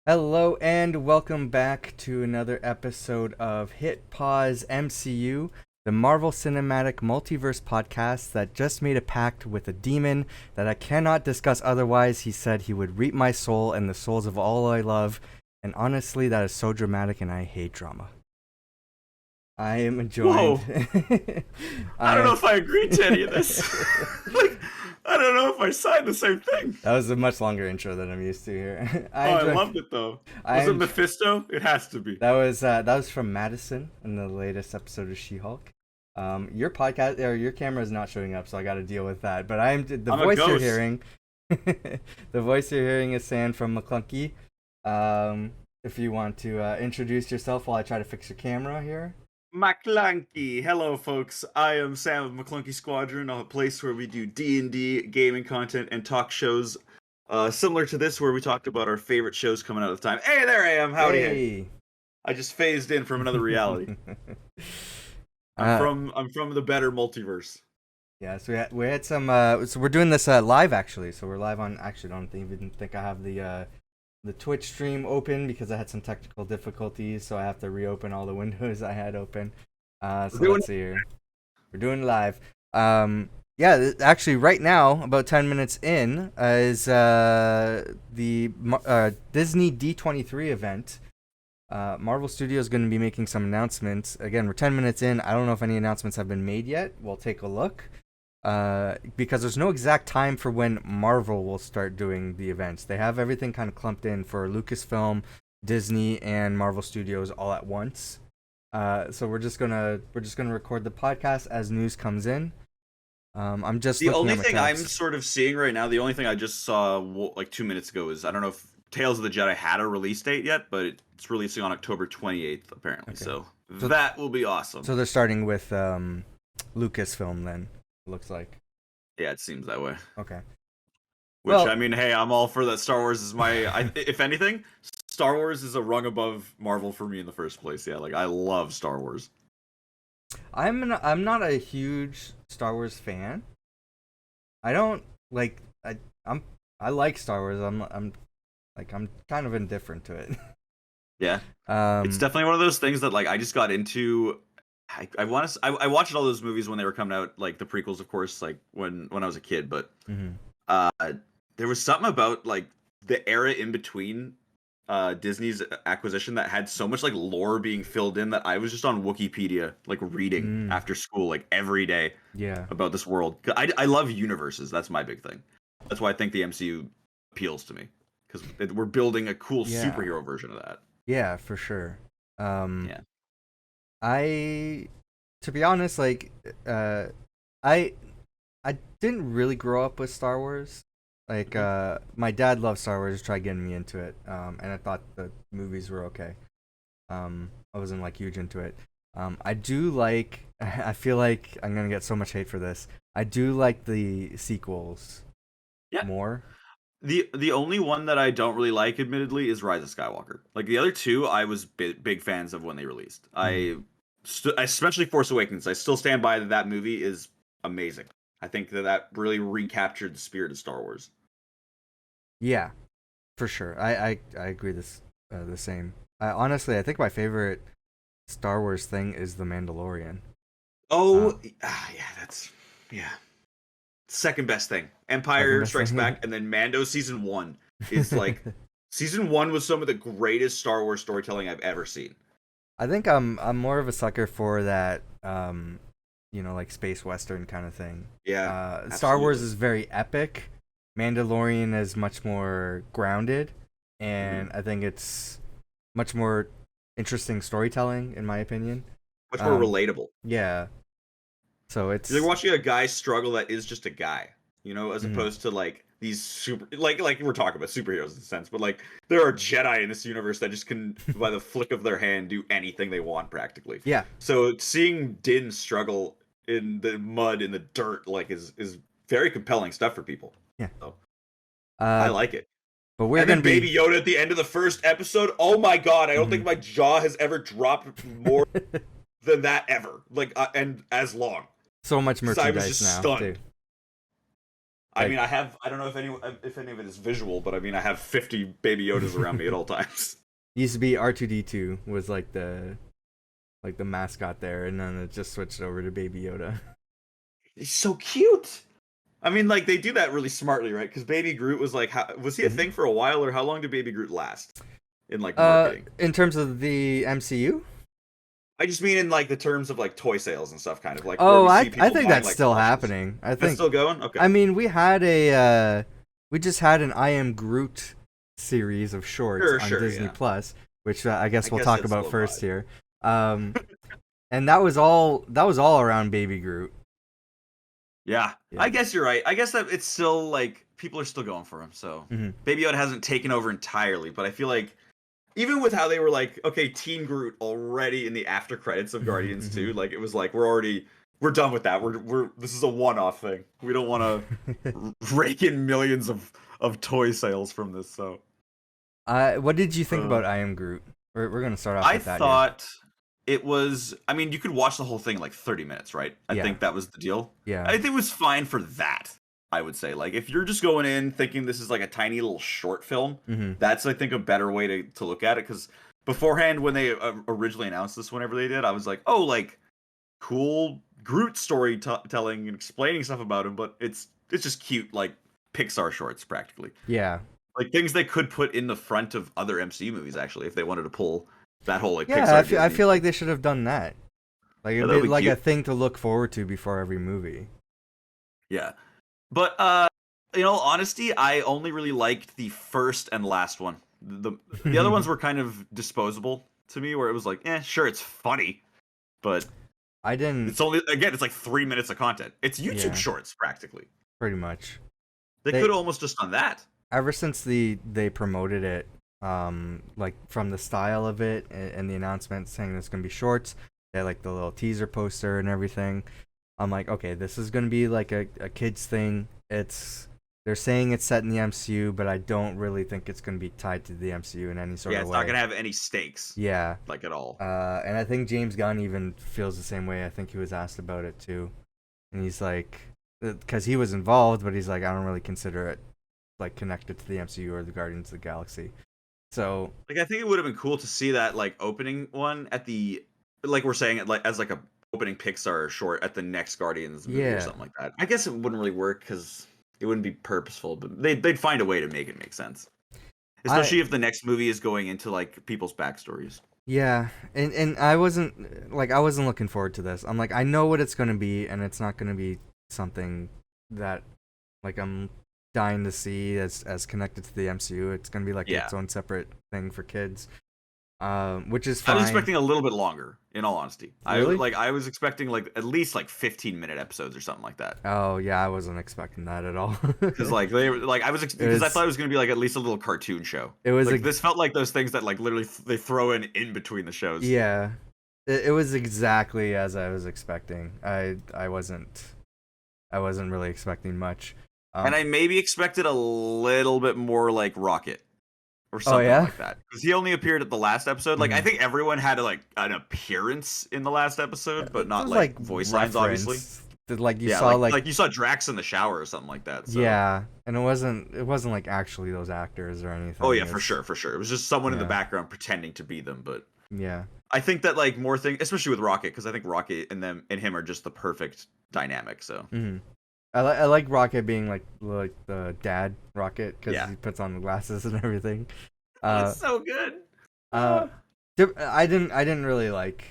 Hello and welcome back to another episode of Hit Pause MCU, the Marvel Cinematic Multiverse podcast that just made a pact with a demon that I cannot discuss otherwise. He said he would reap my soul and the souls of all I love, and honestly, that is so dramatic and I hate drama. I am joined. Whoa. I don't know if I agreed to any of this. Like, I don't know if I signed the same thing. That was a much longer intro than I'm used to here. I loved it though. Was it Mephisto? It has to be. That was from Madison in the latest episode of She-Hulk. Your podcast or your camera is not showing up, so I got to deal with that. But I'm the voice you're hearing. The voice you're hearing is Sam from Maclunkey. If you want to introduce yourself while I try to fix your camera here. Maclunkey. Hello, folks. I am Sam of Maclunkey Squadron, a place where we do D&D gaming content and talk shows similar to this, where we talked about our favorite shows coming out at the time. Hey, there I am. Howdy. Hey. I just phased in from another reality. I'm from the better multiverse. Yeah, so we had some. So we're doing this live actually. So we're live on. Actually, I don't even think I have the Twitch stream open because I had some technical difficulties, so I have to reopen all the windows I had open. So let's see here. We're doing live. Yeah, actually, right now, about 10 minutes in, is the Disney D23 event. Marvel Studios is going to be making some announcements. Again, we're 10 minutes in. I don't know if any announcements have been made yet. We'll take a look. Because there's no exact time for when Marvel will start doing the events. They have everything kind of clumped in for Lucasfilm, Disney, and Marvel Studios all at once. So we're just gonna record the podcast as news comes in. I'm just the only thing I'm sort of seeing right now. The only thing I just saw like 2 minutes ago is I don't know if Tales of the Jedi had a release date yet, but it's releasing on October 28th apparently. Okay. So that will be awesome. So they're starting with Lucasfilm then. Looks like. Yeah, it seems that way. Okay. Which, well, I mean, hey, I'm all for that. Star Wars is if anything, Star Wars is a rung above Marvel for me in the first place. Yeah, like I love Star Wars. I'm not a huge Star Wars fan. I don't like I like Star Wars. I'm kind of indifferent to it. Yeah. It's definitely one of those things that like I just got into. I watched all those movies when they were coming out, like the prequels, of course, like when I was a kid. But there was something about like the era in between Disney's acquisition that had so much like lore being filled in that I was just on Wikipedia like reading after school like every day. Yeah. About this world. I love universes. That's my big thing. That's why I think the MCU appeals to me because we're building a cool superhero version of that. Yeah, for sure. Yeah. To be honest, like, I didn't really grow up with Star Wars. Like, my dad loved Star Wars, tried getting me into it, and I thought the movies were okay. I wasn't like huge into it. I do like. I feel like I'm gonna get so much hate for this. I do like the sequels. Yeah. More. The only one that I don't really like, admittedly, is Rise of Skywalker. Like the other two, I was big fans of when they released. Especially Force Awakens. I still stand by that movie is amazing. I think that really recaptured the spirit of Star Wars. Yeah, for sure. I agree the same. Honestly, I think my favorite Star Wars thing is The Mandalorian. Oh, yeah. Second best thing. Empire Strikes Back, and then Mando Season 1 is like... Season 1 was some of the greatest Star Wars storytelling I've ever seen. I think I'm more of a sucker for that, like space western kind of thing. Yeah. Star Wars is very epic. Mandalorian is much more grounded, and I think it's much more interesting storytelling, in my opinion. Much more relatable. Yeah. So it's you're watching a guy struggle that is just a guy, as opposed to like these super like we're talking about superheroes in a sense, but like there are Jedi in this universe that just can by the flick of their hand do anything they want practically. Yeah. So seeing Din struggle in the mud, in the dirt, like is very compelling stuff for people. Yeah. So, I like it. But we're gonna Baby Yoda at the end of the first episode. Oh my god, I don't think my jaw has ever dropped more than that ever. Like and as long. So much merchandise now, stunned. too. I mean, I don't know if any of it is visual, but I mean, I have 50 Baby Yodas around me at all times. Used to be R2D2 was like the mascot there, and then it just switched over to Baby Yoda. He's so cute. I mean, like they do that really smartly, right? Because Baby Groot was like, was he a thing for a while, or how long did Baby Groot last in like marketing? In terms of the MCU, I just mean in like the terms of like toy sales and stuff, kind of like. Oh, I think that's buying, still happening. I think that's still going. Okay. I mean, we just had an I Am Groot series of shorts on Disney Plus, which I guess we'll talk about first here. And that was all around Baby Groot. Yeah, I guess you're right. I guess that it's still like people are still going for him. So Baby Yoda hasn't taken over entirely, but I feel like even with how they were like, okay, Teen Groot already in the after credits of Guardians 2, like it was like we're done with that. This is a one-off thing. We don't want to rake in millions of toy sales from this. So, what did you think about I Am Groot? We're gonna start off with that. I thought it was. I mean, you could watch the whole thing in like 30 minutes, right? I think that was the deal. Yeah, I think it was fine for that. I would say, like, if you're just going in thinking this is like a tiny little short film, that's, I think, a better way to look at it. Because beforehand, when they originally announced this, whenever they did, I was like, oh, like, cool Groot storytelling and explaining stuff about him, but it's just cute, like, Pixar shorts, practically. Yeah. Like, things they could put in the front of other MCU movies, actually, if they wanted to pull that whole, like, Pixar Pixar I feel like they should have done that. Like, it'd be like cute. a thing to look forward to before every movie. Yeah. But, in all honesty, I only really liked the first and last one. The other ones were kind of disposable to me, where it was like, sure, it's funny, but I didn't. It's only, again, it's like 3 minutes of content. It's YouTube shorts, practically. Pretty much. They could have almost just done that. Ever since they promoted it, like from the style of it and the announcement saying it's gonna be shorts, they had like the little teaser poster and everything. I'm like, okay, this is gonna be like a kids thing. They're saying it's set in the MCU, but I don't really think it's gonna be tied to the MCU in any sort of way. Yeah, it's not gonna have any stakes. Yeah, like at all. And I think James Gunn even feels the same way. I think he was asked about it too, and he's like, because he was involved, but he's like, I don't really consider it like connected to the MCU or the Guardians of the Galaxy. So, like, I think it would have been cool to see that like opening one at the, like we're saying it like as like a opening Pixar short at the next Guardians movie or something like that. I guess it wouldn't really work because it wouldn't be purposeful, but they'd find a way to make it make sense. Especially if the next movie is going into like people's backstories. Yeah, and I wasn't looking forward to this. I'm like, I know what it's gonna be, and it's not gonna be something that like I'm dying to see as connected to the MCU. It's gonna be like its own separate thing for kids. Which is fine. I was expecting a little bit longer, in all honesty. Really? I was expecting like at least like 15-minute episodes or something like that. Oh yeah, I wasn't expecting that at all. Because like they were like I thought it was gonna be like at least a little cartoon show. It was like this felt like those things that like literally they throw in between the shows. Yeah, it was exactly as I was expecting. I wasn't really expecting much. And I maybe expected a little bit more like Rocket. Or something like that. Because he only appeared at the last episode. Like, I think everyone had like an appearance in the last episode, but not like voice lines, obviously. Like you saw like you saw Drax in the shower or something like that. So. Yeah, and it wasn't like actually those actors or anything. Oh yeah, for sure. It was just someone in the background pretending to be them. But yeah, I think that like more things, especially with Rocket, because I think Rocket and him are just the perfect dynamic. So. I like Rocket being like the dad Rocket because he puts on the glasses and everything. It's so good. I didn't really like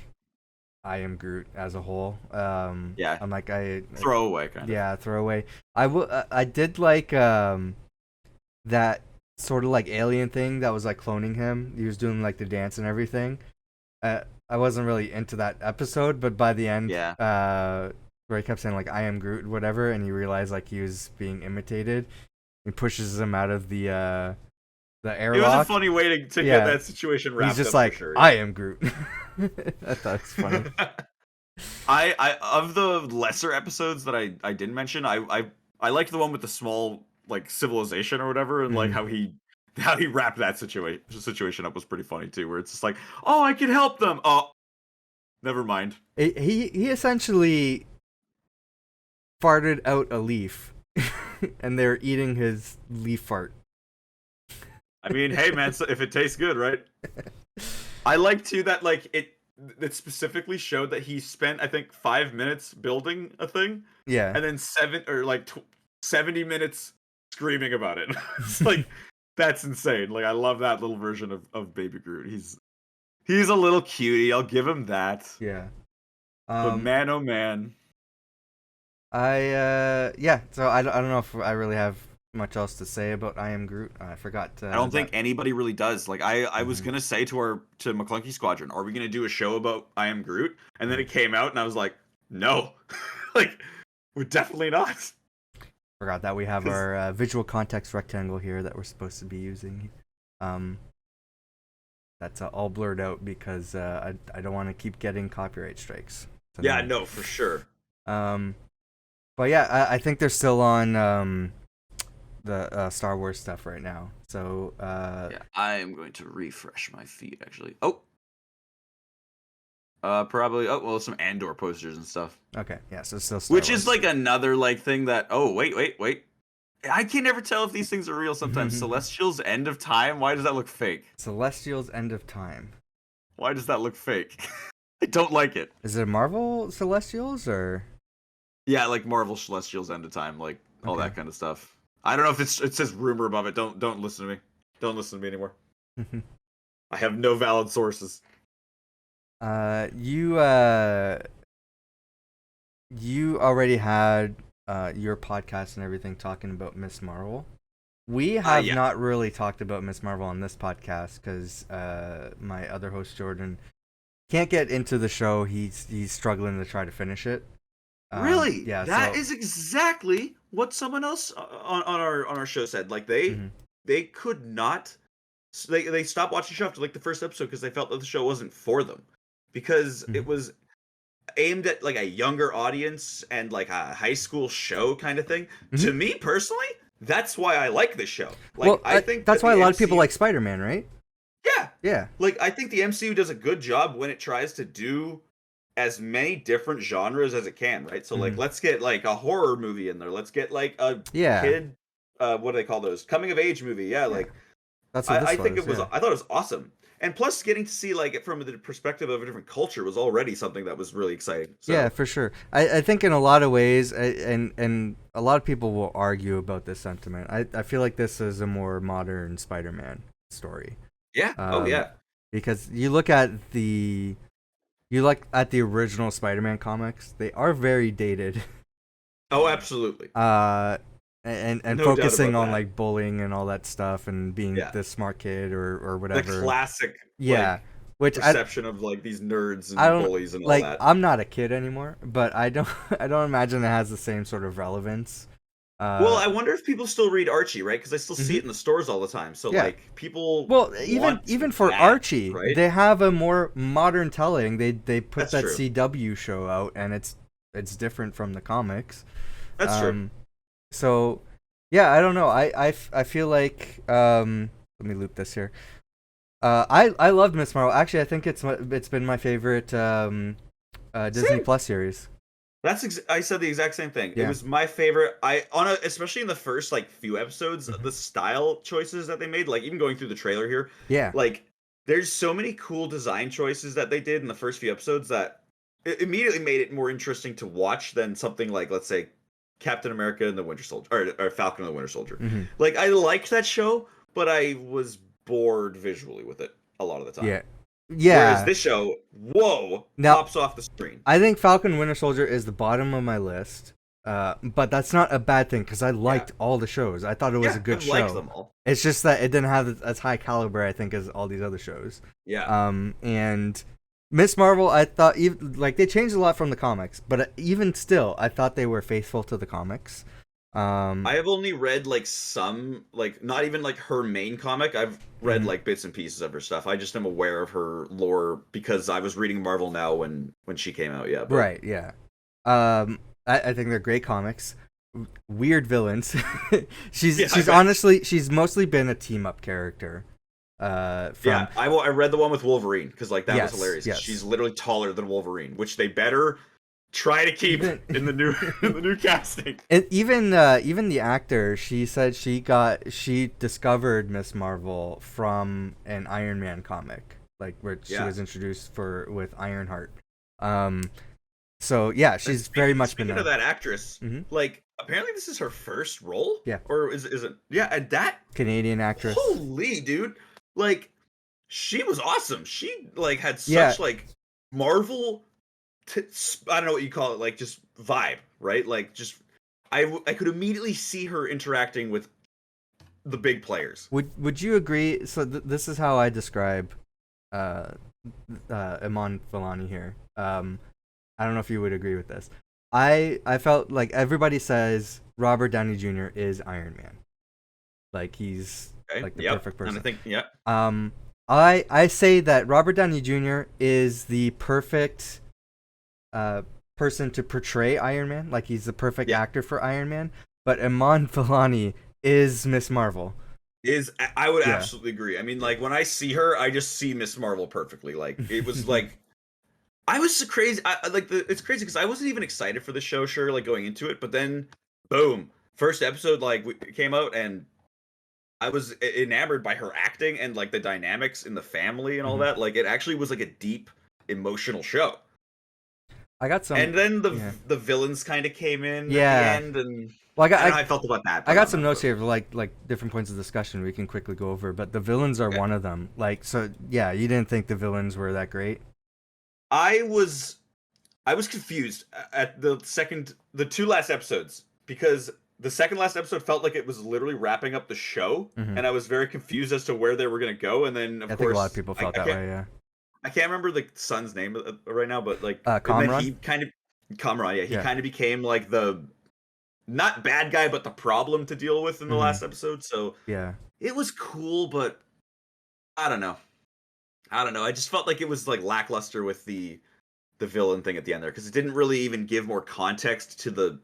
I Am Groot as a whole. I'm like throwaway kind of. Yeah, throwaway. I did like that sort of like alien thing that was like cloning him. He was doing like the dance and everything. I wasn't really into that episode, but by the end, where he kept saying like I am Groot, whatever, and you realize like he was being imitated. He pushes him out of the airlock. It was a funny way to get that situation wrapped up. He's just like, for sure. I am Groot. I thought it was funny. I of the lesser episodes that I didn't mention, I liked the one with the small like civilization or whatever, and like how he wrapped that situation up was pretty funny too. Where it's just like, oh, I can help them. Oh, never mind. He essentially farted out a leaf. and they're eating his leaf fart. I mean, hey man, so if it tastes good, right? I like too that like it specifically showed that he spent I think 5 minutes building a thing, Yeah, and then 70 minutes screaming about it. It's like that's insane. Like I love that little version of Baby Groot. He's a little cutie. I'll give him that. yeah. But man, oh man. Yeah. So I don't know if I really have much else to say about I Am Groot. I forgot. I don't think anybody really does. Like I was gonna say to Maclunkey Squadron, are we gonna do a show about I Am Groot? And then it came out, and I was like, no, like we're definitely not. Forgot that we have our visual context rectangle here that we're supposed to be using. That's all blurred out because I don't want to keep getting copyright strikes. So yeah, no, for sure. But yeah, I think they're still on the Star Wars stuff right now. So yeah, I am going to refresh my feed actually. Probably. Oh, well, some Andor posters and stuff. Okay, yeah, so still Star Which Wars. is like another like thing that. Oh, wait. I can never tell if these things are real sometimes. Celestial's End of Time. Why does that look fake? Celestial's End of Time. Why does that look fake? I don't like it. Is it Marvel Celestials or? Yeah, like Marvel Celestial's End of Time, like all that kind of stuff. I don't know if it says rumor above it. Don't listen to me. Don't listen to me anymore. I have no valid sources. You already had your podcast and everything talking about Miss Marvel. We have not really talked about Miss Marvel on this podcast because my other host Jordan can't get into the show. He's struggling to try to finish it. Really? Yeah. That is exactly what someone else on our show said. Like they could not. They stopped watching the show after like the first episode because they felt that the show wasn't for them because it was aimed at like a younger audience and like a high school show kind of thing. To me personally, that's why I like this show. Like, well, I think that's why a lot of people like Spider-Man, right? Yeah. Like I think the MCU does a good job when it tries to do as many different genres as it can, right? So like let's get like a horror movie in there. Let's get like a kid what do they call those? Coming of age movie. Yeah, like that's what I think it was I thought it was awesome. And plus getting to see like it from the perspective of a different culture was already something that was really exciting. So. Yeah, for sure. I think in a lot of ways and a lot of people will argue about this sentiment. I feel like this is a more modern Spider-Man story. Yeah. Because you look at the original Spider-Man comics, they are very dated. Oh, absolutely. And no focusing on like bullying and all that stuff and being the smart kid or whatever. The classic which perception of like these nerds and bullies and all that. I'm not a kid anymore, but I don't imagine it has the same sort of relevance. Well, I wonder if people still read Archie, right? Because I still see it in the stores all the time. So like people. Well, even for Archie, right? They have a more modern telling. They put that CW show out, and it's different from the comics. That's true. So, yeah, I don't know. I feel like let me loop this here. I loved Miss Marvel. Actually, I think it's been my favorite Disney Plus series. I said the exact same thing. Yeah. It was my favorite. Especially in the first like few episodes, the style choices that they made, like even going through the trailer here. Yeah. Like there's so many cool design choices that they did in the first few episodes that it immediately made it more interesting to watch than something like, let's say, Captain America and the Winter Soldier or Falcon and the Winter Soldier. Like I liked that show, but I was bored visually with it a lot of the time. Yeah. Whereas this show, pops off the screen. I think Falcon and Winter Soldier is the bottom of my list. But that's not a bad thing because I liked all the shows. I thought it was a good show. I liked them all. It's just that it didn't have as high caliber, I think, as all these other shows. Yeah. And Miss Marvel, I thought they changed a lot from the comics, but even still, I thought they were faithful to the comics. I have only read like some, like not even like her main comic. I've read like bits and pieces of her stuff. I just am aware of her lore because I was reading Marvel Now when she came out. Yeah. But... Right. Yeah. I think they're great comics. Weird villains. she's mostly been a team up character. I read the one with Wolverine because like that was hilarious. Yes. She's literally taller than Wolverine, which they better try to keep in the new casting. And even the actor, she said she discovered Miss Marvel from an Iron Man comic, like where she was introduced with Ironheart. So yeah, she's very much been. Speaking of that actress, like apparently this is her first role. Yeah. Or is it? Yeah, and that Canadian actress. Holy dude, like she was awesome. She like had such like Marvel. I don't know what you call it, like just vibe, right? Like just I could immediately see her interacting with the big players. Would you agree? So this is how I describe Iman Vellani here. I don't know if you would agree with this. I felt like everybody says Robert Downey Jr. is Iron Man. Like he's like the perfect person. And I think I say that Robert Downey Jr. is the perfect person to portray Iron Man. Like he's the perfect actor for Iron Man. But Iman Vellani is Miss Marvel. I would absolutely agree. I mean, like when I see her, I just see Miss Marvel perfectly. Like it was like I was so crazy. It's crazy because I wasn't even excited for the show, sure, like going into it, but then boom, first episode came out and I was enamored by her acting and like the dynamics in the family and all that. Like it actually was like a deep emotional show. I got some, and then the villains kind of came in at the end, and I felt about that. I got some notes here, like different points of discussion we can quickly go over. But the villains are one of them. Like, so yeah, you didn't think the villains were that great? I was confused at the two last episodes because the second last episode felt like it was literally wrapping up the show, and I was very confused as to where they were going to go. And then, of course, I think a lot of people felt that way. Yeah. I can't remember the son's name right now, but like Kamran? he kind of became like the not bad guy, but the problem to deal with in the last episode. So yeah, it was cool, but I don't know. I just felt like it was like lackluster with the villain thing at the end there because it didn't really even give more context to the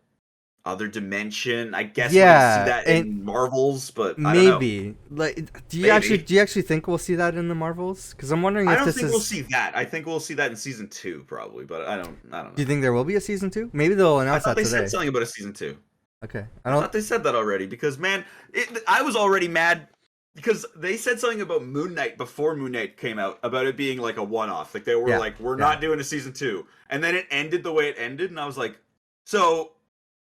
other dimension. I guess we'll see that in Marvels, but I don't know. Like, do you actually think we'll see that in the Marvels? Because I'm wondering if we'll see that. I think we'll see that in season 2 probably, but I don't know. Do you think there will be a season 2? Maybe they'll announce that today. They said something about a season 2. Okay, I thought they said that already because man, I was already mad because they said something about Moon Knight before Moon Knight came out about it being like a one-off. Like they were like, we're not doing a season 2, and then it ended the way it ended, and I was like, so.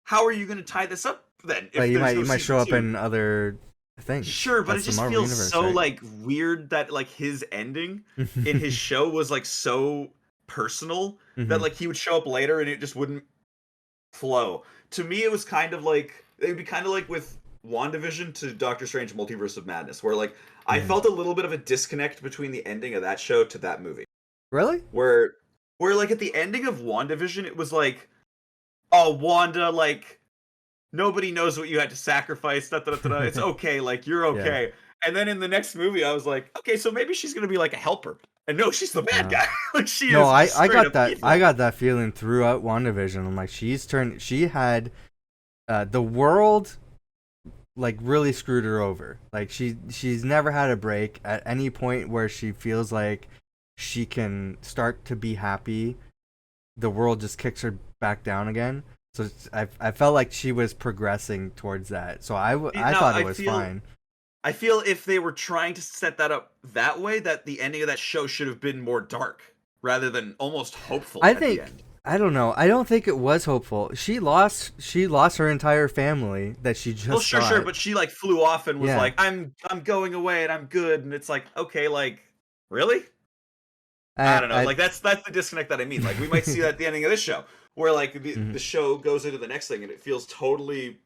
How are you going to tie this up then? If you might show up in other things. Sure, but it just feels universe, so like weird that like his ending in his show was like so personal that like he would show up later and it just wouldn't flow. To me, it was kind of like it would be kind of like with WandaVision to Doctor Strange Multiverse of Madness, where like I felt a little bit of a disconnect between the ending of that show to that movie. Really? Where like at the ending of WandaVision, it was like. Oh, Wanda, like, nobody knows what you had to sacrifice. It's okay, like, you're okay. Yeah. And then in the next movie, I was like, okay, so maybe she's gonna be like a helper. And no, she's the bad guy. Like she is. No, I got that. Evil. I got that feeling throughout WandaVision. I'm like, she had the world like really screwed her over. Like she's never had a break at any point where she feels like she can start to be happy. The world just kicks her back down again. So I felt like she was progressing towards that. So I thought it was fine. I feel if they were trying to set that up that way, that the ending of that show should have been more dark rather than almost hopeful. I think the end. I don't know. I don't think it was hopeful. She lost her entire family that she just. Well, sure, but she like flew off and was like, "I'm going away and I'm good," and it's like, okay, like really. I don't know. Like that's the disconnect that I mean. Like we might see that at the ending of this show, where like the show goes into the next thing, and it feels totally,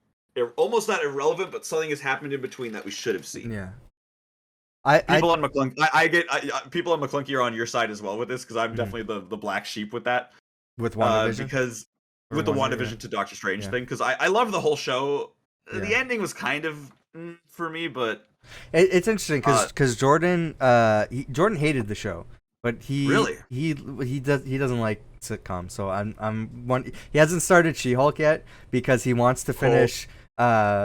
almost not irrelevant, but something has happened in between that we should have seen. Yeah. People on Maclunkey, people on Maclunkey are on your side as well with this because I'm definitely the black sheep with that. With WandaVision, because with the WandaVision to Doctor Strange thing, because I love the whole show. Yeah. The ending was kind of for me, but it's interesting because Jordan hated the show. But he doesn't like sitcoms, so he hasn't started She-Hulk yet because he wants to finish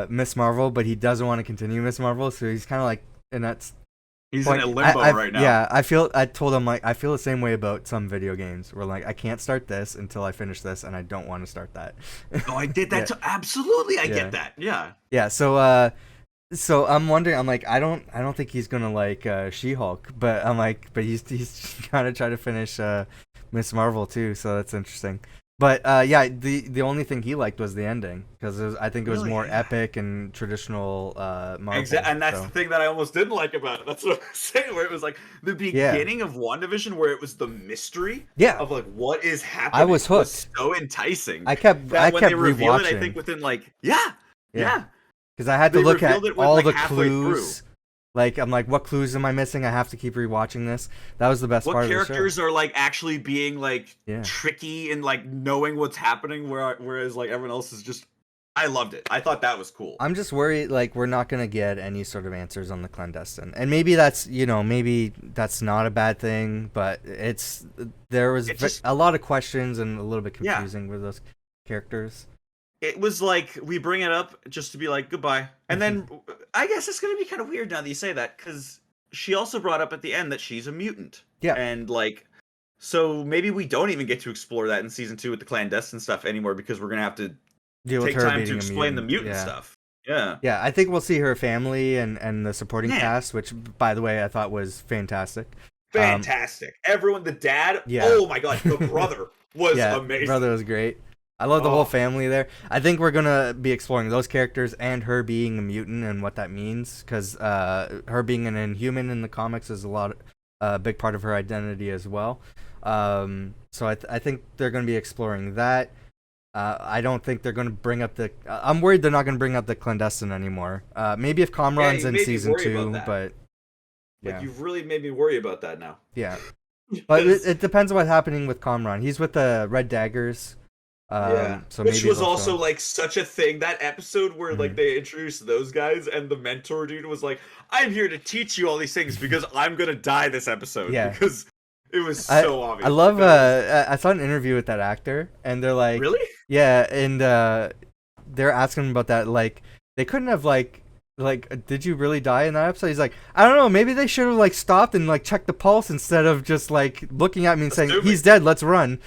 Miss Marvel, but he doesn't want to continue Miss Marvel, so he's kind of like, and that's He's in a limbo right now. Yeah, I told him, like, I feel the same way about some video games where, like, I can't start this until I finish this, and I don't want to start that. Oh, I did that too. Absolutely, I get that. Yeah. Yeah, so I'm wondering, I'm like, I don't think he's gonna like She-Hulk, but I'm like, but he's gonna try to finish Miss Marvel too, so that's interesting. But yeah, the only thing he liked was the ending, because I think it was more epic and traditional Marvel. Exactly, and that's the thing that I almost didn't like about it. That's what I'm saying, where it was like the beginning of WandaVision, where it was the mystery of like what is happening. I was hooked. Was so enticing. I kept revealed it, I think within like because I had to look at all the clues. Like, I'm like, what clues am I missing? I have to keep rewatching this. That was the best part of the show. What characters are, like, actually being, like, tricky and, like, knowing what's happening, whereas, like, everyone else is just... I loved it. I thought that was cool. I'm just worried, like, we're not going to get any sort of answers on the Clandestine. And maybe that's, maybe that's not a bad thing, but there was a lot of questions and a little bit confusing with those characters. It was like, we bring it up just to be like, goodbye. And then, I guess it's going to be kind of weird now that you say that, because she also brought up at the end that she's a mutant. Yeah. And, like, so maybe we don't even get to explore that in season 2 with the Clandestine stuff anymore, because we're going to have to take time to explain the mutant stuff. Yeah. Yeah, I think we'll see her family and the supporting cast, which, by the way, I thought was fantastic. Fantastic. Everyone, the dad, oh my god, the brother was amazing. The brother was great. I love the whole family there. I think we're going to be exploring those characters and her being a mutant and what that means, because her being an Inhuman in the comics is a big part of her identity as well. So I think they're going to be exploring that. I don't think they're going to bring up I'm worried they're not going to bring up the Clandestine anymore. Maybe if Kamran's in season 2, but... Like, you've really made me worry about that now. Yeah. But it depends on what's happening with Kamran. He's with the Red Daggers. So which was also like such a thing, that episode where like they introduced those guys and the mentor dude was like, I'm here to teach you all these things because I'm gonna die this episode. Because it was so obvious. I love I saw an interview with that actor and they're like, really? Yeah, and they're asking him about that, like they couldn't have like did you really die in that episode? He's like, I don't know, maybe they should have like stopped and like checked the pulse instead of just like looking at me and saying he's dead, let's run.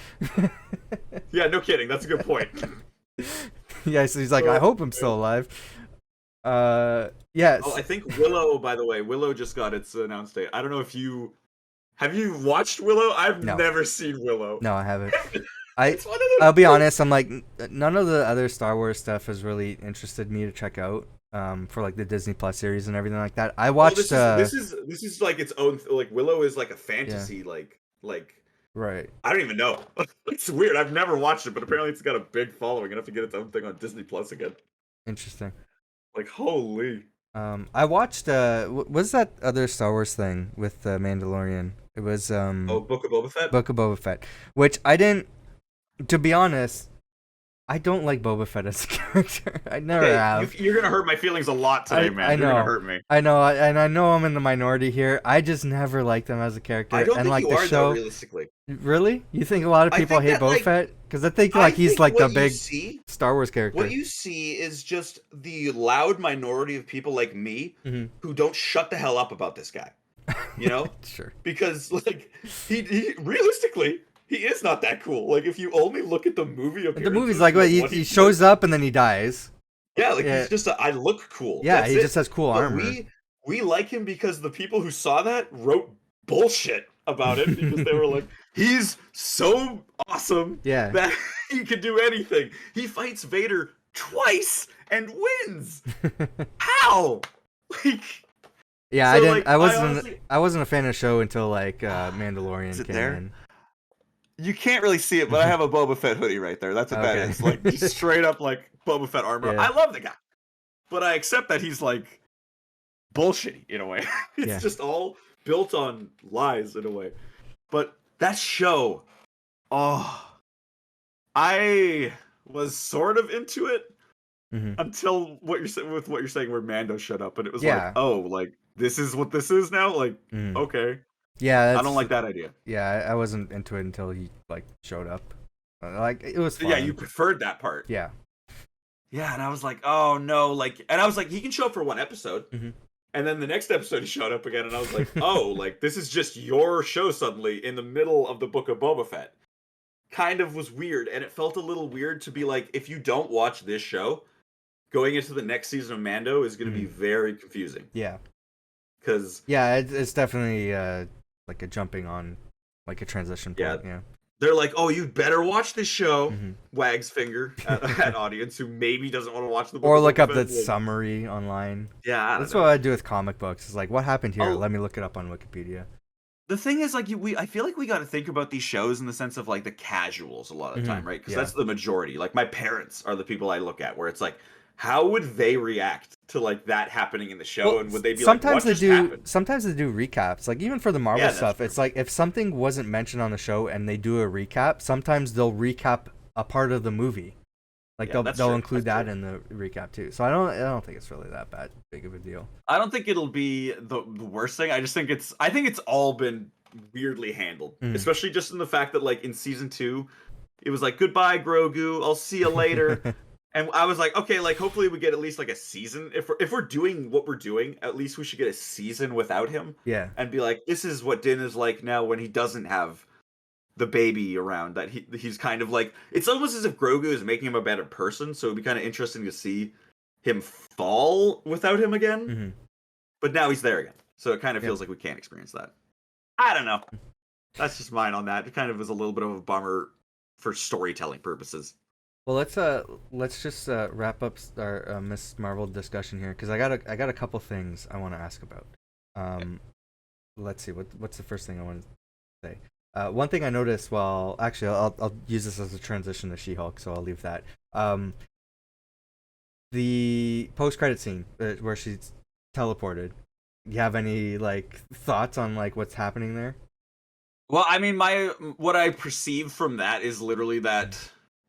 Yeah, no kidding, that's a good point. Yeah, so he's like, I hope I'm still alive. Yeah. Oh, I think Willow, by the way, Willow just got its announced date. I don't know if have you watched Willow? I've never seen Willow. No, I haven't. I'll be honest, I'm like, none of the other Star Wars stuff has really interested me to check out. For like the Disney Plus series and everything like that. I watched. This is like its own. Like Willow is like a fantasy. Like. Right. I don't even know. It's weird. I've never watched it, but apparently it's got a big following enough to get its own thing on Disney Plus again. Interesting. Like, holy. I watched. What's that other Star Wars thing with the Mandalorian? It was Book of Boba Fett. Book of Boba Fett, which I didn't. To be honest, I don't like Boba Fett as a character. I never have. You're gonna hurt my feelings a lot today, man. I know. You're gonna hurt me. I know, and I know I'm in the minority here. I just never liked him as a character. I don't and think like you the are, show. though, realistically. Really? You think a lot of people hate Boba Fett? Because I think like he's like the big Star Wars character. What you see is just the loud minority of people like me who don't shut the hell up about this guy. You know? Sure. Because like he realistically. He is not that cool. Like, if you only look at the movie appearances... The movie's like, he shows up and then he dies. Yeah, like, he's just I look cool. Yeah, he just has cool armor. We like him because the people who saw that wrote bullshit about it because they were like, he's so awesome that he can do anything. He fights Vader twice and wins. How? Like... Yeah, so, I wasn't a fan of the show until, like, Mandalorian came in. You can't really see it, but I have a Boba Fett hoodie right there. That's what that is. Like, just straight up, like, Boba Fett armor. Yeah. I love the guy. But I accept that he's, like, bullshitty in a way. It's just all built on lies in a way. But that show, I was sort of into it until what you're saying where Mando showed up. And it was like, like, this is what this is now? Like, okay. Yeah, I don't like that idea. Yeah, I wasn't into it until he like showed up. Like it was fun. Yeah, you preferred that part. Yeah. Yeah, and I was like, oh no, like, and I was like, he can show up for one episode. And then the next episode he showed up again, and I was like, oh, like this is just your show suddenly in the middle of the Book of Boba Fett. Kind of was weird, and it felt a little weird to be like, if you don't watch this show, going into the next season of Mando is going to be very confusing. Yeah. Because it's definitely like a jumping on, like a transition point. Yeah. They're like, oh, you'd better watch this show. Wags finger at audience who maybe doesn't want to watch the book. Or look up the summary online. Yeah, that's what I do with comic books. It's like, what happened here? Let me look it up on Wikipedia. The thing is, like, I feel like we got to think about these shows in the sense of like the casuals a lot of the time, right? Because that's the majority. Like, my parents are the people I look at, where it's like, how would they react to like that happening in the show, and would they be sometimes like, what happened? Sometimes they do recaps, like even for the Marvel stuff. True. It's like if something wasn't mentioned on the show and they do a recap, sometimes they'll recap a part of the movie, like they'll include that in the recap too. So I don't think it's really that big of a deal. I don't think it'll be the worst thing. I think it's all been weirdly handled, especially just in the fact that like in season 2, it was like, goodbye Grogu, I'll see you later. And I was like, okay, like hopefully we get at least like a season. If we're doing what we're doing, at least we should get a season without him. Yeah. And be like, this is what Din is like now when he doesn't have the baby around. That he's kind of like, it's almost as if Grogu is making him a better person. So it'd be kind of interesting to see him fall without him again. But now he's there again, so it kind of feels like we can't experience that. I don't know. That's just mine on that. It kind of is a little bit of a bummer for storytelling purposes. Well, let's just wrap up our Miss Marvel discussion here, because I got a couple things I want to ask about. Let's see, what's the first thing I want to say? One thing I noticed, I'll use this as a transition to She-Hulk, so I'll leave that. The post-credit scene where she's teleported. You have any like thoughts on like what's happening there? Well, I mean, what I perceive from that is literally that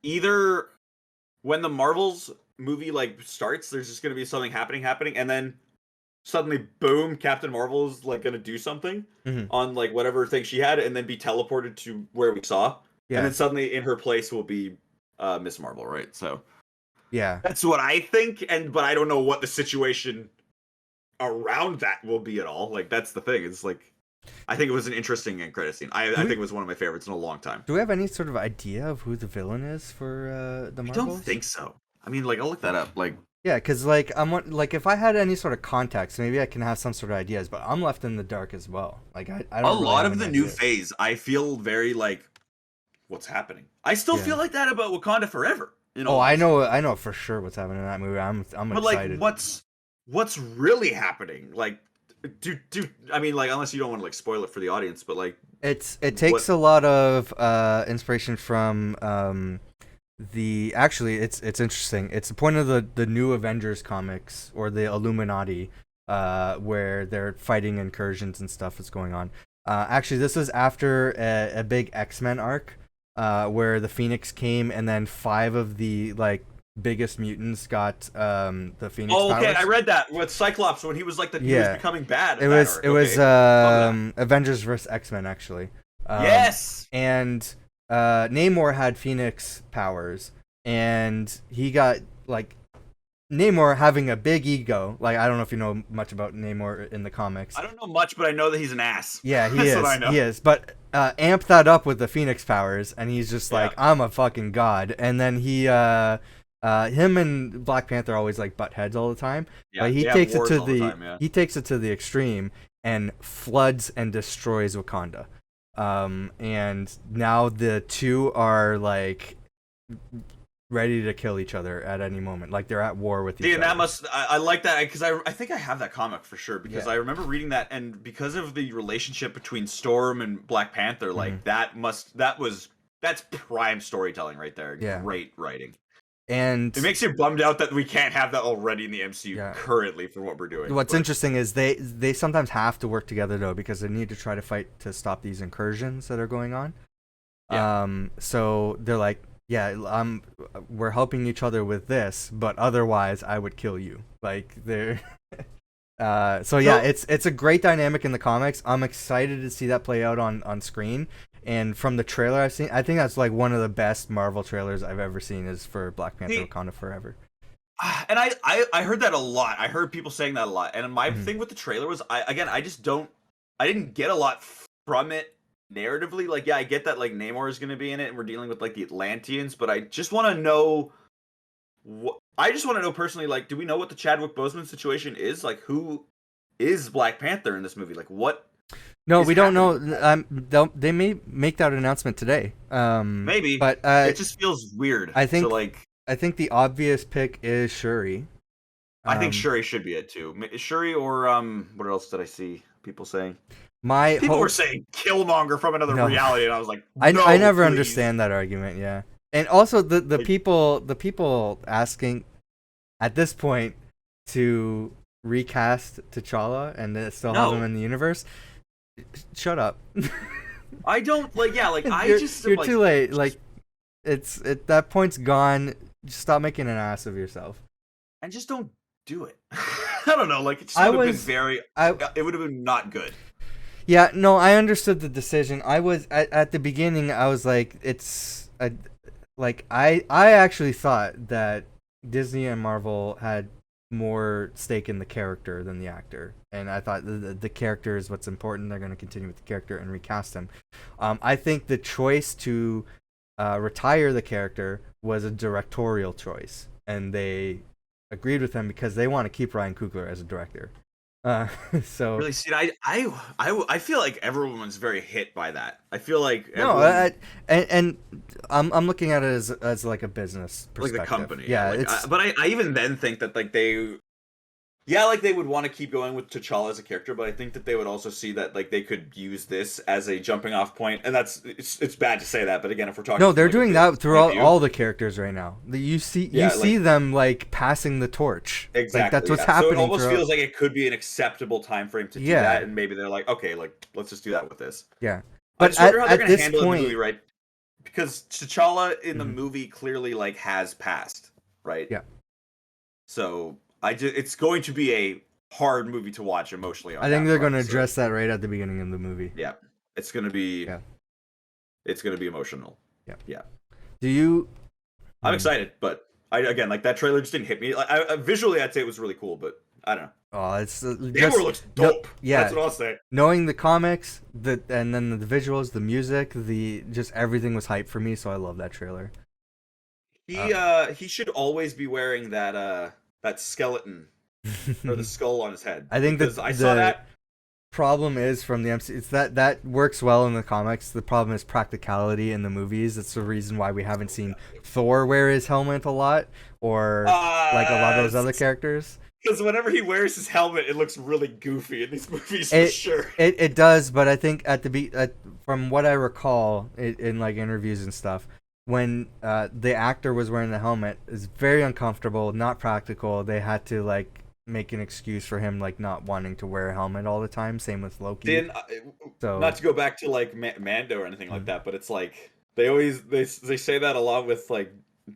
either when the Marvels movie like starts, there's just gonna be something happening, and then suddenly, boom, Captain Marvel's like gonna do something on like whatever thing she had, and then be teleported to where we saw, and then suddenly in her place will be Miss Marvel, right? So yeah, that's what I think, but I don't know what the situation around that will be at all. Like that's the thing. It's like, I think it was an interesting end credit scene. I think it was one of my favorites in a long time. Do we have any sort of idea of who the villain is for the Marvels? I don't think so. I mean, like, I'll look that up. Like, yeah, because like if I had any sort of context, maybe I can have some sort of ideas. But I'm left in the dark as well. Like I don't. A lot of the new phase, I feel very like, what's happening? I still feel like that about Wakanda Forever. You know? Oh, I know for sure what's happening in that movie. I'm but excited. Like, what's really happening? Like, I mean, like, unless you don't want to like spoil it for the audience, but like, it takes a lot of inspiration from it's interesting. It's the point of the new Avengers comics, or the Illuminati, where they're fighting incursions and stuff that's going on. Actually, this was after a big X-Men arc, where the Phoenix came, and then 5 of the like biggest mutants got the Phoenix powers. Okay, I read that with Cyclops when he was like he was becoming bad. It was Avengers vs X-Men actually. Yes. And Namor had Phoenix powers, and he got like Namor having a big ego. Like, I don't know if you know much about Namor in the comics. I don't know much, but I know that he's an ass. Yeah, he is. What I know. He is. But amp that up with the Phoenix powers, and he's just like, I'm a fucking god. And then he him and Black Panther always like butt heads all the time. Yeah, but he takes it to he takes it to the extreme and floods and destroys Wakanda. And now the two are like ready to kill each other at any moment. Like they're at war with each other. That must, I like that, because I think I have that comic for sure, because I remember reading that, and because of the relationship between Storm and Black Panther, like that's prime storytelling right there. Yeah. Great writing. And it makes you bummed out that we can't have that already in the MCU currently for what we're doing. What's interesting is they sometimes have to work together though, because they need to try to fight to stop these incursions that are going on. Yeah. So they're like, we're helping each other with this, but otherwise I would kill you. Like they're it's a great dynamic in the comics. I'm excited to see that play out on screen. And from the trailer I've seen, I think that's like one of the best Marvel trailers I've ever seen is for Black Panther: Wakanda Forever. And I heard that a lot. I heard people saying that a lot. And my Mhm. thing with the trailer was, I didn't get a lot from it narratively. Like, yeah, I get that like Namor is going to be in it, and we're dealing with like the Atlanteans, but I just want to know. I just want to know personally, like, do we know what the Chadwick Boseman situation is? Like, who is Black Panther in this movie? Like, what? No, is we don't know. happening? They may make that announcement today. Maybe, But it just feels weird. I think so, like, I think the obvious pick is Shuri. I think Shuri should be it too. Shuri or what else did I see people saying? People were saying Killmonger from another reality, and I was like, no, I never please. understand that argument. Yeah, and also the Like, people asking at this point to recast T'Challa and still have him in the universe. Shut up. I don't like. Yeah, like you're like, too late. Like that point's gone. Just stop making an ass of yourself. And just don't do it. I don't know. Like, it just would have been very. It would have been not good. Yeah, no, I understood the decision. I was at the beginning. I was like, I actually thought that Disney and Marvel had more stake in the character than the actor, and I thought the character is what's important. They're going to continue with the character and recast him. I think the choice to retire the character was a directorial choice, and they agreed with him because they want to keep Ryan Coogler as a director. So really, see, I feel like everyone's very hit by that. I feel like and I'm looking at it as like a business perspective. Like the company, yeah. Like, but I even then think that like they would want to keep going with T'Challa as a character, but I think that they would also see that like they could use this as a jumping off point, and it's bad to say that, but again, if we're talking, no, they're doing that throughout all the characters right now. You see them like passing the torch. Exactly, like, that's what's happening. So it almost feels like it could be an acceptable time frame to do that, and maybe they're like, okay, like let's just do that with this. Yeah, but I just wonder how they're going to handle the movie, right? Because T'Challa in the movie clearly like has passed, right? Yeah. So it's going to be a hard movie to watch emotionally. I think they're going to address that right at the beginning of the movie. Yeah, it's going to be. Yeah. It's going to be emotional. Yeah. Yeah. Do you? I'm excited, but again, like that trailer just didn't hit me. Like, visually, I'd say it was really cool, but I don't know. Oh, it's Namor looks dope. Yeah, that's what I'll say. Knowing the comics, and then the visuals, the music, just everything was hype for me. So I love that trailer. He should always be wearing that skeleton or the skull on his head. I think that I saw that. Problem is from the MCU, it's that works well in the comics. The problem is practicality in the movies. It's the reason why we haven't seen Thor wear his helmet a lot, or like a lot of those other characters. Because whenever he wears his helmet, it looks really goofy in these movies for sure. It does, but I think from what I recall in like interviews and stuff, when the actor was wearing the helmet, it's very uncomfortable, not practical. They had to like make an excuse for him like not wanting to wear a helmet all the time. Same with Loki. Not to go back to like Mando or anything like that, but it's like they say that along with like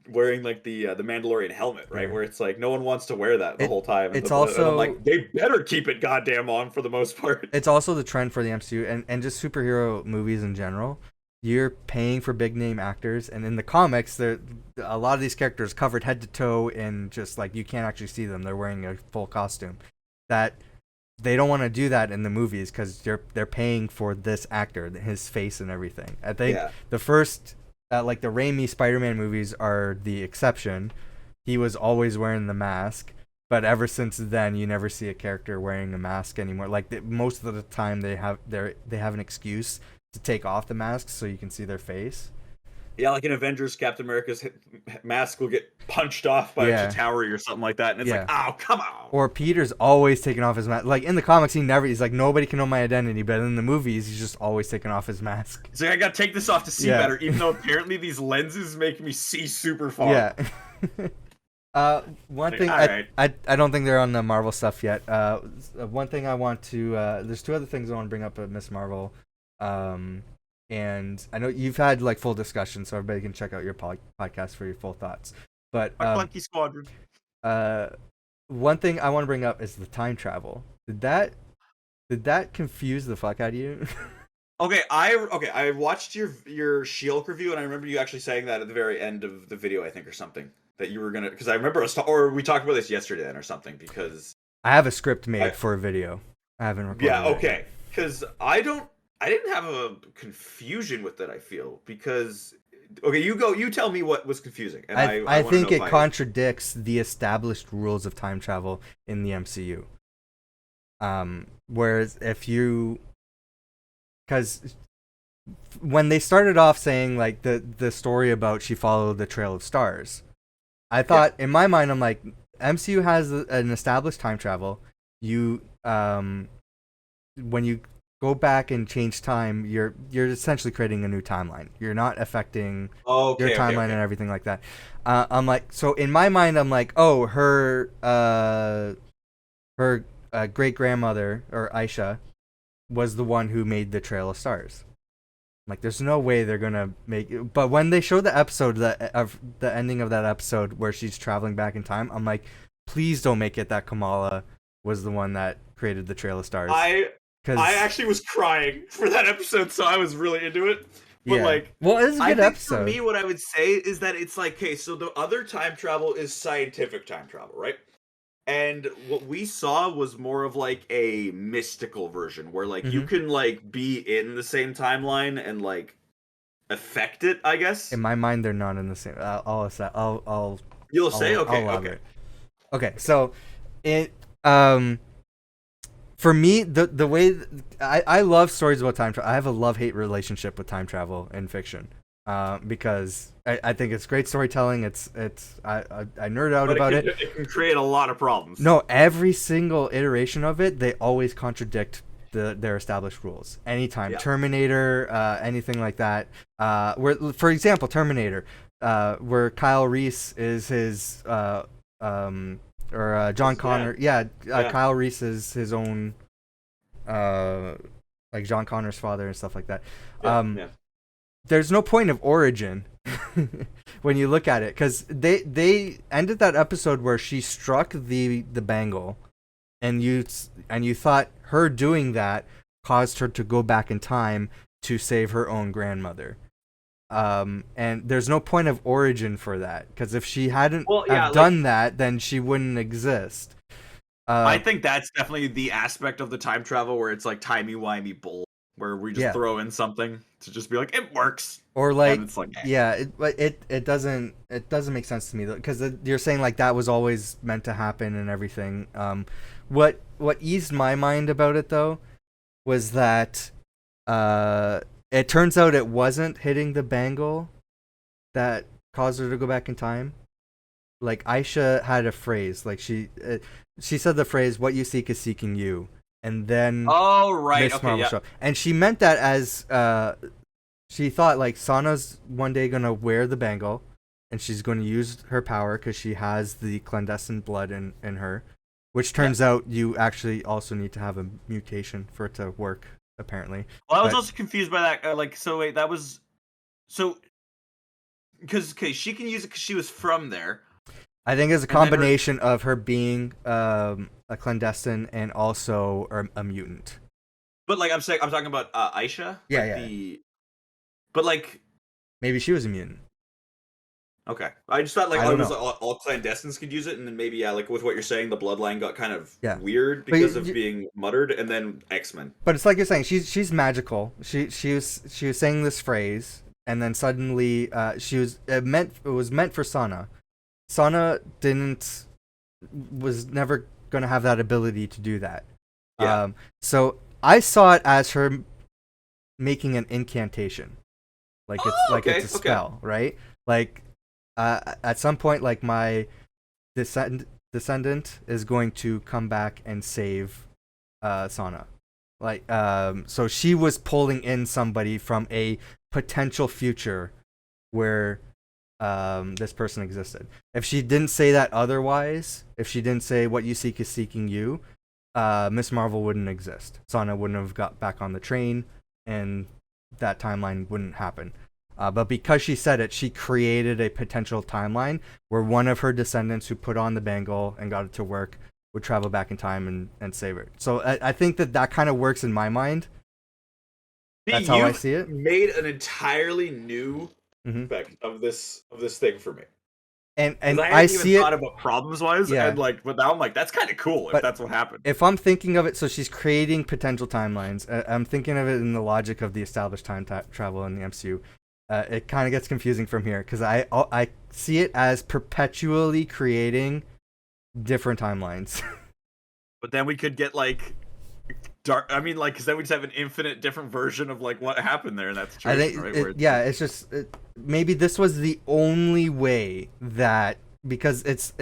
wearing like the Mandalorian helmet, right? Where it's like no one wants to wear that the whole time. It's also I'm like, they better keep it goddamn on for the most part. It's also the trend for the MCU and just superhero movies in general. You're paying for big name actors, and in the comics, a lot of these characters covered head to toe in just like you can't actually see them. They're wearing a full costume. That they don't want to do that in the movies because they're paying for this actor, his face and everything. I think the first like the Raimi Spider-Man movies are the exception. He was always wearing the mask, but ever since then, you never see a character wearing a mask anymore. Like most of the time, they have an excuse to take off the mask so you can see their face. Yeah, like in Avengers, Captain America's mask will get punched off by a Chitauri or something like that, and it's like, oh, come on. Or Peter's always taking off his mask. Like in the comics, he's like, nobody can know my identity, but in the movies, he's just always taking off his mask. He's like, I gotta take this off to see better, even though apparently these lenses make me see super far. Yeah. One thing, I don't think they're on the Marvel stuff yet. One thing I want to, there's two other things I want to bring up at Miss Marvel. And I know you've had like full discussion, so everybody can check out your podcast for your full thoughts. But Maclunkey Squadron. One thing I want to bring up is the time travel. Did that confuse the fuck out of you? I watched your She-Hulk review, and I remember you actually saying that at the very end of the video, I think, or something. that you were gonna? Because I remember or we talked about this yesterday then or something. Because I have a script made for a video. I haven't recorded. Yeah. Okay. Because I didn't have a confusion with it. I feel because. Okay, you go. You tell me what was confusing. And I think it contradicts the established rules of time travel in the MCU. Whereas because when they started off saying like the story about she followed the trail of stars, I thought in my mind I'm like MCU has an established time travel. You when you go back and change time, you're essentially creating a new timeline. You're not affecting your timeline and everything like that. I'm like, so in my mind, I'm like, oh, her great grandmother or Aisha was the one who made the Trail of Stars. I'm like, there's no way they're gonna make it. But when they showed the episode of the ending of that episode where she's traveling back in time, I'm like, please don't make it that Kamala was the one that created the Trail of Stars. I actually was crying for that episode, so I was really into it. But like, well, it's a good episode. For me, what I would say is that it's like, okay, so the other time travel is scientific time travel, right? And what we saw was more of like a mystical version, where like you can like be in the same timeline and like affect it. I guess in my mind, they're not in the same. I'll You'll say okay. Okay, so it for me, the way I love stories about time travel. I have a love-hate relationship with time travel in fiction, because I think it's great storytelling. I nerd out about it. It can create a lot of problems. No, every single iteration of it, they always contradict their established rules. Anytime, Terminator, anything like that. Where, for example, Terminator, where Kyle Reese is his John Connor. Kyle Reese is his own, like John Connor's father and stuff like that. There's no point of origin when you look at it, because they ended that episode where she struck the bangle, and you thought her doing that caused her to go back in time to save her own grandmother. And there's no point of origin for that, because if she hadn't done that, then she wouldn't exist. I think that's definitely the aspect of the time travel where it's like timey-wimey bull, where we just throw in something to just be like, it works. Or like, it doesn't make sense to me, because you're saying like that was always meant to happen and everything. What eased my mind about it though was that it turns out it wasn't hitting the bangle that caused her to go back in time. Like Aisha had a phrase, like she said the phrase, "What you seek is seeking you," and then Miss Marvel showed up. And she meant that as she thought like Sana's one day gonna wear the bangle, and she's going to use her power because she has the clandestine blood in her, which turns out you actually also need to have a mutation for it to work. Apparently. Well, I was also confused by that. Because she can use it because she was from there. I think it's a combination of her being a clandestine and also a mutant. But like I'm talking about Aisha. But like maybe she was a mutant. Okay, I just thought like all clandestines could use it, and then maybe like with what you're saying, the bloodline got kind of weird because of being muttered, and then X-Men. But it's like you're saying, she's magical. She was saying this phrase, and then suddenly it was meant for Sana. Sana was never gonna have that ability to do that. Yeah. So I saw it as her making an incantation, like it's a spell, right? Like. At some point, like my descendant is going to come back and save Sana. Like, so she was pulling in somebody from a potential future where this person existed. If she didn't say that otherwise, if she didn't say what you seek is seeking you, Miss Marvel wouldn't exist. Sana wouldn't have got back on the train, and that timeline wouldn't happen. But because she said it, she created a potential timeline where one of her descendants who put on the bangle and got it to work would travel back in time and save her. So I think that kind of works in my mind. That's how I see it. Made an entirely new aspect of this thing for me. And I I hadn't see even it. thought about problems wise, Yeah. and like, but now I'm like, that's kind of cool if But that's what happened. if I'm thinking of it, so she's creating potential timelines. I'm thinking of it in the logic of the established time travel in the MCU. It kind of gets confusing from here because I see it as perpetually creating different timelines. But then we could get like dark. I mean, like, because then we just have an infinite different version of like what happened there in that I situation, think, right? yeah, it's just maybe this was the only way that, because it's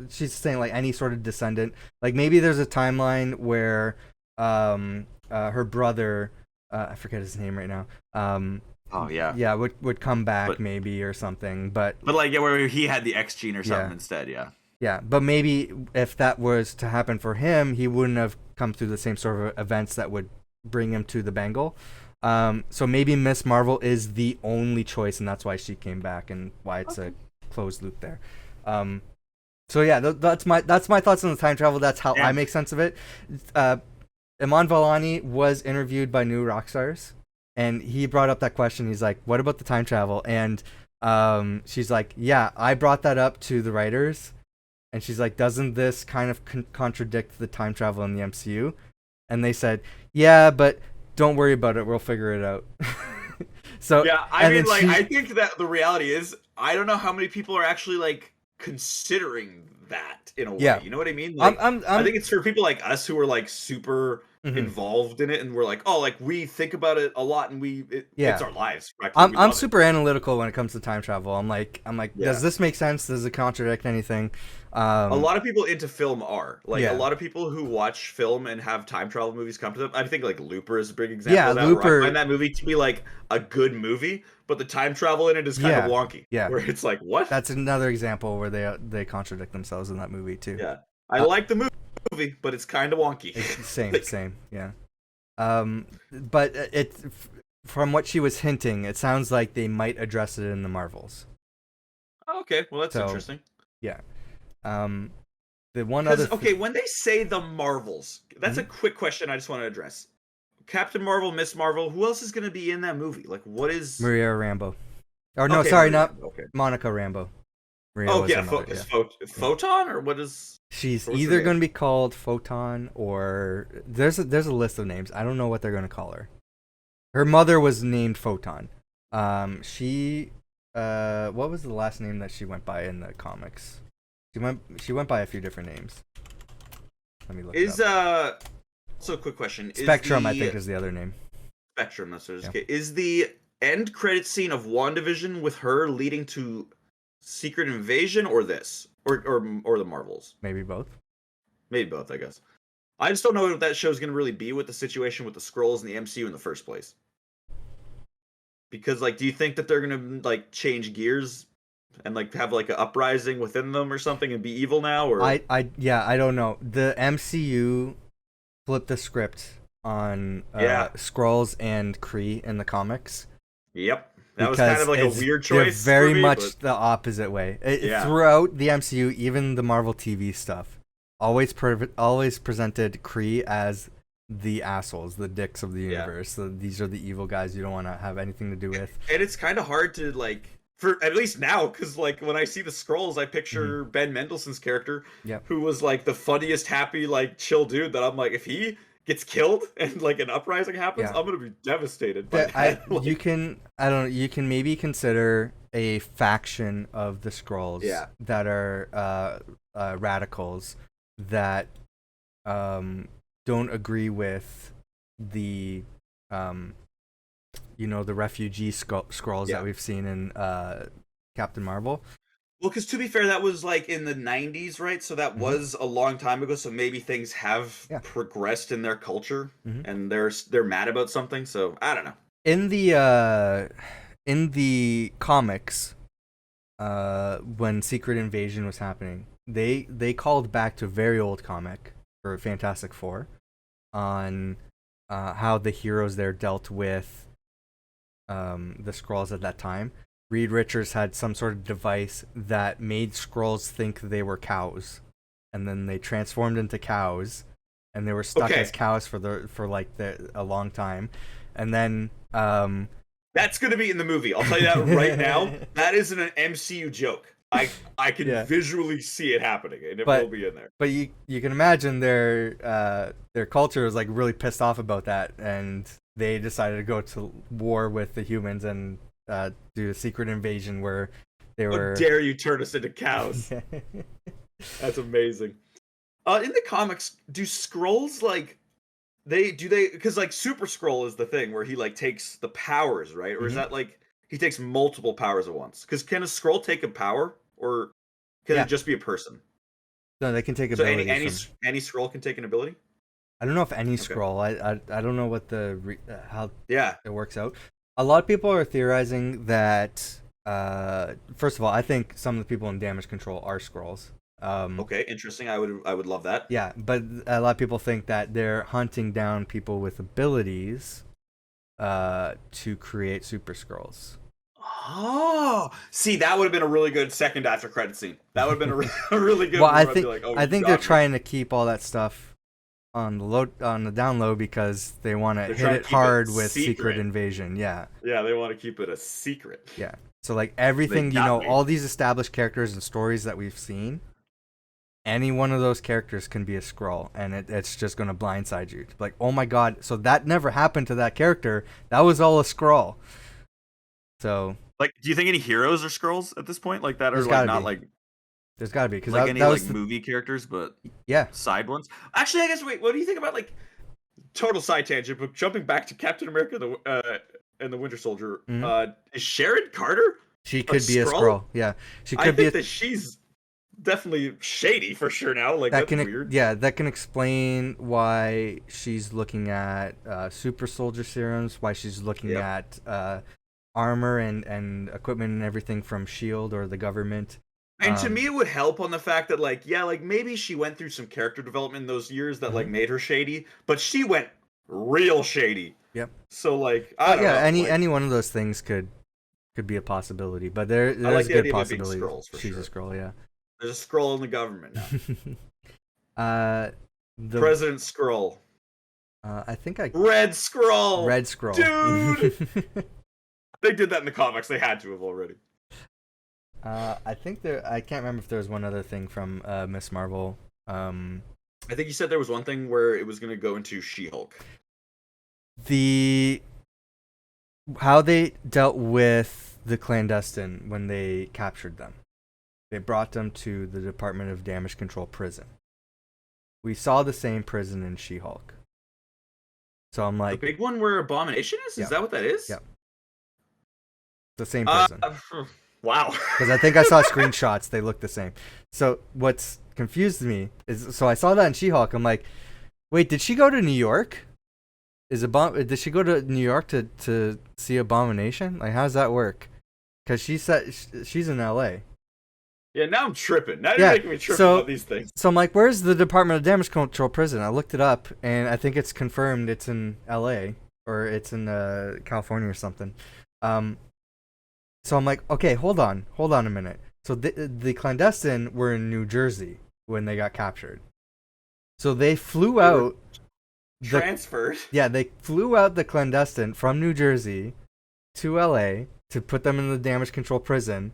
she's saying like any sort of descendant, like maybe there's a timeline where her brother, I forget his name right now, oh yeah, yeah, would come back, but, maybe, or something, but like, yeah, where he had the X gene or something instead, yeah, but maybe if that was to happen for him, he wouldn't have come through the same sort of events that would bring him to the Bengal. So maybe Miss Marvel is the only choice, and that's why she came back, and why it's a closed loop there. So yeah, that's my thoughts on the time travel. That's how I make sense of it. Iman Vellani was interviewed by New Rockstars, and he brought up that question. He's like, "What about the time travel?" And she's like, "Yeah, I brought that up to the writers." And she's like, doesn't this kind of contradict the time travel in the MCU? And they said, yeah, but don't worry about it. We'll figure it out. So yeah, I mean, like, I think that the reality is, I don't know how many people are actually like considering that in a way. Yeah. You know what I mean? Like, I think it's for people like us who are like super involved in it, and we're like, oh, like we think about it a lot, and it's our lives. I'm super analytical when it comes to time travel. I'm like, does this make sense? Does it contradict anything? A lot of people into film are like a lot of people who watch film and have time travel movies come to them. I think like Looper is a big example. Yeah, of that, Looper. I find that movie to be like a good movie, but the time travel in it is kind of wonky. Yeah, where it's like, what? That's another example where they contradict themselves in that movie too. Yeah, I like the movie, but it's kind of wonky. Same, yeah. But from what she was hinting, it sounds like they might address it in the Marvels. Okay, well that's interesting. Yeah. The one other when they say the Marvels, that's a quick question I just want to address. Captain Marvel, Miss Marvel, who else is going to be in that movie? Like, what is Maria Rambeau? Or no, sorry, not Monica Rambeau. Maria Photon, or what is? She's either going to be called Photon, or there's a list of names. I don't know what they're going to call her. Her mother was named Photon. What was the last name that she went by in the comics? She went by a few different names. Let me look. So quick question. Spectrum, I think, is the other name. Spectrum, that's what it is. Okay. Is the end credit scene of WandaVision with her leading to Secret Invasion, or this, or the Marvels? Maybe both. Maybe both, I guess. I just don't know what that show's going to really be with the situation with the Skrulls and the MCU in the first place. Because, like, do you think that they're going to like change gears and like have like an uprising within them or something and be evil now? Or I don't know. The MCU flipped the script on Skrulls and Kree in the comics. Yep. That was kind of like a weird choice. They're very much the opposite way. Throughout the MCU, even the Marvel TV stuff, always presented Kree as the assholes, the dicks of the universe. So these are the evil guys you don't want to have anything to do with. And it's kind of hard to like, for at least now, because like when I see the Skrulls, I picture Ben Mendelsohn's character, who was like the funniest, happy, like chill dude. That I'm like, if he gets killed and like an uprising happens, I'm gonna be devastated. But you can maybe consider a faction of the Skrulls that are radicals that don't agree with the the refugee Skrulls that we've seen in Captain Marvel. Well, because to be fair, that was like in the 90s, right? So that was a long time ago. So maybe things have progressed in their culture, and they're mad about something. So I don't know. In the comics, when Secret Invasion was happening, they called back to a very old comic for Fantastic Four on how the heroes there dealt with the Skrulls at that time. Reed Richards had some sort of device that made Skrulls think they were cows, and then they transformed into cows, and they were stuck as cows for a long time, and then that's going to be in the movie. I'll tell you that right now. That isn't an MCU joke. I can visually see it happening, and it will be in there. But you can imagine their culture was like really pissed off about that, and they decided to go to war with the humans and do a secret invasion where they were. How dare you turn us into cows? That's amazing. In the comics, do Skrulls like they because like Super Skrull is the thing where he like takes the powers, right? Or is that like he takes multiple powers at once? Because can a Skrull take a power, or can it just be a person? No, they can take abilities. So any Skrull can take an ability. I don't know if any Skrull. I don't know what how it works out. A lot of people are theorizing that first of all, I think some of the people in Damage Control are Skrulls. Okay, interesting. I would love that. Yeah, but a lot of people think that they're hunting down people with abilities to create Super Skrulls. Oh, see, that would have been a really good second after credit scene. That would have been a really good. Well, I think they're trying to keep all that stuff on the down low because they want to hit it hard with Secret Invasion. Yeah. Yeah, they want to keep it a secret. Yeah. So like everything, all these established characters and stories that we've seen, any one of those characters can be a Skrull, and it's just going to blindside you. Like, oh my god, so that never happened to that character. That was all a Skrull. So, like, do you think any heroes are Skrulls at this point? Like that, or like not like? There's got to be because like any like movie characters, but side ones. Actually, I guess wait. What do you think about like total side tangent? But jumping back to Captain America and the Winter Soldier, is Sharon Carter? She could be a Skrull. Yeah, she could be. I think that she's definitely shady for sure now. Like that's weird. Yeah, that can explain why she's looking at super soldier serums, why she's looking at armor and equipment and everything from S.H.I.E.L.D. or the government. And to me, it would help on the fact that, like, maybe she went through some character development in those years that, like, made her shady, but she went real shady. Yep. So, like, I don't know. Any one of those things could be a possibility, but there is a good possibility. She's a Skrull, yeah. There's a Skrull in the government now. President Skrull. I think Red Skrull. Red Skrull. Dude! They did that in the comics. They had to have already. I think I can't remember if there was one other thing from Miss Marvel. I think you said there was one thing where it was going to go into She-Hulk. How they dealt with the Clandestine when they captured them. They brought them to the Department of Damage Control prison. We saw the same prison in She-Hulk. So I'm like, the big one where Abomination is? Is that what that is? Yeah. The same prison. Wow. Because I think I saw screenshots. They look the same. So what's confused me is, so I saw that in She-Hulk. I'm like, wait, did she go to New York? Did she go to New York to see Abomination? Like, how does that work? Because she said she's in L.A. Yeah, now I'm tripping. Now you're making me trip about these things. So I'm like, where's the Department of Damage Control prison? I looked it up, and I think it's confirmed it's in L.A. or it's in California or something. So I'm like, okay, hold on a minute. So the Clandestine were in New Jersey when they got captured. So they flew out. Transferred. They flew out the Clandestine from New Jersey to LA to put them in the Damage Control prison,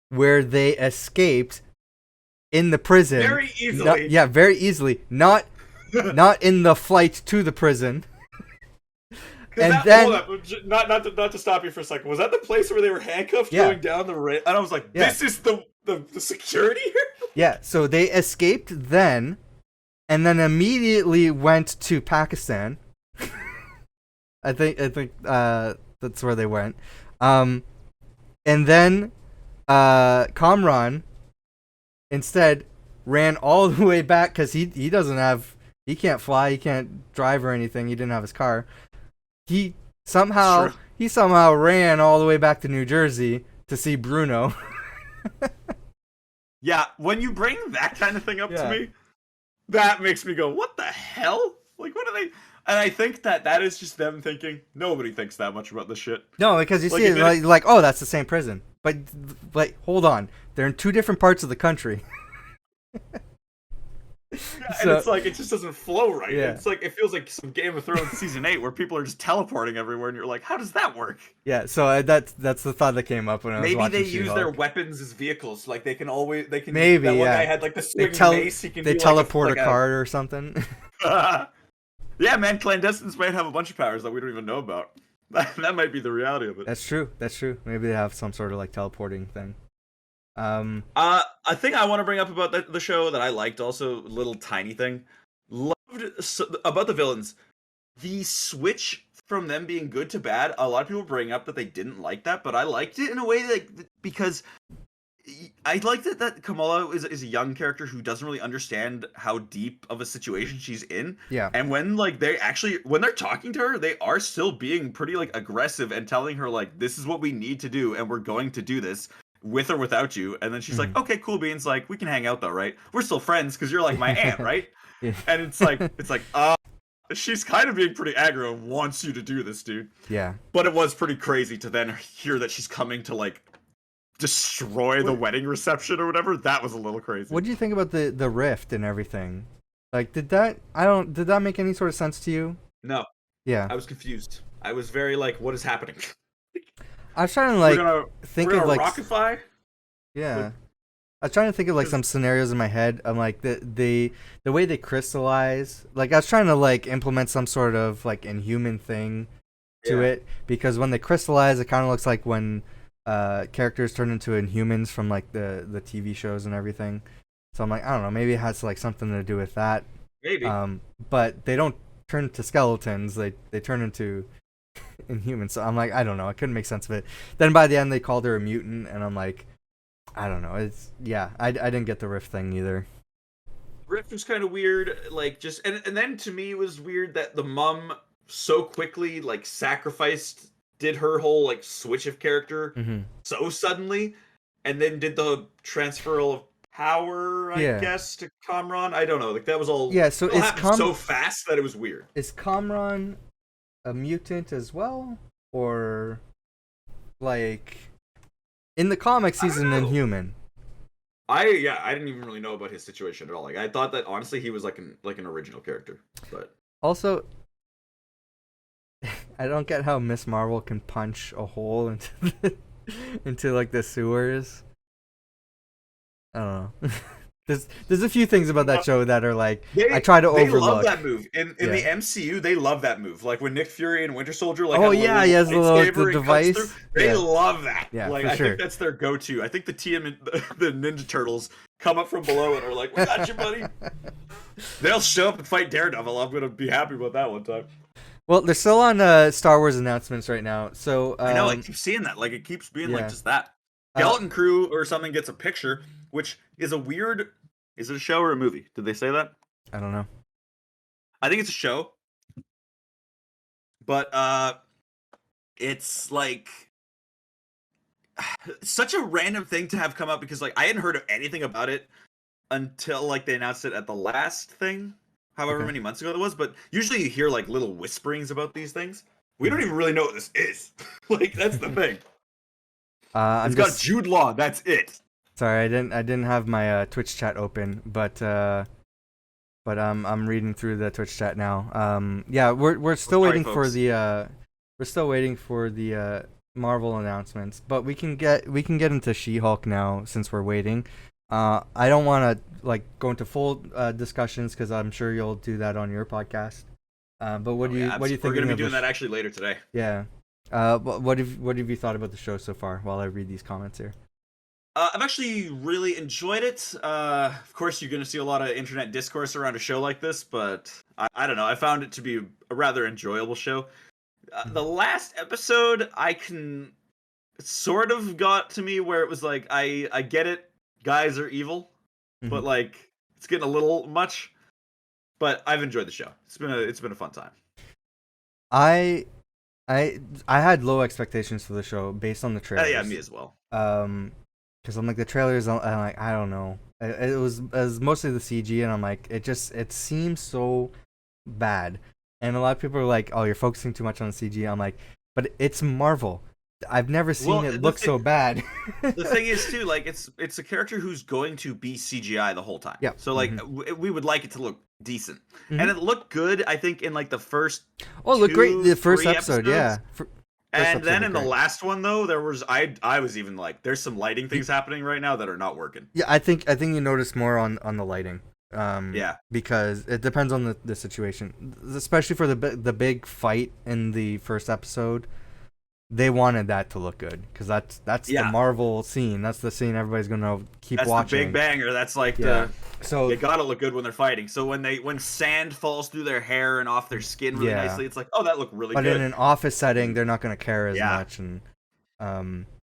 where they escaped in the prison. Very easily. Very easily. Not in the flight to the prison. And then, hold up, not to stop you for a second. Was that the place where they were handcuffed going down the rail? And I was like, this is the security here? Yeah, so they escaped then, and then immediately went to Pakistan. I think that's where they went. And then Kamran instead ran all the way back because he can't fly, he can't drive or anything. He didn't have his car. He somehow ran all the way back to New Jersey to see Bruno. Yeah, when you bring that kind of thing up to me, that makes me go, what the hell? Like, what are they? And I think that is just them thinking, nobody thinks that much about this shit. No, because you see it like, oh, that's the same prison. But, like, hold on. They're in two different parts of the country. And it's like it just doesn't flow right. Yeah. It's like it feels like some Game of Thrones season 8 where people are just teleporting everywhere, and you're like, how does that work? Yeah, so that's the thought that came up when I was watching Maybe they She-Hulk. use their weapons as vehicles, like they can maybe that one yeah. guy had like the swing mace. He can they teleport a card or something. Yeah, man, clandestines might have a bunch of powers that we don't even know about. That might be the reality of it. That's true. Maybe they have some sort of like teleporting thing. A thing I want to bring up about the show that I liked, also a little tiny thing, about the villains, the switch from them being good to bad. A lot of people bring up that they didn't like that, but I liked it in a way because I liked it that Kamala is a young character who doesn't really understand how deep of a situation she's in. Yeah. And when like when they're talking to her, they are still being pretty like aggressive and telling her like, this is what we need to do, and we're going to do this with or without you. And then she's like, okay, cool beans, like we can hang out though, right? We're still friends because you're like my aunt, right? Yeah. And it's like she's kind of being pretty aggro and wants you to do this, dude. Yeah. But it was pretty crazy to then hear that she's coming to like destroy the wedding reception or whatever. That was a little crazy. What do you think about the rift and everything? Like, did that make any sort of sense to you? No. Yeah. I was confused. I was very like, what is happening? I was trying to think of like Rockify? Yeah. I was trying to think of like some scenarios in my head. I'm like the way they crystallize. Like I was trying to like implement some sort of like inhuman thing to it, because when they crystallize, it kind of looks like when characters turn into Inhumans from like the TV shows and everything. So I'm like, I don't know, maybe it has like something to do with that. Maybe. But they don't turn to skeletons. They turn into Inhumans. So I'm like, I don't know. I couldn't make sense of it. Then by the end, they called her a mutant, and I'm like, I don't know. I didn't get the Rift thing either. Rift was kind of weird. Like just and then to me it was weird that the mom so quickly like did her whole like switch of character so suddenly, and then did the transferal of power, I guess, to Kamran. I don't know, like that was all so it happened so fast that it was weird. Is Kamran a mutant as well, or like in the comics he's an Inhuman? I didn't even really know about his situation at all. Like I thought that honestly he was like an original character, but also I don't get how Miss Marvel can punch a hole into like the sewers. I don't know. There's a few things about that show that are like I try to overlook. They love that move in the MCU. They love that move. Like when Nick Fury and Winter Soldier like he has the device. They love that. Yeah, like I think that's their go-to. I think the the Ninja Turtles come up from below and are like, "We got you, buddy." They'll show up and fight Daredevil. I'm gonna be happy about that one time. Well, they're still on Star Wars announcements right now, so I know I keep seeing that. Like it keeps being like just that. Skeleton Crew or something gets a picture, which is a weird. Is it a show or a movie? Did they say that? I don't know. I think it's a show, but it's like such a random thing to have come up because like I hadn't heard of anything about it until like they announced it at the last thing, however many months ago that was. But usually you hear like little whisperings about these things. We don't even really know what this is. Like that's the thing. It's got Jude Law. That's it. Sorry, I didn't have my Twitch chat open, but I'm reading through the Twitch chat now. We're still waiting for the Marvel announcements, but we can get into She-Hulk now since we're waiting. I don't want to like go into full discussions because I'm sure you'll do that on your podcast. But what do you think? We're gonna be doing that actually later today. Yeah. What have you thought about the show so far? While I read these comments here. I've actually really enjoyed it. Of course, you're going to see a lot of internet discourse around a show like this, but I don't know. I found it to be a rather enjoyable show. The last episode, sort of got to me where it was like, I get it, guys are evil, but like it's getting a little much. But I've enjoyed the show. It's been a fun time. I had low expectations for the show based on the trailers. Yeah, me as well. Because I'm like the trailers, I'm like I don't know. It was mostly the CG, and I'm like it seems so bad. And a lot of people are like, oh, you're focusing too much on the CG. I'm like, but it's Marvel. I've never seen it look so bad. The thing is too, like it's a character who's going to be CGI the whole time. Yeah. So like we would like it to look decent, Mm-hmm. and it looked good. I think in like the first. Oh, look great! The first episode, yeah. And then in the last one though, there was I was even like, there's some lighting things happening right now that are not working. Yeah, I think you notice more on the lighting. Yeah. Because it depends on the situation, especially for the big fight in the first episode. They wanted that to look good because that's the Marvel scene. That's the scene everybody's gonna keep watching. That's the big banger. That's like so you gotta look good when they're fighting. So when sand falls through their hair and off their skin really nicely, it's like, oh, that looked really good. But in an office setting, they're not gonna care as much, and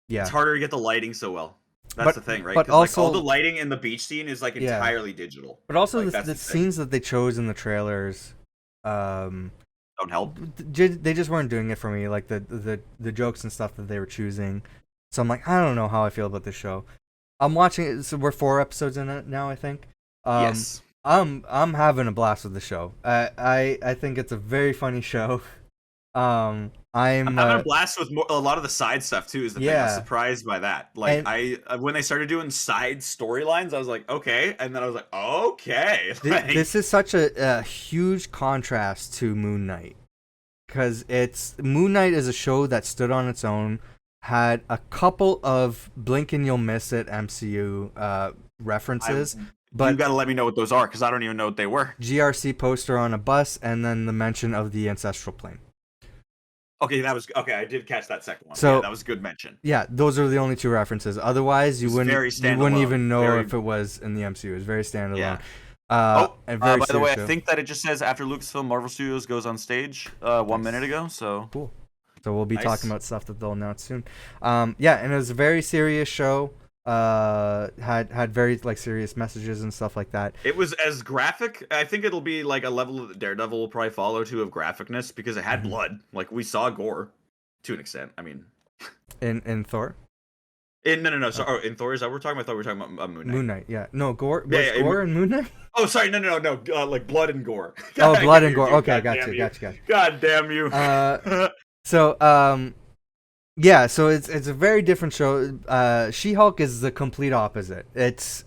it's harder to get the lighting so well. That's the thing, right? But also, like, all the lighting in the beach scene is like entirely digital. But also like, the scenes that they chose in the trailers, don't help. They just weren't doing it for me. Like the jokes and stuff that they were choosing. So I'm like, I don't know how I feel about this show. I'm watching it. So we're 4 episodes in it now, I think. Yes. I'm having a blast with the show. I think it's a very funny show. I'm having a blast with a lot of the side stuff too. Is the thing. I was surprised by that. Like when they started doing side storylines, I was like, okay, and then I was like, okay. This is such a huge contrast to Moon Knight, because Moon Knight is a show that stood on its own, had a couple of blink and you'll miss it MCU references. But you gotta let me know what those are, because I don't even know what they were. GRC poster on a bus, and then the mention of the ancestral plane. Okay, I did catch that second one. So that was a good mention. Yeah, those are the only 2 references. Otherwise, you wouldn't even know if it was in the MCU. It's very standalone. Yeah. And very by the way, show. I think that it just says after Lucasfilm, Marvel Studios goes on stage 1 minute ago. So cool. So we'll be talking about stuff that they'll announce soon. And it was a very serious show. Had very like serious messages and stuff like that. It was as graphic. I think it'll be like a level that Daredevil will probably follow too of graphicness, because it had blood. Like we saw gore to an extent. I mean, in Thor. No. Sorry, in Thor, is that what we're talking about? I thought we were talking about Moon Knight. Moon Knight, yeah. No, gore. Gore in Moon Knight? Oh, sorry, no. Like blood and gore. Blood and gore. Okay, gotcha. God damn you. Yeah, so it's a very different show. She-Hulk is the complete opposite. It's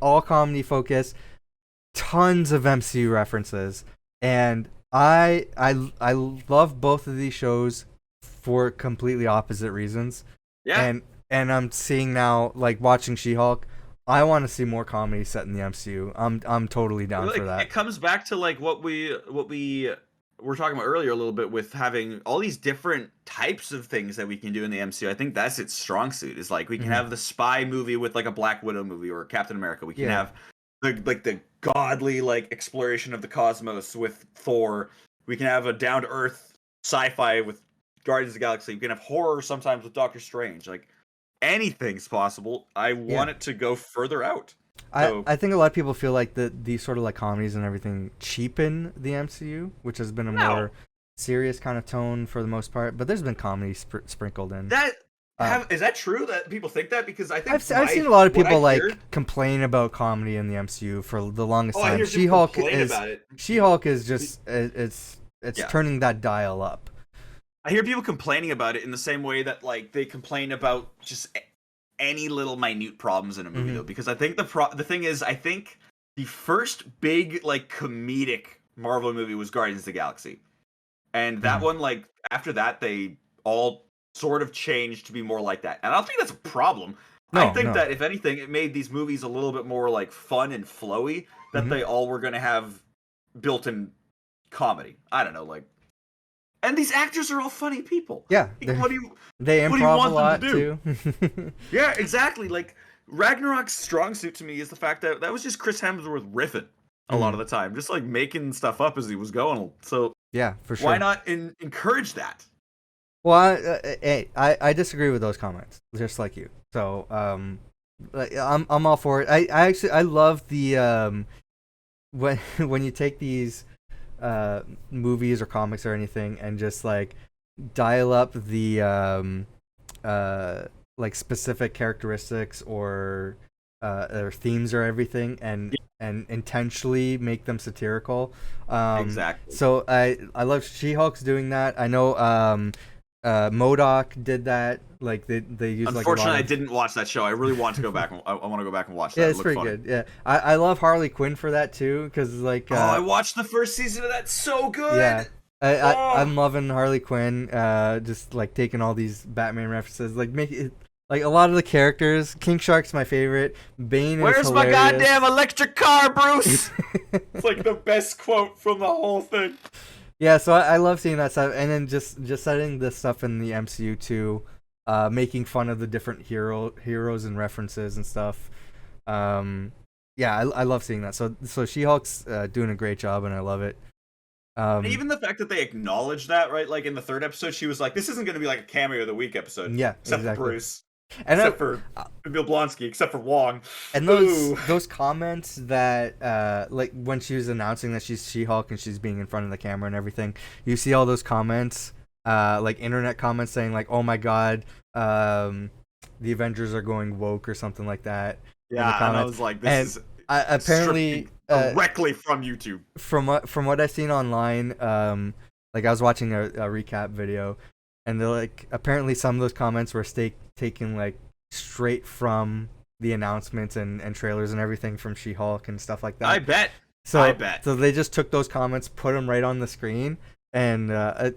all comedy focused, tons of MCU references, and I love both of these shows for completely opposite reasons. Yeah. And I'm seeing now, like watching She-Hulk, I want to see more comedy set in the MCU. I'm totally down for that. It comes back to like what we were talking about earlier a little bit, with having all these different types of things that we can do in the MCU. I think that's its strong suit. Is like we can have the spy movie with like a Black Widow movie or Captain America. We can have the godly like exploration of the cosmos with Thor. We can have a down to earth sci-fi with Guardians of the Galaxy. We can have horror sometimes with Doctor Strange. Like anything's possible. I want it to go further out. I think a lot of people feel like these sort of like comedies and everything cheapen the MCU, which has been a more serious kind of tone for the most part. But there's been comedy sprinkled in. Is that true that people think that? Because I think I've seen a lot of people complain about comedy in the MCU for the longest time. She-Hulk is just it's turning that dial up. I hear people complaining about it in the same way that like they complain about just any little minute problems in a movie, though, because I think the thing is, I think the first big like comedic Marvel movie was Guardians of the Galaxy, and that one, like after that, they all sort of changed to be more like that, and I don't think that's a problem. I think that if anything, it made these movies a little bit more like fun and flowy. That they all were going to have built-in comedy. I don't know, like. And these actors are all funny people. Yeah. They improv a lot, too. Yeah, exactly. Like, Ragnarok's strong suit to me is the fact that was just Chris Hemsworth riffing a lot of the time. Just, like, making stuff up as he was going. So, yeah, for sure. Why not encourage that? Well, I disagree with those comments, just like you. So, I'm all for it. I love the, when you take these movies or comics or anything and just like dial up the like specific characteristics or themes or everything and intentionally make them satirical. Exactly. So I love She-Hulk's doing that. I know MODOK did that. Like they used like a lot Unfortunately, I of... didn't watch that show. I really want to go back. I want to go back and watch that. Yeah, It it's looked pretty funny. good. Yeah, I love Harley Quinn for that too, because like Oh, I watched the first season of that. So yeah, good. I'm loving Harley Quinn. Just like taking all these Batman references, like make it like a lot of the characters. King Shark's my favorite. Bane Where's is hilarious. my goddamn electric car, Bruce? It's like the best quote from the whole thing. Yeah, so I love seeing that stuff, and then just setting this stuff in the MCU too, making fun of the different heroes and references and stuff. Yeah, I love seeing that. So She-Hulk's doing a great job, and I love it. And even the fact that they acknowledge that, right? Like in the third episode, she was like, "This isn't going to be like a cameo of the week episode." Yeah, except exactly. for Bruce, and except for Bill Blonsky, except for Wong. And those comments that like when she was announcing that she's She-Hulk and she's being in front of the camera and everything, you see all those comments, like internet comments saying like, "Oh my God, the Avengers are going woke" or something like that. Yeah, and I was like, "This is apparently directly from YouTube." From what I've seen online, like I was watching a recap video, and they're like, apparently some of those comments were taken like straight from the announcements and trailers and everything from She-Hulk and stuff like that. I bet. So they just took those comments, put them right on the screen, and I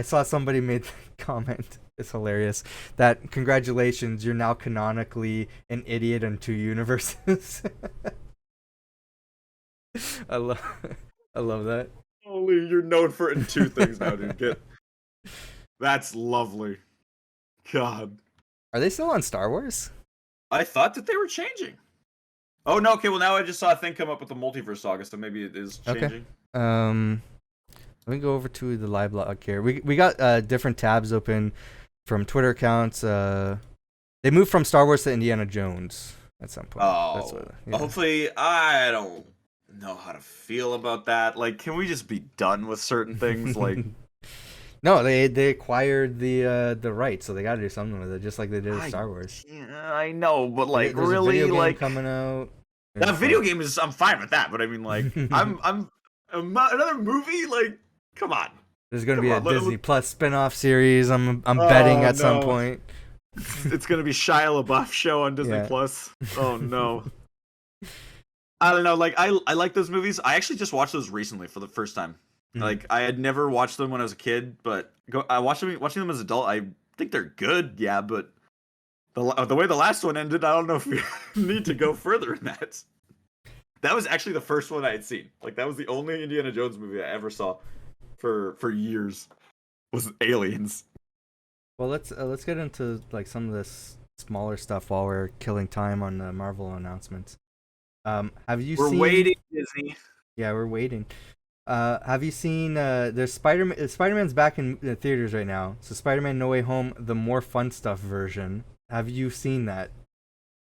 saw somebody made the comment. It's hilarious that congratulations, you're now canonically an idiot in 2 universes. I love that. Holy, you're known for it in 2 things now, dude. That's lovely. God. Are they still on Star Wars? I thought that they were changing. Oh no, okay, well now I just saw a thing come up with the multiverse saga, so maybe it is changing. Okay. Let me go over to the live blog here. We got different tabs open from Twitter accounts. They moved from Star Wars to Indiana Jones at some point. Hopefully, I don't know how to feel about that. Like, can we just be done with certain things? Like, no, they acquired the rights, so they got to do something with it, just like they did with Star Wars. Yeah, I know, but like, there's really, a video game like coming out. That video game is. I'm fine with that, but I mean, like, I'm another movie. Like, come on. There's gonna be a Disney Plus spin-off series. I'm betting at some point. It's gonna be Shia LaBeouf show on Disney Plus. Oh no. I don't know. Like I like those movies. I actually just watched those recently for the first time. Like I had never watched them when I was a kid, but I watching them as an adult. I think they're good. Yeah, but the way the last one ended, I don't know if we need to go further in that. That was actually the first one I had seen. Like that was the only Indiana Jones movie I ever saw for years. Was Aliens. Well, let's get into like some of this smaller stuff while we're killing time on the Marvel announcements. Have you seen? We're waiting, Disney. Yeah, we're waiting. Have you seen? There's Spider-Man. Spider-Man's back in the theaters right now. So Spider-Man: No Way Home, the more fun stuff version. Have you seen that?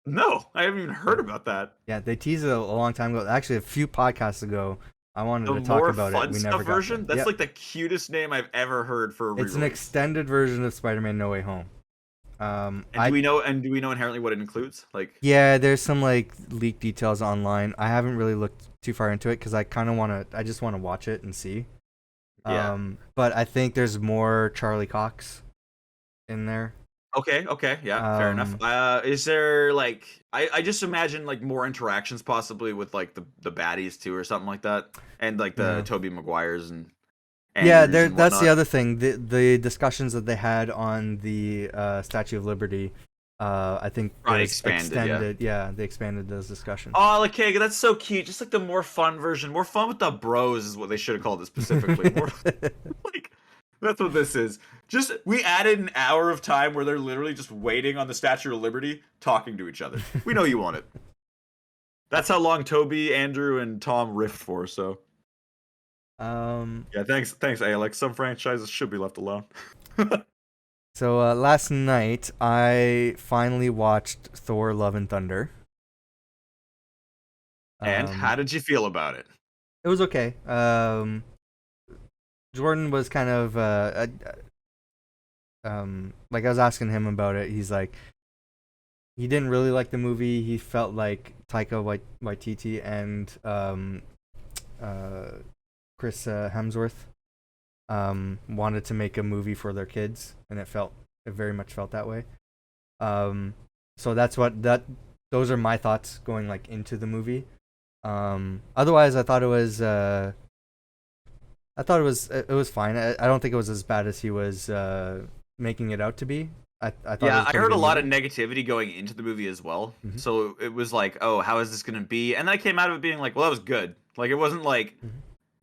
No, I haven't even heard about that. Yeah, they teased it a long time ago. Actually, a few podcasts ago, I wanted to talk about it. We never got version. That's like the cutest name I've ever heard for a re-release. It's an extended version of Spider-Man: No Way Home. And do we know inherently what it includes? Like, yeah, there's some like leaked details online. I haven't really looked too far into it because I just want to watch it and see. Yeah. But I think there's more Charlie Cox in there. Okay, yeah, fair enough. Is there like I just imagine like more interactions possibly with like the baddies too or something like that, and like the Tobey Maguires and yeah, that's the other thing. The discussions that they had on the Statue of Liberty, I think extended. Yeah, they expanded those discussions. Oh, like, okay, that's so cute. Just like the more fun version, more fun with the bros is what they should have called it specifically. More, like that's what this is. Just we added an hour of time where they're literally just waiting on the Statue of Liberty, talking to each other. We know you want it. That's how long Toby, Andrew, and Tom riffed for. So. Yeah, thanks, Alex. Some franchises should be left alone. So last night I finally watched Thor: Love and Thunder. And how did you feel about it? It was okay. Jordan was kind of like I was asking him about it. He's like, he didn't really like the movie. He felt like Taika Waititi and Chris Hemsworth wanted to make a movie for their kids, and it very much felt that way. So those are my thoughts going like into the movie. Otherwise, I thought it was fine. I don't think it was as bad as he was making it out to be. I thought I heard a lot of negativity going into the movie as well. Mm-hmm. So it was like, oh, how is this going to be? And then I came out of it being like, well, that was good. Like, it wasn't like,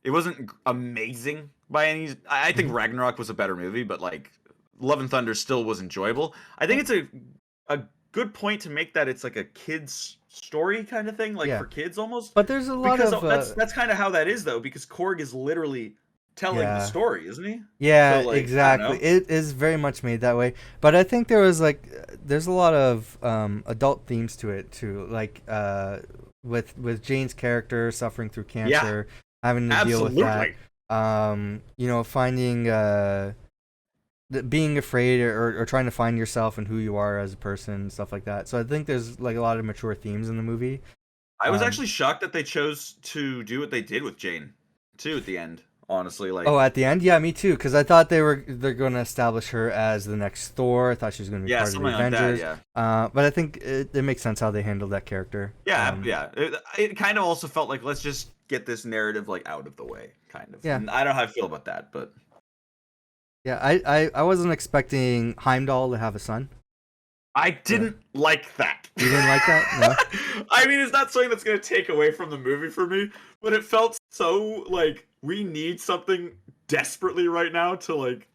it wasn't amazing by any. I think Ragnarok was a better movie, but like, Love and Thunder still was enjoyable. I think it's a good point to make that it's like a kid's story kind of thing, like for kids almost. But there's a lot of that's kind of how that is though, because Korg is literally telling the story, isn't he? Yeah, so, like, exactly. It is very much made that way. But I think there's a lot of adult themes to it too, like with Jane's character suffering through cancer, having to deal with that. Finding being afraid or trying to find yourself and who you are as a person, stuff like that. So I think there's like a lot of mature themes in the movie. I was actually shocked that they chose to do what they did with Jane too at the end. Honestly, like at the end, yeah, me too. Because I thought they're going to establish her as the next Thor. I thought she was going to be part of the Avengers. Like that, but I think it makes sense how they handled that character. Yeah. It kind of also felt like, let's just get this narrative like out of the way, kind of. Yeah. And I don't know how I feel about that, but yeah, I wasn't expecting Heimdall to have a son. I didn't like that. You didn't like that? No. I mean, it's not something that's going to take away from the movie for me, but it felt so like we need something desperately right now to like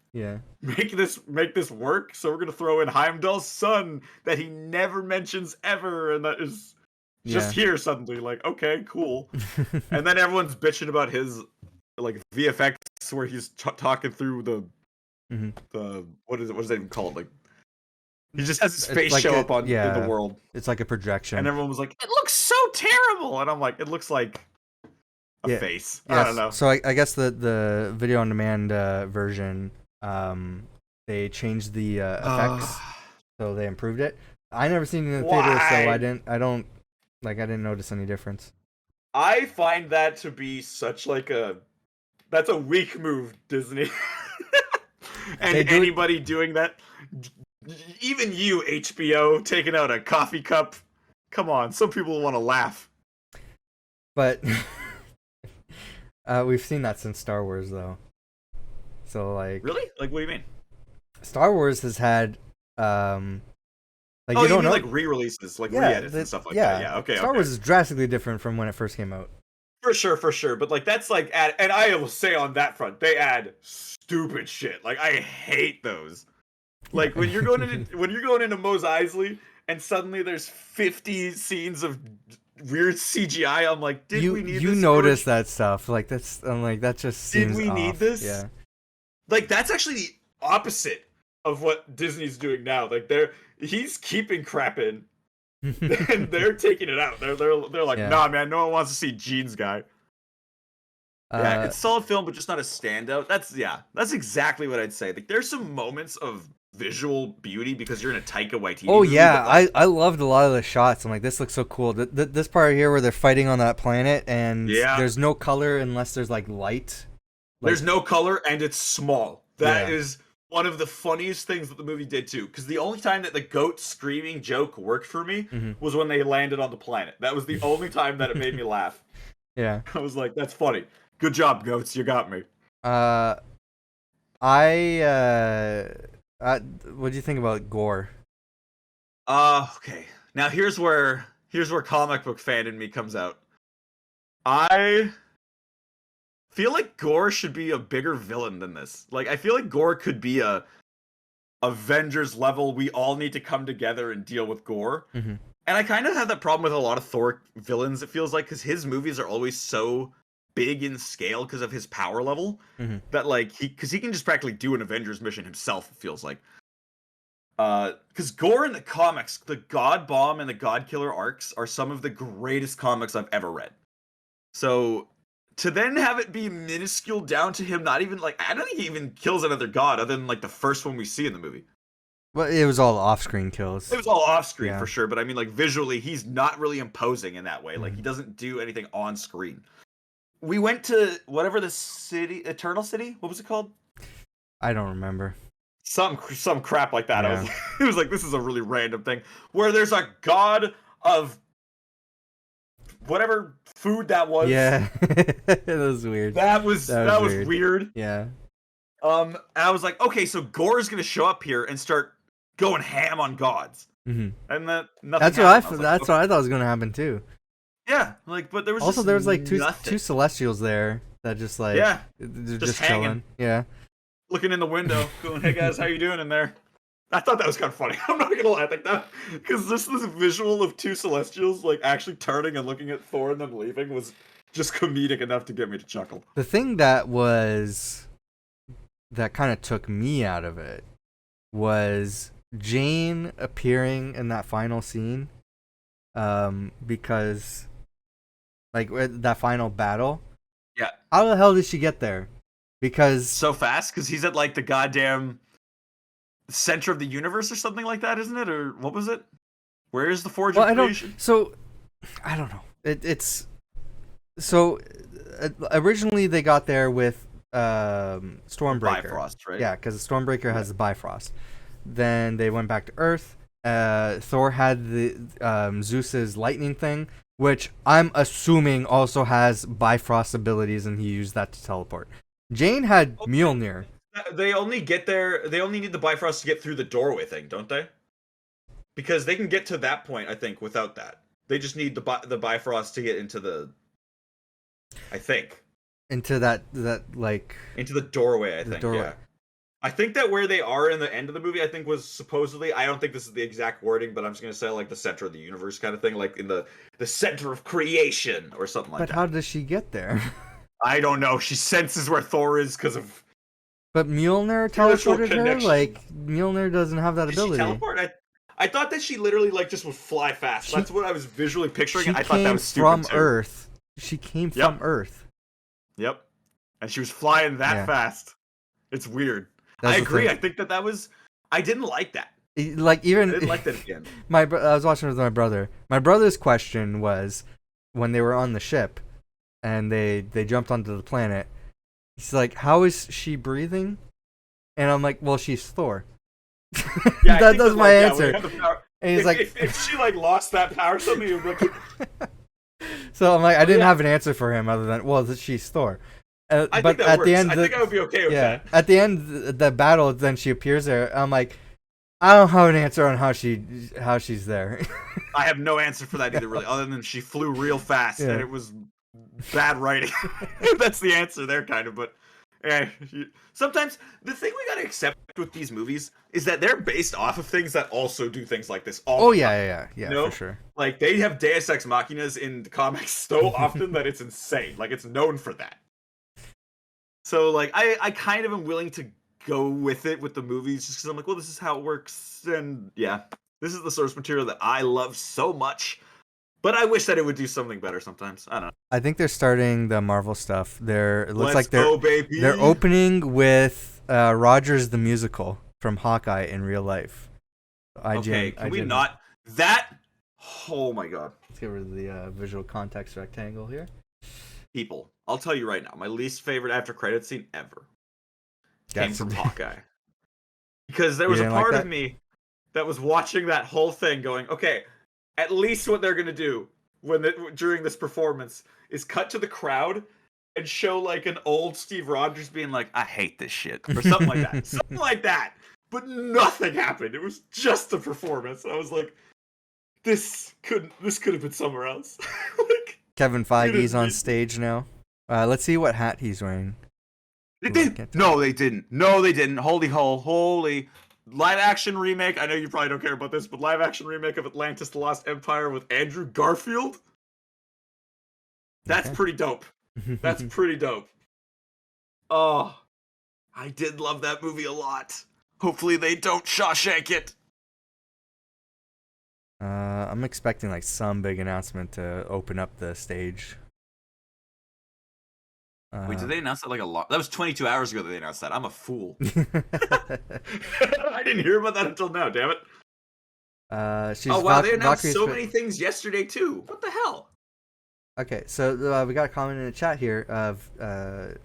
make this work. So we're going to throw in Heimdall's son that he never mentions ever, and that is just here suddenly. Like, okay, cool. And then everyone's bitching about his like VFX where he's talking through the what is that even called? Like, he just has his face show up in the world. It's like a projection. And everyone was like, it looks so terrible. And I'm like, it looks like a face. Yes. I don't know. So I guess the video on demand version, they changed the effects. So they improved it. I never seen it in the theater, so I didn't notice any difference. I find that to be such like that's a weak move, Disney. And anybody doing that, even you, HBO, taking out a coffee cup. Come on, some people want to laugh. But we've seen that since Star Wars, though. So like, really? Like, what do you mean? Star Wars has had you don't know, like re-releases, like re-edits and stuff like that. Yeah, okay. Star Wars is drastically different from when it first came out. For sure. But like, that's like and I will say on that front, they add stupid shit. Like, I hate those. Like when you're going into Mos Eisley and suddenly there's 50 scenes of weird CGI. I'm like, did we need this? You notice that stuff? Like I'm like, that just seems. Did we need this? Yeah. Like, that's actually the opposite of what Disney's doing now. Like he's keeping crap in, and they're taking it out. They're like, nah, man, no one wants to see Jean's guy. Yeah, it's a solid film, but just not a standout. That's exactly what I'd say. Like, there's some moments of visual beauty because you're in a Taika Waititi movie, yeah, I loved a lot of the shots. I'm like, this looks so cool. This part here where they're fighting on that planet and there's no color unless there's like light. There's no color and it's small. That is one of the funniest things that the movie did too, because the only time that the goat screaming joke worked for me was when they landed on the planet. That was the only time that it made me laugh. Yeah, I was like, that's funny. Good job, goats. You got me. What do you think about gore? Okay. Now here's where comic book fan in me comes out. I feel like Gore should be a bigger villain than this. Like, I feel like Gore could be a Avengers level. We all need to come together and deal with Gore. And I kind of have that problem with a lot of Thor villains. It feels like because his movies are always so big in scale because of his power level that like he can just practically do an Avengers mission himself. It feels like. Because Gore in the comics, the God Bomb and the God Killer arcs are some of the greatest comics I've ever read. So to then have it be minuscule down to him not even like, I don't think he even kills another god other than like the first one we see in the movie. Well, it was all off-screen kills. It was all off-screen for sure, but I mean, like, visually, he's not really imposing in that way. Like, he doesn't do anything on screen. we went to whatever the city, Eternal City. What was it called? I don't remember. Some crap like that. Yeah. It was like, this is a really random thing where there's a god of whatever food that was. Yeah, that was weird. That was weird. Yeah. And I was like, okay, so Gore's gonna show up here and start going ham on gods, Mm-hmm. and that That's what that's what I thought was gonna happen too. Yeah, like, but there was also just there was like nothing. two Celestials there that just like they're just hanging. chilling. Yeah. Looking in the window, going, "Hey guys, how you doing in there?" I thought that was kind of funny. I'm not gonna lie, I think that because this visual of two Celestials like actually turning and looking at Thor and then leaving was just comedic enough to get me to chuckle. The thing that kind of took me out of it was Jane appearing in that final scene, because like that final battle. Yeah. How the hell did she get there? Because so fast, because he's at like the goddamn center of the universe or something like that, isn't it? Or what was it? Where is the Forge of Creation? I don't know. It's so originally they got there with Stormbreaker. Bifrost, right? Yeah, because the Stormbreaker has the Bifrost. Then they went back to Earth. Thor had the Zeus's lightning thing, which I'm assuming also has Bifrost abilities, and he used that to teleport. Jane had Mjolnir. They only get there. They only need the Bifrost to get through the doorway thing, don't they? Because they can get to that point, I think, without that. They just need the Bifrost to get into the. I think. Into that like. Into the doorway, I think. Doorway. Yeah. I think that where they are in the end of the movie, I think was supposedly. I don't think this is the exact wording, but I'm just gonna say like the center of the universe kind of thing, like in the center of creation or something like that. But how does she get there? I don't know. She senses where Thor is because of. But Mjolnir teleported her. Like Mjolnir doesn't have that ability. Did she teleport? I thought that she literally like just would fly fast. That's what I was visually picturing. I thought that was stupid from Earth. She came from Earth. Yep, and she was flying that fast. It's weird. I agree. I think that was. I didn't like that. Like even I didn't like that again. I was watching with my brother. My brother's question was when they were on the ship. And they jumped onto the planet. He's like, "How is she breathing?" And I'm like, "Well, she's Thor." Yeah, that's my answer. And he's like, if she like lost that power, something would like. So I'm like, I didn't have an answer for him other than, well, she's Thor. But at the end, I think I would be okay with that. At the end, the battle, then she appears there. I'm like, I don't have an answer on how she's there. I have no answer for that either, really, other than she flew real fast and it was. Bad writing. That's the answer there, kind of. But sometimes the thing we gotta accept with these movies is that they're based off of things that also do things like this. Yeah, you know? For sure. Like they have Deus Ex Machinas in the comics so often that it's insane. Like it's known for that. So like I kind of am willing to go with it with the movies just because I'm like, well, this is how it works, and yeah, this is the source material that I love so much. But I wish that it would do something better sometimes. I don't know. I think they're starting the Marvel stuff. It looks like baby. They're opening with Rogers the Musical from Hawkeye in real life. Can we not? That... Oh my god. Let's get rid of the visual context rectangle here. People, I'll tell you right now, my least favorite after credit scene ever came from Hawkeye. Because there was a part of me that was watching that whole thing going, okay... At least what they're gonna do during this performance is cut to the crowd and show like an old Steve Rogers being like, "I hate this shit" or something like that, something like that. But nothing happened. It was just a performance. I was like, "This could have been somewhere else." Like, Kevin Feige's on stage now. Let's see what hat he's wearing. No, they didn't. Holy. Live action remake. I know you probably don't care about this, but live action remake of Atlantis: The Lost Empire with Andrew Garfield. That's pretty dope. That's pretty dope. Oh, I did love that movie a lot. Hopefully they don't Shawshank it. I'm expecting like some big announcement to open up the stage. Wait, did they announce that like a lot? That was 22 hours ago that they announced that. I'm a fool. I didn't hear about that until now, damn it. They announced so many things yesterday too. What the hell? Okay, so we got a comment in the chat here of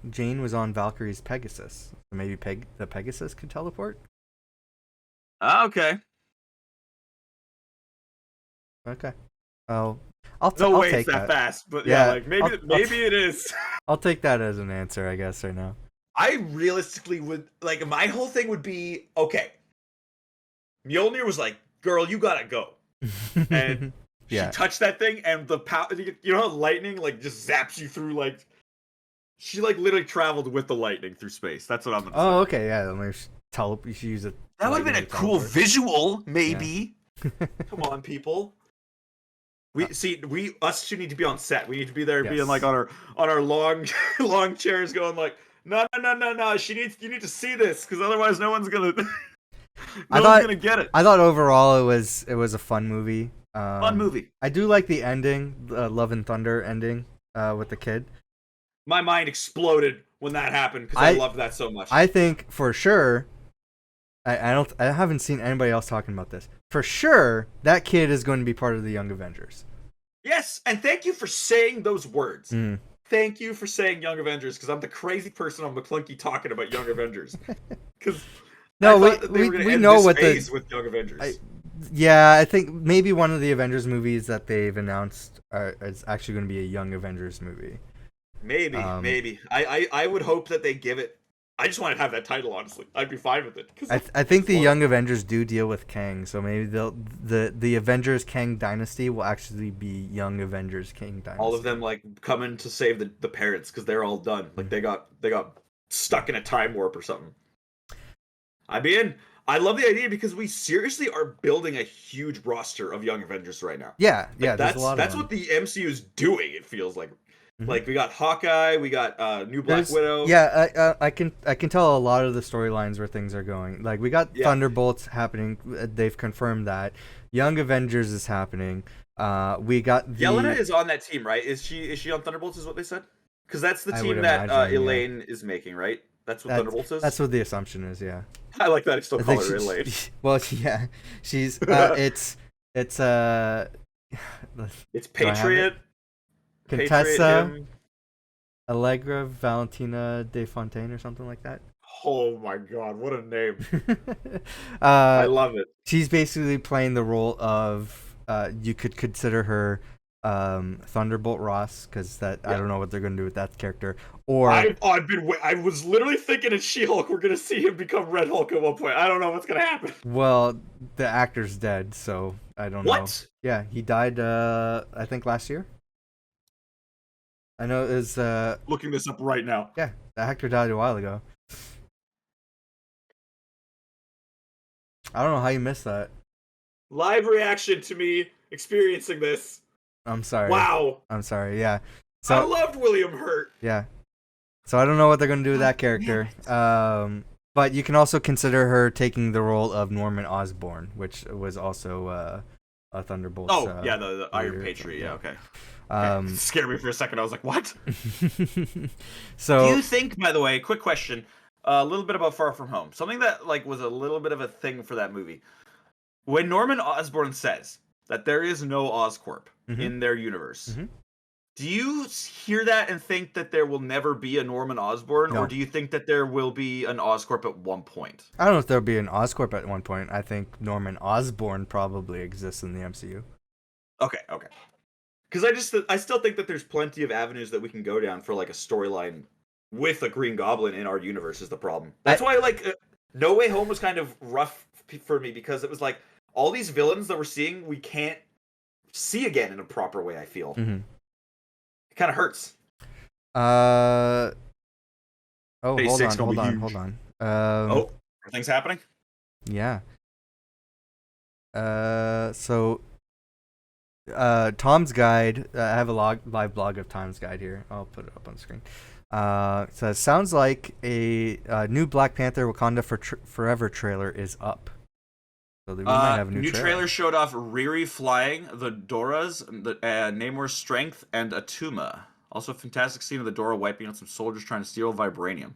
Jane was on Valkyrie's Pegasus. So maybe the Pegasus could teleport? Okay. Okay. Oh, I'll No way take it's that fast, but yeah, like maybe it is. I'll take that as an answer, I guess, right now. I realistically would like my whole thing would be okay. Mjolnir was like, "Girl, you gotta go," and she touched that thing, and the power. You know how lightning like just zaps you through like. She like literally traveled with the lightning through space. That's what I'm gonna say. Oh, okay, yeah. Maybe you should use it. That would have been a cool visual, maybe. Yeah. Come on, people. Us two need to be on set. We need to be there, being like on our long chairs, going like, no. You need to see this, because otherwise, no one's gonna get it. I thought overall it was a fun movie. Fun movie. I do like the ending, Love and Thunder ending, with the kid. My mind exploded when that happened because I loved that so much. I think for sure. I haven't seen anybody else talking about this. For sure, that kid is going to be part of the Young Avengers. Yes, and thank you for saying those words. Thank you for saying Young Avengers, because I'm the crazy person on Maclunkey talking about Young Avengers. Because no, we know what the with Young Avengers. I think maybe one of the Avengers movies that they've announced is actually going to be a Young Avengers movie. Maybe. I would hope that they give it. I just want to have that title, honestly. I'd be fine with it. I think the Young Avengers do deal with Kang, so maybe the Avengers Kang Dynasty will actually be Young Avengers Kang Dynasty. All of them like coming to save the parents because they're all done. Like they got stuck in a time warp or something. I mean, I love the idea because we seriously are building a huge roster of Young Avengers right now. Yeah, that's what the MCU is doing. It feels like. Like we got Hawkeye, we got new Black Widow. Yeah, I can tell a lot of the storylines where things are going. Like we got Thunderbolts happening. They've confirmed that. Young Avengers is happening. We got Yelena is on that team, right? Is she on Thunderbolts? Is what they said? Because that's the team that Elaine is making, right? That's what Thunderbolts is. That's what the assumption is. Yeah. I like that. I still call her Elaine. Well, yeah, she's it's Patriot. Contessa, Allegra Valentina De Fontaine or something like that. Oh my god, what a name. I love it. She's basically playing the role of, you could consider her Thunderbolt Ross, because I don't know what they're going to do with that character. Or I was literally thinking in She-Hulk we're going to see him become Red Hulk at one point. I don't know what's going to happen. Well, the actor's dead, so I don't know. What? Yeah, he died, I think last year. I know it was looking this up right now. Yeah, the actor died a while ago. I don't know how you missed that. Live reaction to me experiencing this. I'm sorry. Wow. I'm sorry. Yeah. So I loved William Hurt. Yeah. So I don't know what they're going to do with that character. But you can also consider her taking the role of Norman Osborn, which was also a Thunderbolts. Oh, yeah, the Iron Patriot. Yeah, okay. It scared me for a second. I was like, what? So do you think, by the way, quick question, a little bit about Far From Home, something that like was a little bit of a thing for that movie. When Norman Osborn says that there is no Oscorp in their universe, do you hear that and think that there will never be a Norman Osborn, or do you think that there will be an Oscorp at one point? I don't know if there'll be an Oscorp at one point. I think Norman Osborn probably exists in the MCU. Okay. Because I still think that there's plenty of avenues that we can go down for like a storyline with a Green Goblin in our universe is the problem. That's why like No Way Home was kind of rough for me, because it was like all these villains that we're seeing we can't see again in a proper way. I feel it kind of hurts. Oh, hold on. Are things happening? Yeah. So. Tom's Guide. I have a live blog of Tom's Guide here. I'll put it up on the screen. So it sounds like a new Black Panther Wakanda Forever trailer is up. So we might have a new trailer showed off Riri flying, the Doras, Namor's strength, and Atuma. Also, a fantastic scene of the Dora wiping out some soldiers trying to steal vibranium.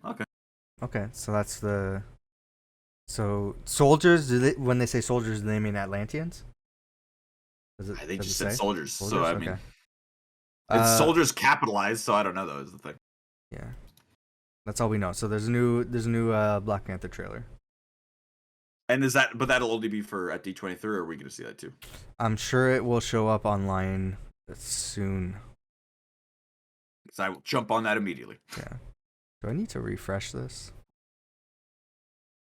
Okay, so that's the. So soldiers, when they say soldiers, do they mean Atlanteans? I think just said soldiers. So I mean, It's soldiers capitalized, so I don't know though. Is the thing. Yeah, that's all we know. So there's a new Black Panther trailer. And is that? But that'll only be for at D23, or are we going to see that too? I'm sure it will show up online soon. So I will jump on that immediately. Yeah. Do I need to refresh this?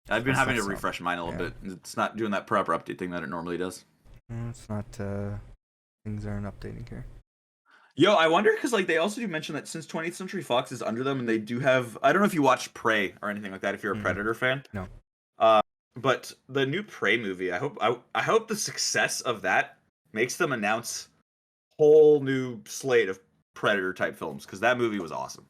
I've been having to refresh mine a little bit. It's not doing that proper update thing that it normally does. It's not. Things aren't updating here. Yo, I wonder because like they also do mention that since 20th Century Fox is under them, and they do have. I don't know if you watch Prey or anything like that. If you're a Predator fan, no. But the new Prey movie, I hope the success of that makes them announce whole new slate of Predator type films because that movie was awesome.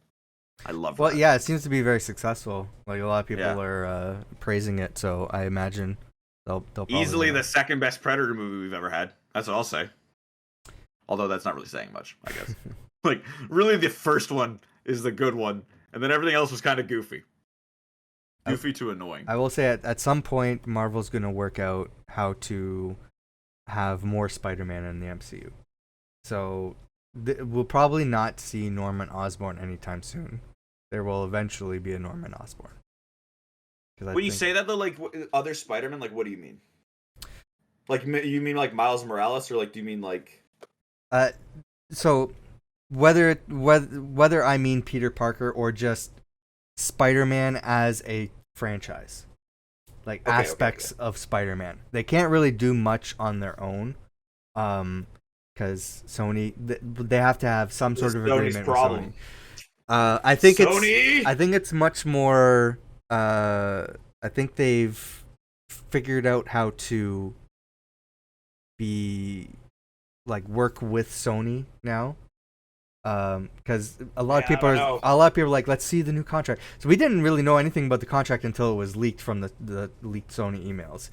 I love. Well, yeah, it seems to be very successful. Like a lot of people are praising it, so I imagine they'll easily the second best Predator movie we've ever had. That's what I'll say. Although that's not really saying much, I guess. Like, really, the first one is the good one, and then everything else was kind of goofy. Goofy to annoying. I will say at some point, Marvel's going to work out how to have more Spider-Man in the MCU. So we'll probably not see Norman Osborn anytime soon. There will eventually be a Norman Osborn. When you say that, though, like, other Spider-Man, like, what do you mean? Like, you mean, like, Miles Morales, or, like, do you mean, like... So whether I mean Peter Parker or just Spider-Man as a franchise, like aspects of Spider-Man, they can't really do much on their own, because Sony they have to have some sort of agreement with Sony. I think it's much more. I think they've figured out how to work with Sony now, because a lot of people are like, let's see the new contract. So we didn't really know anything about the contract until it was leaked from the leaked Sony emails.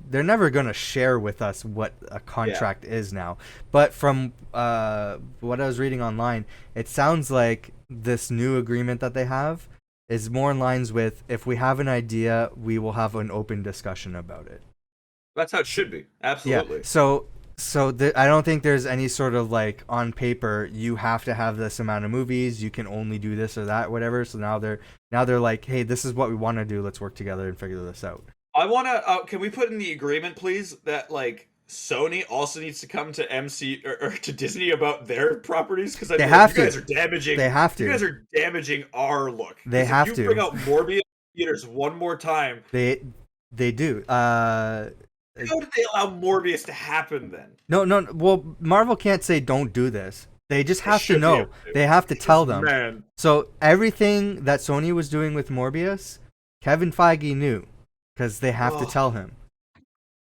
They're never gonna share with us what a contract is now, but from what I was reading online, it sounds like this new agreement that they have is more in lines with, if we have an idea, we will have an open discussion about it. That's how it should be. Absolutely. Yeah. So I don't think there's any sort of like on paper you have to have this amount of movies. You can only do this or that, whatever. So now they're like, hey, this is what we want to do. Let's work together and figure this out. I want to. Can we put in the agreement, please, that like Sony also needs to come to MCU or to Disney about their proproperties, because they have to. You guys are damaging. They have to. You guys are damaging our look. They have to. If you bring out Morbius theaters one more time. They do. How did they allow Morbius to happen then? No. Well, Marvel can't say don't do this. They just have to know. They have to tell them. Man. So everything that Sony was doing with Morbius, Kevin Feige knew, because they have to tell him.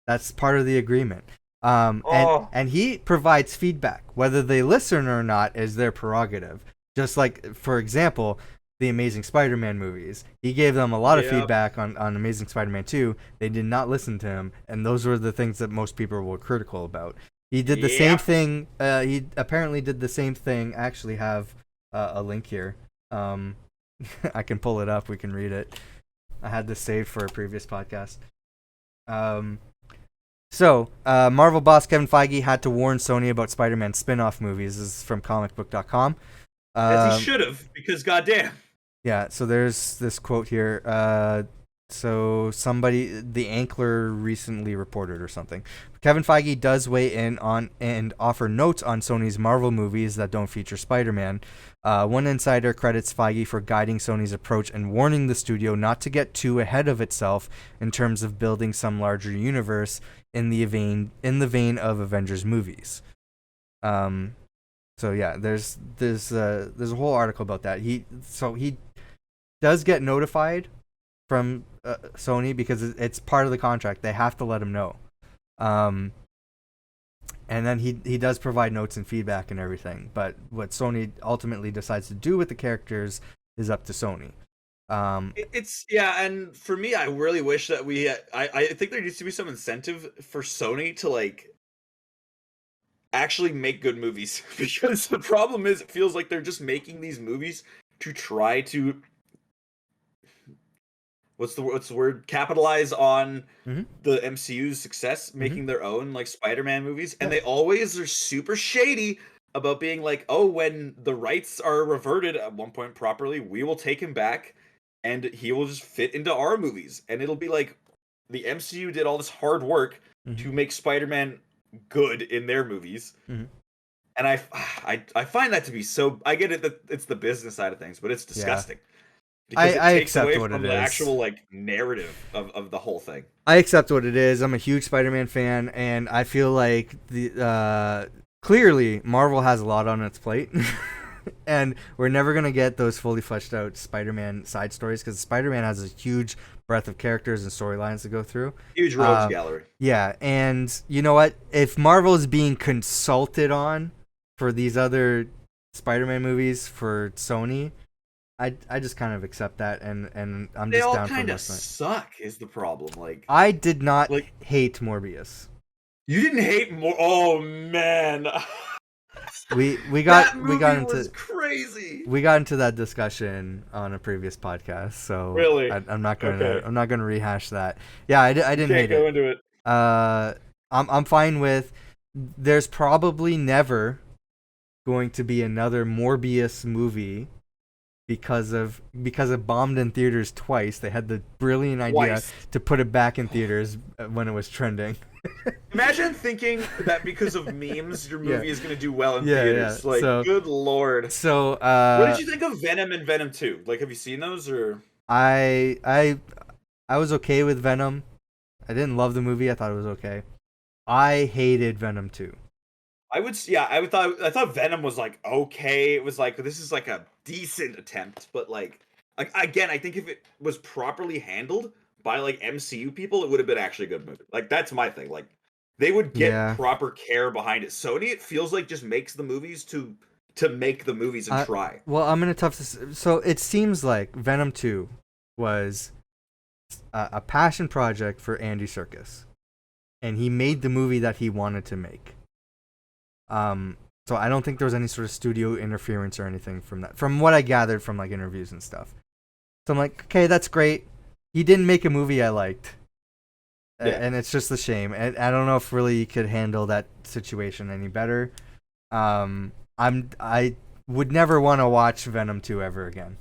That's part of the agreement. And he provides feedback. Whether they listen or not is their prerogative. Just like, for example, the Amazing Spider-Man movies. He gave them a lot of feedback on Amazing Spider-Man 2. They did not listen to him, and those were the things that most people were critical about. He did the same thing. He apparently did the same thing. I actually have a link here. I can pull it up. We can read it. I had this saved for a previous podcast. So, Marvel boss Kevin Feige had to warn Sony about Spider-Man spin-off movies. This is from comicbook.com. As he should have, because goddamn. Yeah, so there's this quote here. So somebody, the Ankler recently reported or something. Kevin Feige does weigh in on and offer notes on Sony's Marvel movies that don't feature Spider-Man. One insider credits Feige for guiding Sony's approach and warning the studio not to get too ahead of itself in terms of building some larger universe in the vein of Avengers movies. So yeah, there's a whole article about that. He does get notified from Sony because it's part of the contract. They have to let him know. And then he does provide notes and feedback and everything. But what Sony ultimately decides to do with the characters is up to Sony. And for me, I really wish that I think there needs to be some incentive for Sony to like actually make good movies, because the problem is it feels like they're just making these movies to try to what's the word, capitalize on the MCU's success, making their own like Spider-Man movies, and they always are super shady about being like, oh, when the rights are reverted at one point properly, we will take him back and he will just fit into our movies. And it'll be like the MCU did all this hard work to make Spider-Man good in their movies. And I find that to be so... I get it that it's the business side of things, but it's disgusting. Because it takes away from the actual like narrative of the whole thing. I accept what it is. I'm a huge Spider-Man fan, and I feel like clearly Marvel has a lot on its plate. And we're never going to get those fully fleshed out Spider-Man side stories because Spider-Man has a huge breadth of characters and storylines to go through. Huge rogues gallery. Yeah, and you know what? If Marvel is being consulted on for these other Spider-Man movies for Sony, I just kind of accept that, and I'm they just all down for kind of listening. suck is the problem. Like I did not hate Morbius. You didn't hate Oh man. We got into crazy. We got into that discussion on a previous podcast, so really I'm not gonna rehash that. Yeah, I didn't hate go it. Into it. I'm fine with. There's probably never going to be another Morbius movie because it bombed in theaters twice. They had the brilliant idea to put it back in theaters when it was trending. Imagine thinking that because of memes, your movie is going to do well in theaters. Yeah. Like, so, good lord. So, what did you think of Venom and Venom 2? Like, have you seen those or? I was okay with Venom. I didn't love the movie. I thought it was okay. I hated Venom 2. I thought Venom was like okay. It was like this is like a decent attempt, but like again, I think if it was properly handled by like MCU people, it would have been actually a good movie. Like that's my thing. Like they would get proper care behind it. Sony, it feels like just makes the movies to make the movies and try. Well, I'm gonna tough this. So it seems like Venom 2 was a passion project for Andy Serkis, and he made the movie that he wanted to make. So I don't think there was any sort of studio interference or anything from that, from what I gathered from like interviews and stuff. So I'm like, okay, that's great. He didn't make a movie I liked, and it's just a shame. And I don't know if really you could handle that situation any better. I would never want to watch Venom 2 ever again.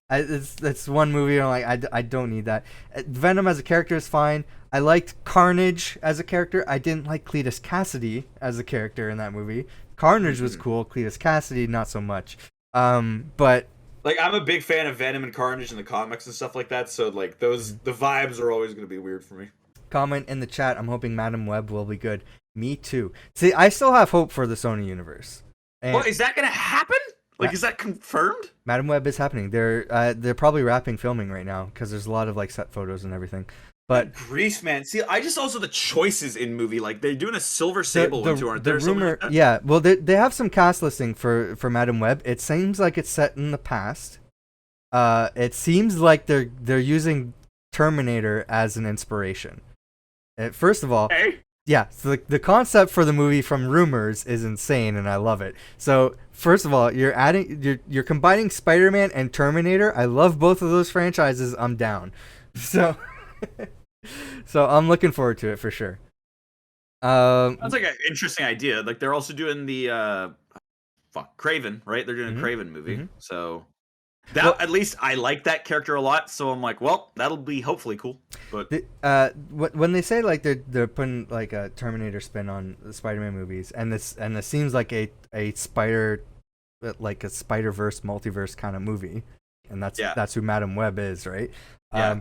It's one movie I'm like I don't need that. Venom as a character is fine. I liked Carnage as a character. I didn't like Cletus Cassidy as a character in that movie. Carnage was cool. Cletus Cassidy not so much. But like I'm a big fan of Venom and Carnage in the comics and stuff like that. So like the vibes are always going to be weird for me. Comment in the chat. I'm hoping Madam Web will be good. Me too. See, I still have hope for the Sony universe. And well, is that going to happen? Like, is that confirmed? Madam Web is happening. They're probably wrapping filming right now because there's a lot of like set photos and everything. But Grease, man. See, I just also the choices in movie, like they're doing a Silver Sable one too, aren't there? The rumor, yeah. Well, they have some cast listing for Madam Web. It seems like it's set in the past. It seems like they're using Terminator as an inspiration. First of all, yeah. So the concept for the movie from rumors is insane, and I love it. So first of all, you're combining Spider-Man and Terminator. I love both of those franchises. I'm down. So. So I'm looking forward to it for sure. Sounds like an interesting idea. Like they're also doing the Kraven, right? They're doing a Kraven movie. So that at least I like that character a lot. So I'm like, well, that'll be hopefully cool. But when they say like they're putting like a Terminator spin on the Spider-Man movies, and this seems like a Spider-Verse multiverse kind of movie, and that's who Madam Web is, right? Yeah.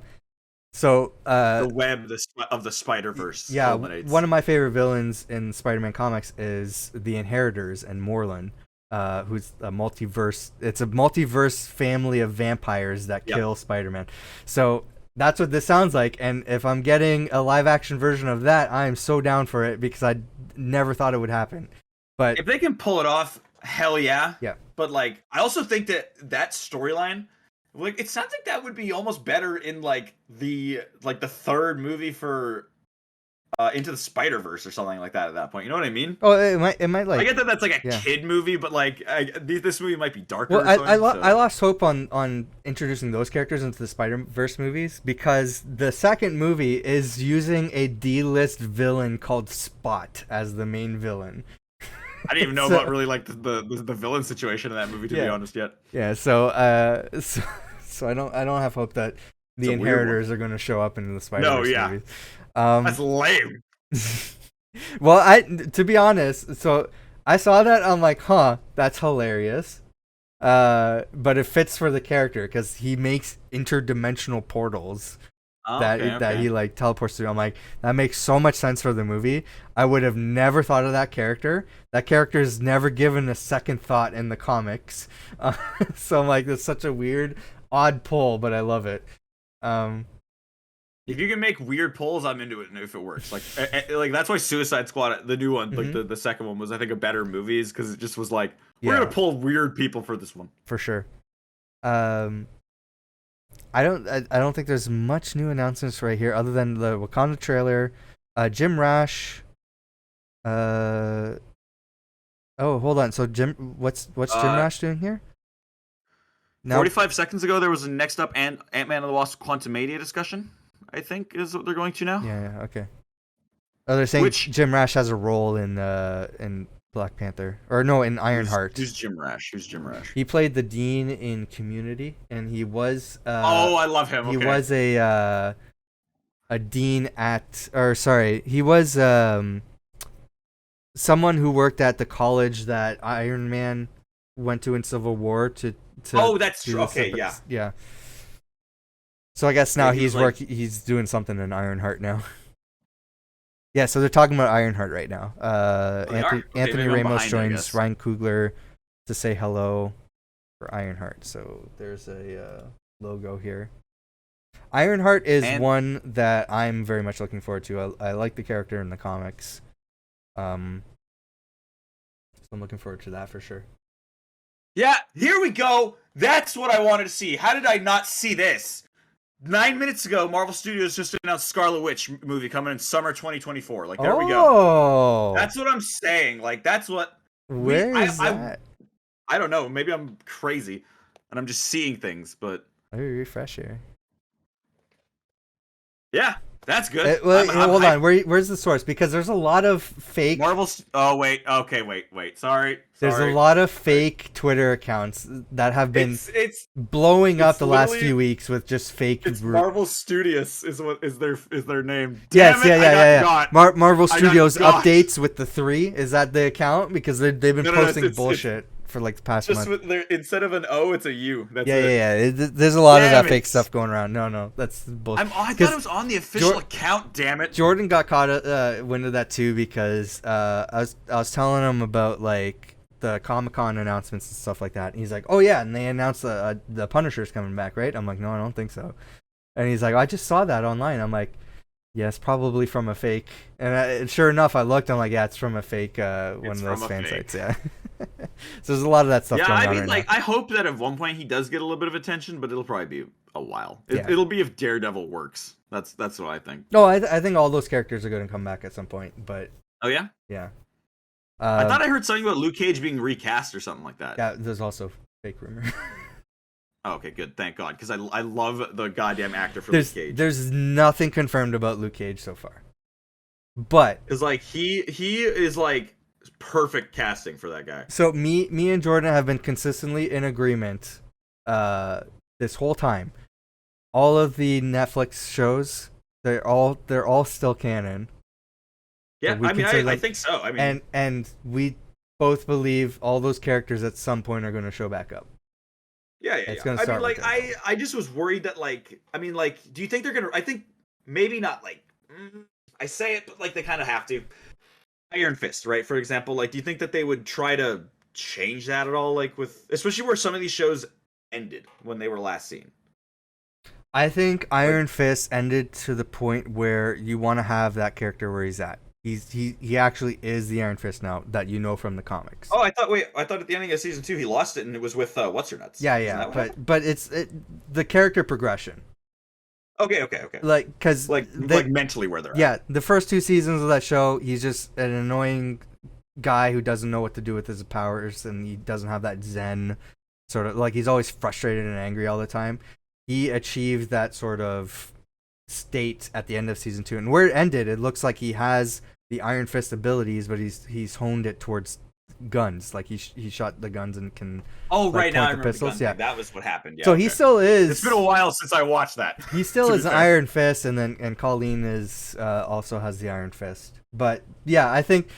So the web of the Spider-Verse. Yeah, culminates. One of my favorite villains in Spider-Man comics is the Inheritors and Morlun, who's a multiverse. It's a multiverse family of vampires that kill Spider-Man. So that's what this sounds like. And if I'm getting a live-action version of that, I am so down for it because I never thought it would happen. But if they can pull it off, hell yeah. Yeah. But like, I also think that storyline. Like it sounds like that would be almost better in like the third movie for Into the Spider-Verse or something like that at that point. You know what I mean? Oh, it might like. I get that that's like a kid movie, but like this movie might be darker. Well, I lost hope on introducing those characters into the Spider-Verse movies because the second movie is using a D-list villain called Spot as the main villain. I didn't even know about really like the villain situation in that movie, to be honest, yet. Yeah, so I don't have hope that the Inheritors are going to show up in the Spider-Verse movies. That's lame. Well, to be honest, so I saw that, I'm like, huh, that's hilarious. But it fits for the character because he makes interdimensional portals that he like teleports through. I'm like, that makes so much sense for the movie. I would have never thought of that character. That character is never given a second thought in the comics. So I'm like, that's such a weird, odd pull, but I love it. If you can make weird pulls, I'm into it. And if it works, like that's why Suicide Squad, the new one, like the second one, was I think a better movie, is because it just was like, we're gonna pull weird people for this one for sure. I don't think there's much new announcements right here other than the Wakanda trailer. Jim Rash. Oh, hold on. So what's Jim Rash doing here? Now, 45 seconds ago, there was a next up Ant-Man and the Wasp Quantumania discussion, I think is what they're going to now. Yeah, okay. Oh, they're saying Jim Rash has a role in Black Panther, or no, in Ironheart. Who's Jim Rash? He played the Dean in Community, and he was. I love him. He was a dean at, or sorry, he was someone who worked at the college that Iron Man went to in Civil War to. Oh, that's true. Okay, yeah. So I guess now he's doing something in Ironheart now. Yeah, so they're talking about Ironheart right now. Anthony Ramos joins Ryan Coogler to say hello for Ironheart. So there's a logo here. Ironheart is one that I'm very much looking forward to. I like the character in the comics. So I'm looking forward to that for sure. Yeah, here we go. That's what I wanted to see. How did I not see this? 9 minutes ago, Marvel Studios just announced Scarlet Witch movie coming in summer 2024. Like, there we go. That's what I'm saying. Like, that's what... Where is that? I don't know. Maybe I'm crazy, and I'm just seeing things, but... Let me refresh here. Yeah, that's good. Hold on. Where's the source? Because there's a lot of fake... Oh, wait. Okay, wait. Sorry. There's a lot of fake Twitter accounts that have been blowing up the last few weeks with just fake. It's Marvel Studios is their name. Yeah. Marvel Studios updates with the 3. Is that the account? Because they've been posting bullshit for like the past month. Instead of an O, it's a U. That's There's a lot of that fake stuff going around. No, that's bullshit. I thought it was on the official account. Damn it. Jordan got caught wind of that too because I was telling him about like the Comic-Con announcements and stuff like that. And he's like, oh yeah, and they announced the Punisher's coming back, right? I'm like, no, I don't think so. And he's like, I just saw that online. I'm like, yes, probably from a fake. And sure enough, I looked. I'm like, yeah, it's from a fake one of those fan sites. Yeah. So there's a lot of that stuff going on. Yeah, I mean, like, I hope that at one point he does get a little bit of attention, but it'll probably be a while. It'll be if Daredevil works. That's what I think. No, I think all those characters are going to come back at some point. But oh yeah, yeah. I thought I heard something about Luke Cage being recast or something like that. Yeah, there's also fake rumor. Oh, okay, good. Thank God, because I love the goddamn actor for Luke Cage. There's nothing confirmed about Luke Cage so far, but because like he is like perfect casting for that guy. So me and Jordan have been consistently in agreement this whole time. All of the Netflix shows, they're all still canon. Yeah, I mean, I think so. I mean, and we both believe all those characters at some point are going to show back up. Yeah. I mean, like, I just was worried that, like, I mean, like, do you think they're gonna? I think maybe not. Like, I say it, but like they kind of have to. Iron Fist, right? For example, like, do you think that they would try to change that at all? Like, with especially where some of these shows ended when they were last seen. I think Iron Fist ended to the point where you want to have that character where he's at. He actually is the Iron Fist now that you know from the comics. Oh, I thought at the ending of season 2 he lost it and it was with what's her nuts. Yeah, but it's the character progression. Okay. Like because like mentally where they're at. Yeah, the first 2 seasons of that show, he's just an annoying guy who doesn't know what to do with his powers and he doesn't have that zen sort of like he's always frustrated and angry all the time. He achieved that sort of state at the end of season 2, and where it ended, it looks like he has the Iron Fist abilities, but he's honed it towards guns. Like he shot the guns and can. Oh, like, right now I point the remember pistols. the gun Yeah, thing. That was what happened. Yeah. so he still is. It's been a while since I watched that. He still to is be an fair. Iron Fist, and Colleen is also has the Iron Fist. But yeah, I think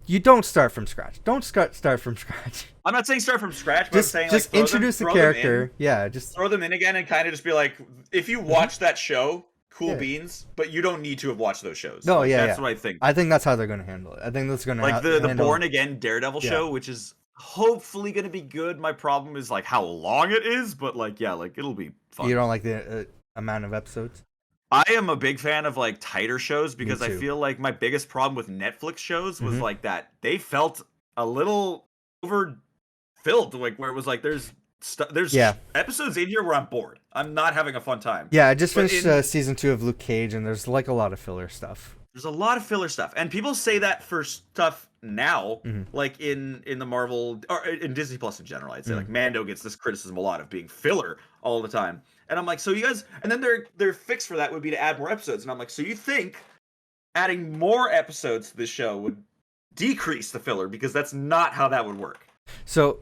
you don't start from scratch. Don't start from scratch. I'm not saying start from scratch, but I'm saying Just like, introduce the character. Yeah, just throw them in again and kind of just be like, if you watch that show, cool beans, but you don't need to have watched those shows. No, like, yeah, that's yeah. what I think. I think that's how they're going to handle it. I think that's going to Like the handle... Born Again Daredevil show, which is hopefully going to be good. My problem is like how long it is, but like yeah, like it'll be fun. You don't like the amount of episodes? I am a big fan of like tighter shows because I too. feel like my biggest problem with Netflix shows was like that they felt a little overfilled, like where it was like there's episodes in here where I'm bored. I'm not having a fun time. Yeah, I just finished season 2 of Luke Cage, and there's like a lot of filler stuff. There's a lot of filler stuff, and people say that for stuff now, like in the Marvel or in Disney Plus in general. I'd say like Mando gets this criticism a lot of being filler all the time, and I'm like, so you guys, and then their fix for that would be to add more episodes, and I'm like, so you think adding more episodes to this show would decrease the filler, because that's not how that would work. So,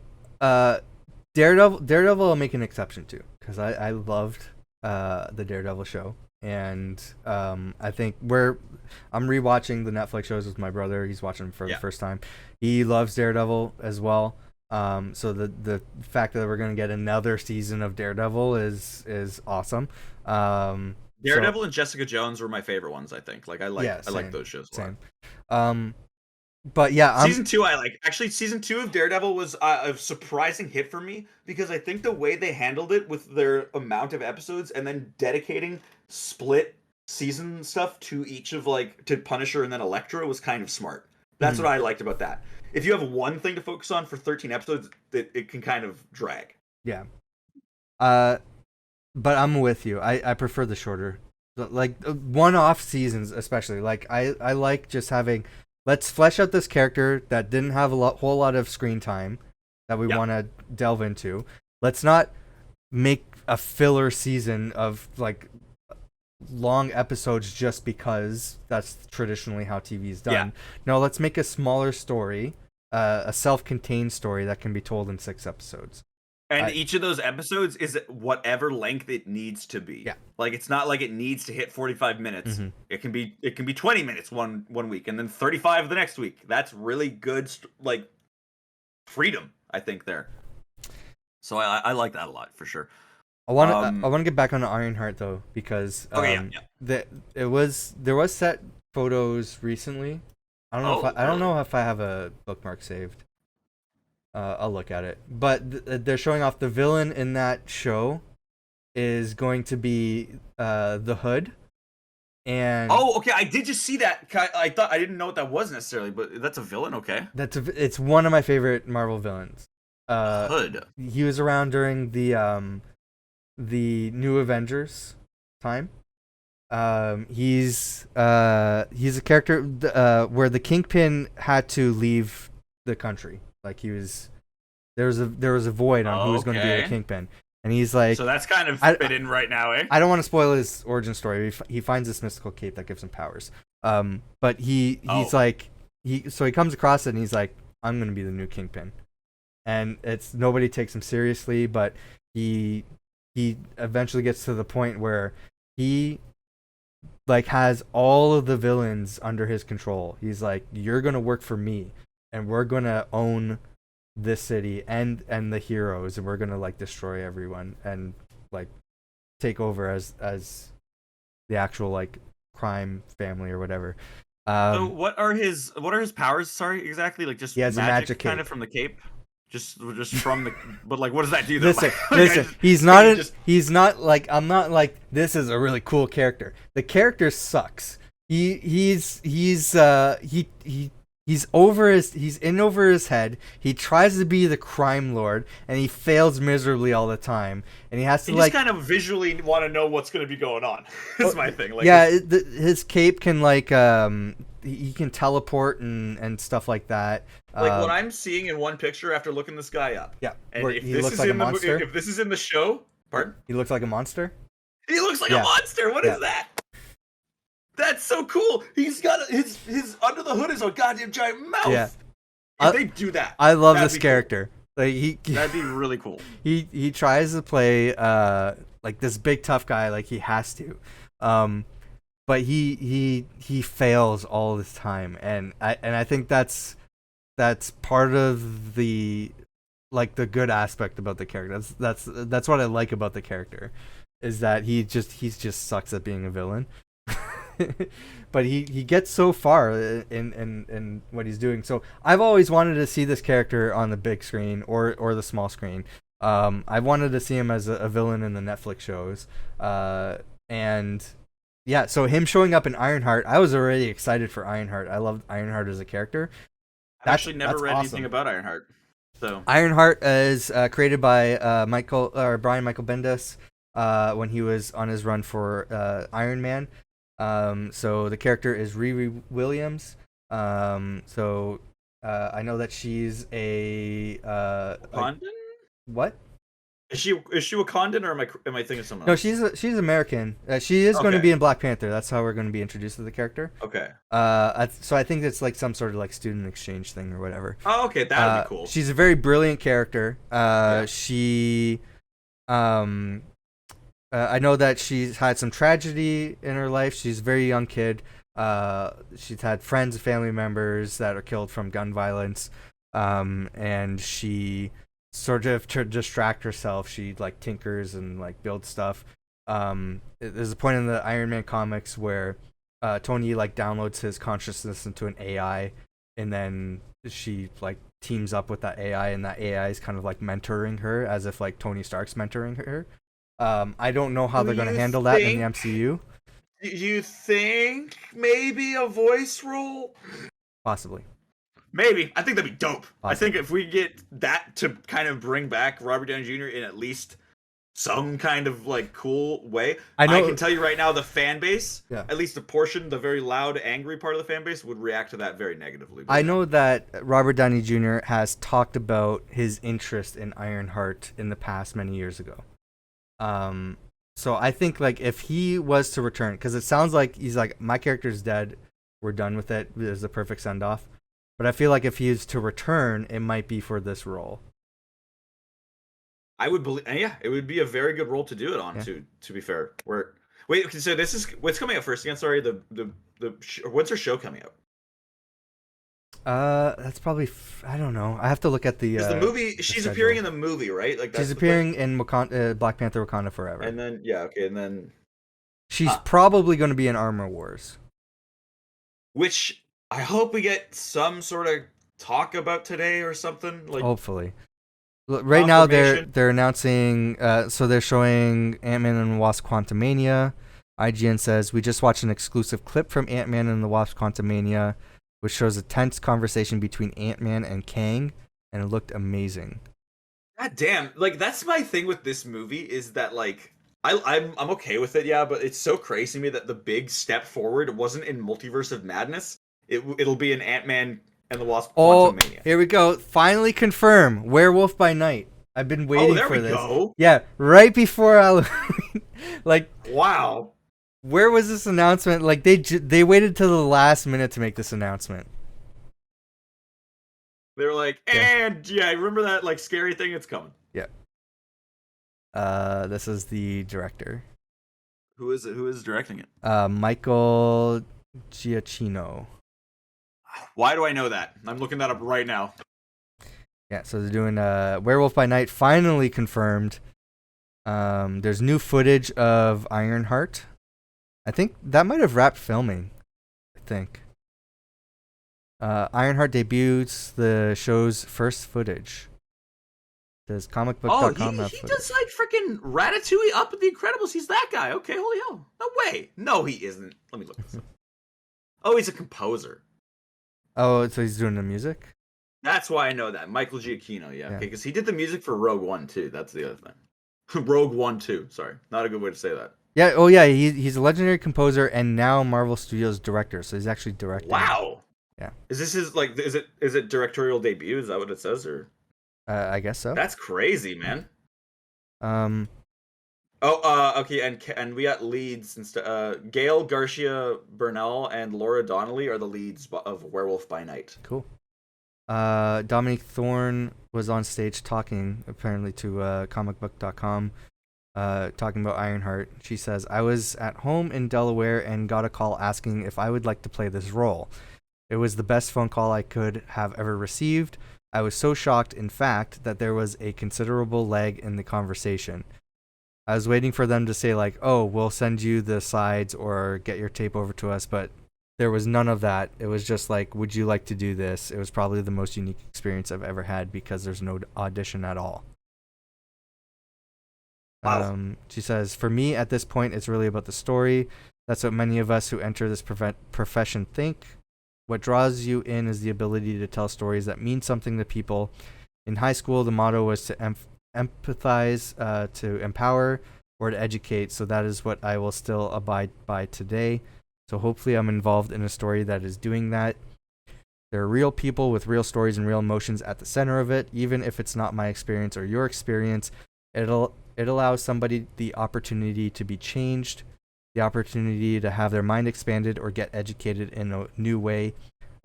Daredevil I'll make an exception to, because I loved the Daredevil show, and I think I'm rewatching the Netflix shows with my brother. He's watching them for the first time. He loves Daredevil as well. So the fact that we're gonna get another season of Daredevil is awesome. Daredevil and Jessica Jones were my favorite ones. I think I like those shows a lot. But yeah, season 2 I like. Actually, season 2 of Daredevil was a surprising hit for me, because I think the way they handled it with their amount of episodes and then dedicating split season stuff to each of to Punisher and then Elektra was kind of smart. That's what I liked about that. If you have one thing to focus on for 13 episodes, it can kind of drag. Yeah. But I'm with you. I prefer the shorter, like one-off seasons, especially. Like I like just having. Let's flesh out this character that didn't have whole lot of screen time that we want to delve into. Let's not make a filler season of like long episodes just because that's traditionally how TV is done. Yeah. No, let's make a smaller story, a self-contained story that can be told in 6 episodes. And each of those episodes is whatever length it needs to be. Yeah. Like it's not like it needs to hit 45 minutes. It can be 20 minutes one week and then 35 the next week. That's really good freedom, I think, there. So I like that a lot for sure. I want to get back on Ironheart though, because there was set photos recently. I don't know if I have a bookmark saved. I'll look at it. But they're showing off the villain in that show is going to be the Hood. And okay, I did just see that. I didn't know what that was necessarily, but that's a villain, okay? It's one of my favorite Marvel villains. Hood. He was around during the New Avengers time. He's a character where the Kingpin had to leave the country. Like there was a void on who was going to be the Kingpin, and he's like. So that's kind of fit in right now, eh? I don't want to spoil his origin story. He finds this mystical cape that gives him powers. But he's like he comes across it and he's like, I'm going to be the new Kingpin, and nobody takes him seriously, but he eventually gets to the point where he has all of the villains under his control. He's like, you're going to work for me. And we're gonna own this city and the heroes, and we're gonna destroy everyone and take over as the actual crime family or whatever. So what are his powers? Sorry, exactly. Just he has a magic kind cape. Of from the cape. Just from the. But what does that do? Listen. He's not I'm not like this is a really cool character. The character sucks. He's in over his head. He tries to be the crime lord, and he fails miserably all the time. And he has to just kind of visually want to know what's going to be going on. That's my thing. His cape can he can teleport and stuff like that. What I'm seeing in one picture after looking this guy up. Yeah, and if this is in if this is in the show, pardon? He looks like a monster. He looks like a monster. What is that? That's so cool. He's got his under the hood is a goddamn giant mouth. Yeah. If they do that, I love this character. Cool. Like that'd be really cool. He tries to play like this big tough guy, like he has to, but he fails all this time, and I think that's part of the like the good aspect about the character. That's what I like about the character, is that he just sucks at being a villain. But he gets so far in what he's doing. So I've always wanted to see this character on the big screen or the small screen. I wanted to see him as a villain in the Netflix shows. And yeah, so him showing up in Ironheart, I was already excited for Ironheart. I loved Ironheart as a character. I've actually never read anything about Ironheart. So Ironheart is created by Brian Michael Bendis when he was on his run for Iron Man. So the character is Riri Williams. I know that she's a Wakandan? What? Is she Wakandan, or am I thinking of someone else? No, she's American. She is going to be in Black Panther. That's how we're going to be introduced to the character. Okay. So I think it's like some sort of like student exchange thing or whatever. Oh, okay, that'd be cool. She's a very brilliant character. She I know that she's had some tragedy in her life. She's a very young kid. She's had friends and family members that are killed from gun violence. And she sort of, to distract herself, she like tinkers and like builds stuff. There's a point in the Iron Man comics where Tony like downloads his consciousness into an AI, and then she like teams up with that AI, and that AI is kind of like mentoring her as if like Tony Stark's mentoring her. I don't know how they're going to handle that in the MCU. Do you think maybe a voice role? Possibly. Maybe. I think that'd be dope. Possibly. I think if we get that to kind of bring back Robert Downey Jr. in at least some kind of like cool way. I can tell you right now, the fan base, at least a portion, the very loud, angry part of the fan base, would react to that very negatively. I know that Robert Downey Jr. has talked about his interest in Ironheart in the past many years ago. So I think like if he was to return, because it sounds like he's like, my character's dead, we're done with it, there's the perfect send off. But I feel like if he is to return, it might be for this role. I would believe, it would be a very good role to do it on. To be fair, wait, okay, so this is what's coming out first again. Sorry, when's her show coming out? That's probably I don't know. I have to look at the movie. She's appearing in the movie, right? Like she's appearing in Wakanda, Black Panther: Wakanda Forever. And then and then she's probably going to be in Armor Wars, which I hope we get some sort of talk about today or something. Like hopefully. Right now they're announcing. So they're showing Ant-Man and the Wasp: Quantumania. IGN says we just watched an exclusive clip from Ant-Man and the Wasp: Quantumania, which shows a tense conversation between Ant-Man and Kang, and it looked amazing. God damn, like that's my thing with this movie, is that like I'm okay with it, but it's so crazy to me that the big step forward wasn't in Multiverse of Madness. It'll be in Ant-Man and the Wasp: Quantumania. Here we go. Finally confirm. Werewolf by Night. I've been waiting for this. Go. Yeah, right before Halloween. Like, wow. Where was this announcement? Like they waited till the last minute to make this announcement. They were like, and remember that like scary thing? It's coming. Yeah. This is the director. Who is it? Who is directing it? Michael Giacchino. Why do I know that? I'm looking that up right now. Yeah, so they're doing Werewolf by Night, finally confirmed. There's new footage of Ironheart. I think that might have wrapped filming. I think. Ironheart debuts the show's first footage. Does comicbook.com have footage? He does like freaking Ratatouille, Up with the Incredibles. He's that guy. Okay, holy hell. No way. No, he isn't. Let me look this up. Oh, he's a composer. Oh, so he's doing the music? That's why I know that. Michael Giacchino, okay, because he did the music for Rogue One, too. That's the other thing. Rogue One, too. Sorry. Not a good way to say that. Yeah, he's a legendary composer and now Marvel Studios director, so he's actually directing. Wow. Yeah. Is this his, like, is it directorial debut? Is that what it says, or? I guess so. That's crazy, man. Okay, and we got leads instead. Gail Garcia Bernal and Laura Donnelly are the leads of Werewolf by Night. Cool. Dominique Thorne was on stage talking, apparently to comicbook.com, talking about Ironheart. She says, I was at home in Delaware and got a call asking if I would like to play this role. It was the best phone call I could have ever received. I was so shocked, in fact, that there was a considerable lag in the conversation. I was waiting for them to say, like, oh, we'll send you the slides or get your tape over to us, but there was none of that. It was just like, would you like to do this? It was probably the most unique experience I've ever had because there's no audition at all. Wow. She says, for me, at this point, it's really about the story. That's what many of us who enter this profession think. What draws you in is the ability to tell stories that mean something to people. In high school, the motto was to empathize, to empower, or to educate. So that is what I will still abide by today. So hopefully I'm involved in a story that is doing that. There are real people with real stories and real emotions at the center of it. Even if it's not my experience or your experience, it allows somebody the opportunity to be changed, the opportunity to have their mind expanded or get educated in a new way.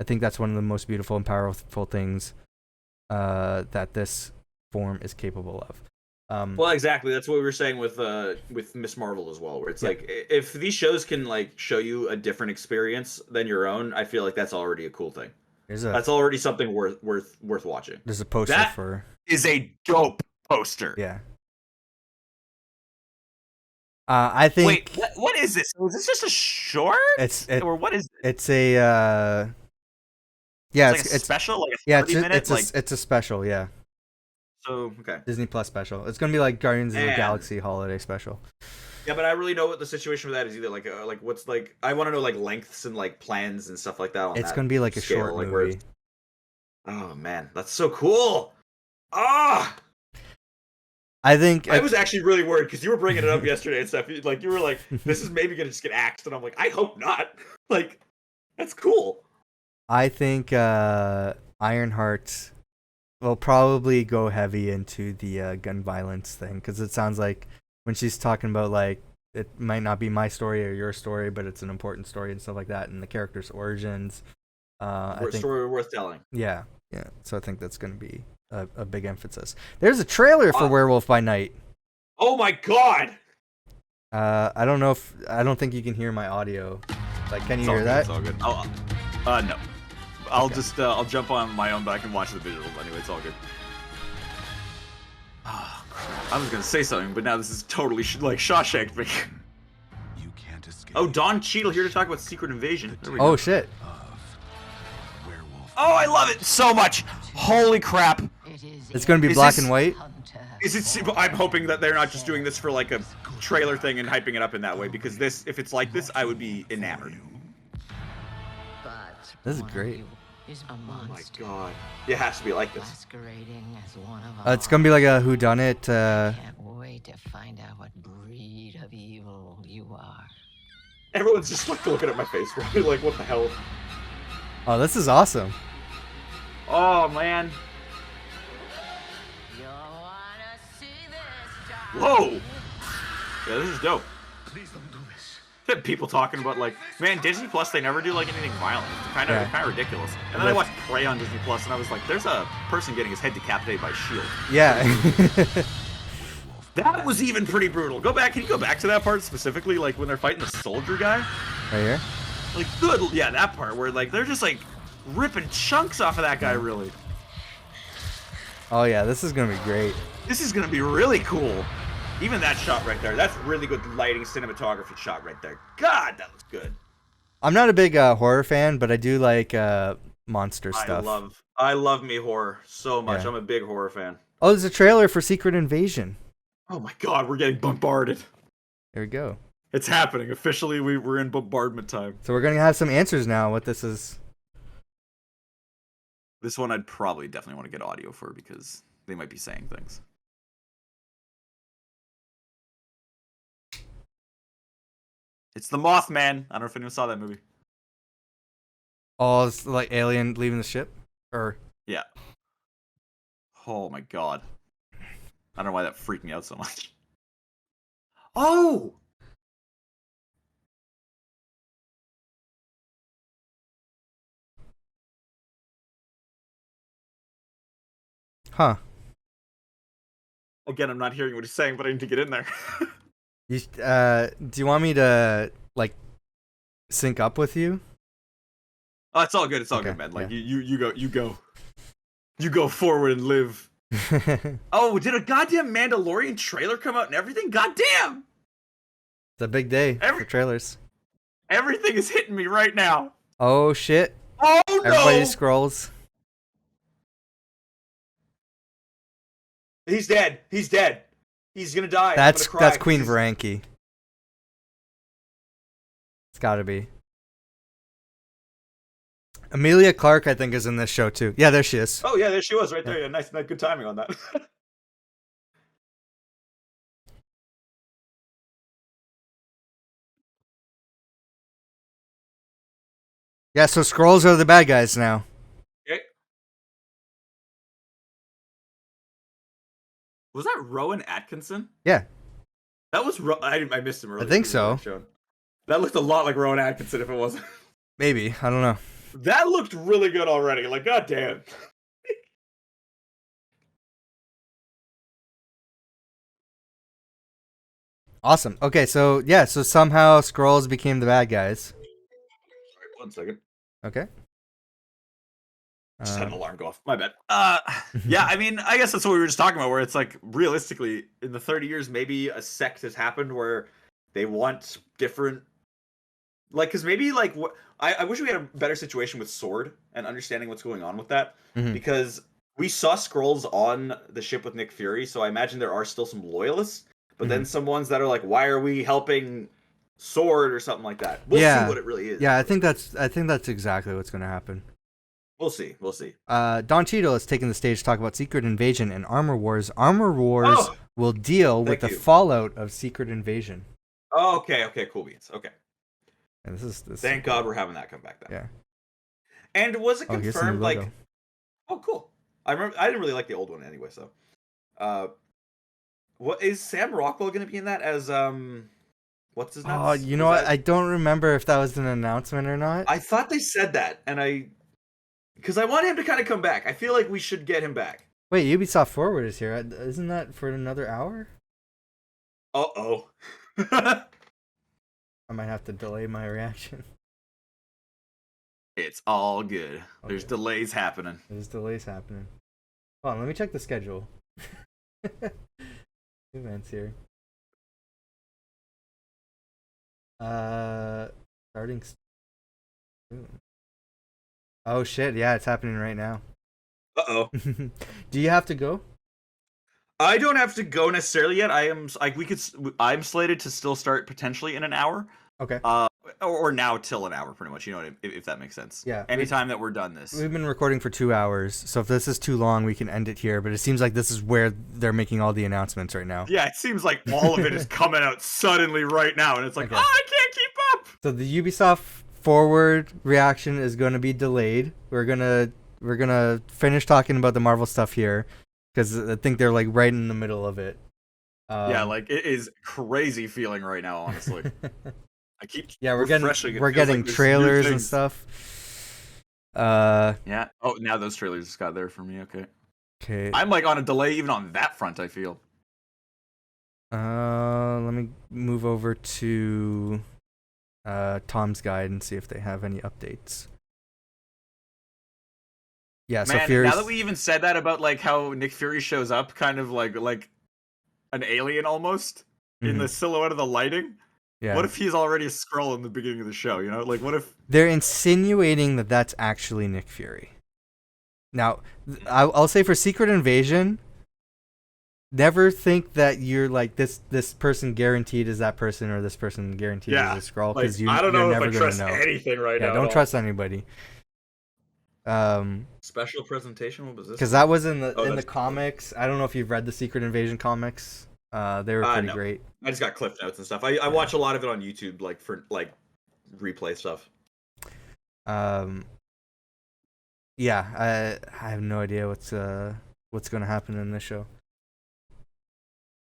I think that's one of the most beautiful and powerful things that this form is capable of. Well, exactly. That's what we were saying with Miss Marvel as well, where it's like if these shows can like show you a different experience than your own, I feel like that's already a cool thing. That's already something worth watching. There's a poster that is a dope poster. Yeah. I think. Wait, what is this? Is this just a short? Or what is it? It's a. Yeah, it's a special, like a 30-minute. It's a special, yeah. So okay. Disney Plus special. It's gonna be like Guardians of the Galaxy holiday special. Yeah, but I really know what the situation with that is either like what's like I want to know like lengths and like plans and stuff like that. It's gonna be like a short movie. Oh man, that's so cool! Ah. I think I was actually really worried because you were bringing it up yesterday and stuff. Like you were like, "This is maybe gonna just get axed," and I'm like, "I hope not." Like, that's cool. I think Ironheart will probably go heavy into the gun violence thing because it sounds like when she's talking about like it might not be my story or your story, but it's an important story and stuff like that, and the character's origins. I think story worth telling. Yeah. So I think that's gonna be a big emphasis. There's a trailer for Werewolf by Night. Oh my god! I don't think you can hear my audio. Like, can you hear that? It's all good. No. I'll jump on my own, but I can watch the visuals anyway. It's all good. Oh, crap. I was gonna say something, but now this is totally like Shawshanked me. You can't escape. Oh, Don Cheadle here to talk about Secret Invasion. Oh shit. Oh, I love it so much. Holy crap. It's going to be black and white? I'm hoping that they're not just doing this for like a trailer thing and hyping it up in that way, because if it's like this, I would be enamored. This is great. Oh my god. It has to be like this. It's going to be like a whodunit. Can't wait to find out what breed of evil you are. Everyone's just like looking at my face, right? Like, what the hell? Oh, this is awesome. Oh, man. Whoa! Yeah, this is dope. Please don't do this. People talking about like, man, Disney Plus, they never do like anything violent. It's kind of ridiculous. And then I watched Prey on Disney Plus, and I was like, there's a person getting his head decapitated by Shield. Yeah. That was even pretty brutal. Can you go back to that part specifically, like when they're fighting the soldier guy? Right here? Like, yeah, that part where like they're just like ripping chunks off of that guy, really. Oh yeah, this is gonna be great. This is gonna be really cool. Even that shot right there, that's really good lighting, cinematography shot right there. God, that looks good. I'm not a big horror fan, but I do like monster stuff. I love me horror so much. Yeah. I'm a big horror fan. Oh, there's a trailer for Secret Invasion. Oh my god, we're getting bombarded. There we go. It's happening. Officially, we're in bombardment time. So we're going to have some answers now what this is. This one I'd probably definitely want to get audio for because they might be saying things. It's the Mothman. I don't know if anyone saw that movie. Oh, it's like alien leaving the ship? Or yeah. Oh my god. I don't know why that freaked me out so much. Oh! Huh. Again, I'm not hearing what he's saying, but I need to get in there. Do you want me to like sync up with you? Oh, it's all good. It's all good, man. Like you go forward and live. Oh, did a goddamn Mandalorian trailer come out and everything? Goddamn! It's a big day for trailers. Everything is hitting me right now. Oh shit! Oh no! Everybody scrolls. He's dead. He's dead. He's gonna die. That's Queen Varanki. It's gotta be. Emilia Clarke, I think, is in this show too. Yeah, there she is. Oh yeah, there she was right there. Yeah, nice, good timing on that. Yeah, so Skrulls are the bad guys now. Okay. Was that Rowan Atkinson? Yeah. That was I missed him earlier. I think so. That looked a lot like Rowan Atkinson if it wasn't. Maybe. I don't know. That looked really good already. Like, goddamn. Awesome. Okay, so somehow Skrulls became the bad guys. Sorry, 1 second. Okay. Just had an alarm go off. My bad. Yeah, I mean, I guess that's what we were just talking about, where it's like, realistically, in the 30 years, maybe a sect has happened where they want different... Like, because maybe, like, I wish we had a better situation with Sword and understanding what's going on with that. Mm-hmm. Because we saw Skrulls on the ship with Nick Fury, so I imagine there are still some loyalists. But then some ones that are like, why are we helping Sword or something like that? We'll see what it really is. Yeah, I think that's exactly what's going to happen. We'll see. Don Cheadle has taken the stage to talk about Secret Invasion and Armor Wars. Armor Wars will deal with the fallout of Secret Invasion. Oh, okay, cool beans. Okay. And this Thank God we're having that come back then. Yeah. And was it confirmed? Like, oh, cool. I didn't really like the old one anyway. So, what is Sam Rockwell going to be in that as what's his name? Oh, you know what? I don't remember if that was an announcement or not. I thought they said that, and because I want him to kind of come back. I feel like we should get him back. Wait, Ubisoft Forward is here. Isn't that for another hour? Uh-oh. I might have to delay my reaction. It's all good. Okay. There's delays happening. Hold on, let me check the schedule. Events here. Starting soon. Oh shit, yeah, it's happening right now. Uh-oh. Do you have to go? I don't have to go necessarily yet. I'm slated to still start potentially in an hour. Okay. Or now till an hour, pretty much. You know, if that makes sense. Yeah. Anytime that we're done this. We've been recording for 2 hours, so if this is too long, we can end it here. But it seems like this is where they're making all the announcements right now. Yeah, it seems like all of it is coming out suddenly right now, and it's like, I can't keep up. So the Ubisoft Forward reaction is going to be delayed. We're gonna finish talking about the Marvel stuff here, because I think they're like right in the middle of it. Yeah, like it is crazy feeling right now, honestly. I keep we're getting like trailers and stuff. Yeah. Oh, now those trailers just got there for me. Okay. I'm like on a delay even on that front, I feel. Let me move over to Tom's Guide and see if they have any updates. Yeah, man, so Fury's... now that we even said that about like how Nick Fury shows up kind of like an alien almost in the silhouette of the lighting. Yeah. What if he's already a Skrull in the beginning of the show, you know? Like, what if... They're insinuating that that's actually Nick Fury. Now, I'll say for Secret Invasion, never think that you're like, this person guaranteed is that person or this person guaranteed is a Skrull. Because I don't know you're if I trust anything right now. Don't trust anybody. Special presentation? What was this? Because that was in the comics. I don't know if you've read the Secret Invasion comics. They were pretty great. I just got cliff notes and stuff. I watch a lot of it on YouTube, like for like replay stuff. Yeah, I have no idea what's going to happen in this show.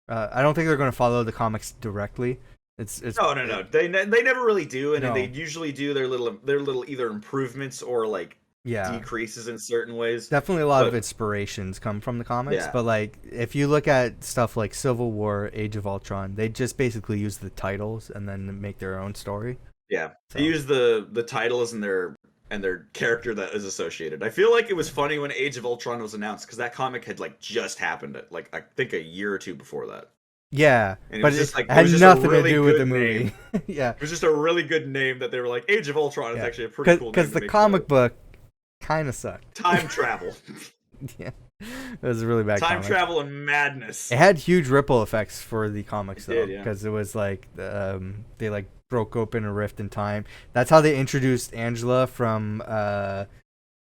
I don't think they're going to follow the comics directly. It's no. They never really do, and they usually do their little either improvements or like decreases in certain ways. Definitely a lot of inspirations come from the comics, but like if you look at stuff like Civil War, Age of Ultron, they just basically use the titles and then make their own story. Yeah, so. They use the titles and their character that is associated. I feel like it was funny when Age of Ultron was announced because that comic had like just happened like I think a year or two before that. Yeah, but it had nothing to do with the movie. Yeah, it was just a really good name that they were like, Age of Ultron is actually a pretty cool name. Because the comic book kind of sucked. Time travel. Yeah, it was a really bad time comic. Travel and madness. It had huge ripple effects for the comics though, because it was like they like broke open a rift in time. That's how they introduced Angela from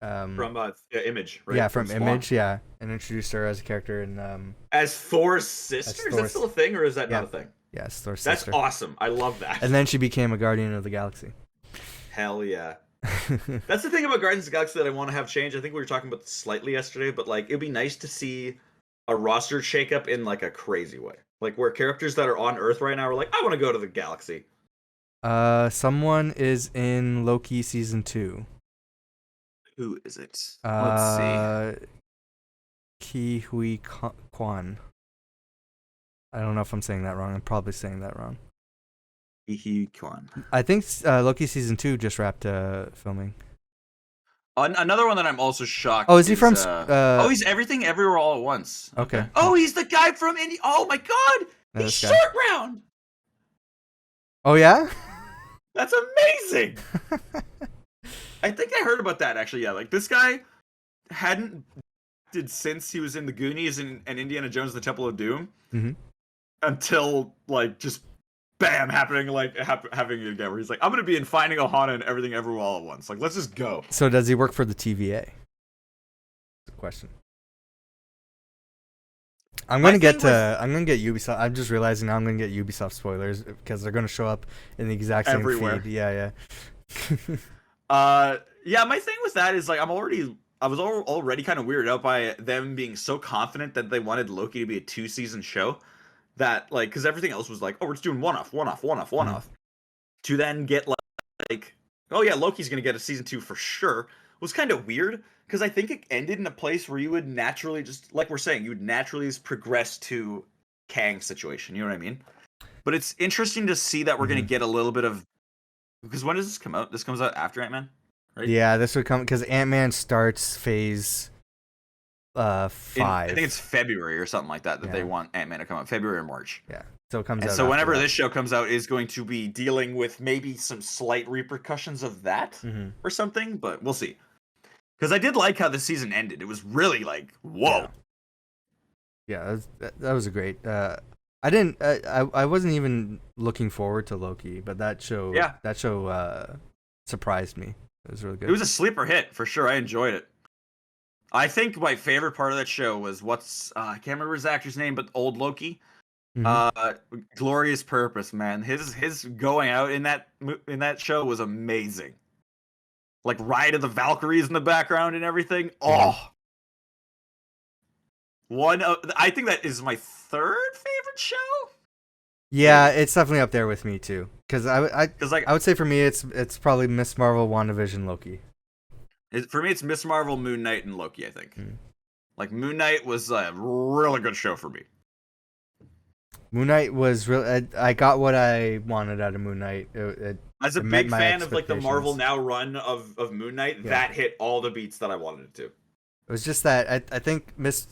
Image, right? Yeah, from Image, and introduced her as a character in as Thor's sister. Is that still a thing, or is that not a thing? Yes, Thor's sister. That's awesome. I love that. And then she became a Guardian of the Galaxy. Hell yeah. That's the thing about Guardians of the Galaxy that I want to have change. I think we were talking about this slightly yesterday, but like it'd be nice to see a roster shakeup in like a crazy way, like where characters that are on Earth right now are like, I want to go to the galaxy. Someone is in Loki season 2. Who is it? Let's see. Quan. I don't know if I'm saying that wrong. I'm probably saying that wrong. Quan. I think Loki season 2 just wrapped filming. Another one that I'm also shocked. Oh, is he from? He's Everything Everywhere All at Once. Okay. Oh, he's the guy from Indie. Oh my God, he's Short Round. Oh yeah. That's amazing. I think I heard about that actually. Yeah, like this guy hadn't did since he was in the Goonies and Indiana Jones: The Temple of Doom, until like just bam happening happening again. Where he's like, I'm gonna be in Finding Ohana and Everything Everywhere All at Once. Like, let's just go. So does he work for the TVA? That's a question. I'm gonna get Ubisoft. I'm just realizing now I'm gonna get Ubisoft spoilers because they're gonna show up in the exact same feed. Yeah. My thing with that is like I was already kind of weirded out by them being so confident that they wanted Loki to be a 2-season show, that like because everything else was like, oh, we're just doing one off, to then get like, oh yeah, Loki's gonna get a season 2 for sure, was kind of weird because I think it ended in a place where you would naturally just like we're saying, you would naturally just progress to Kang's situation. You know what I mean? But it's interesting to see that we're gonna get a little bit of. Because when does this come out? This comes out after Ant-Man, right? Yeah, this would come because Ant-Man starts phase 5. I think it's February or something like that they want Ant-Man to come out. February or March. Yeah, so it comes out. So whenever this show comes out, is going to be dealing with maybe some slight repercussions of that or something, but we'll see. Because I did like how the season ended. It was really like, whoa. Yeah, that was a great. I wasn't even looking forward to Loki, but that show surprised me. It was really good. It was a sleeper hit for sure. I enjoyed it. I think my favorite part of that show was I can't remember his actor's name, but old Loki. Glorious Purpose, man. His going out in that show was amazing. Like Ride of the Valkyries in the background and everything. Oh. I think that is my third favorite show. Yeah, it's definitely up there with me too. Because I would say for me it's probably Miss Marvel, WandaVision, Loki. For me, it's Miss Marvel, Moon Knight, and Loki. I think. Like Moon Knight was a really good show for me. Moon Knight was really. I got what I wanted out of Moon Knight. As a big fan of like the Marvel Now run of Moon Knight, that hit all the beats that I wanted it to. It was just that I think Miss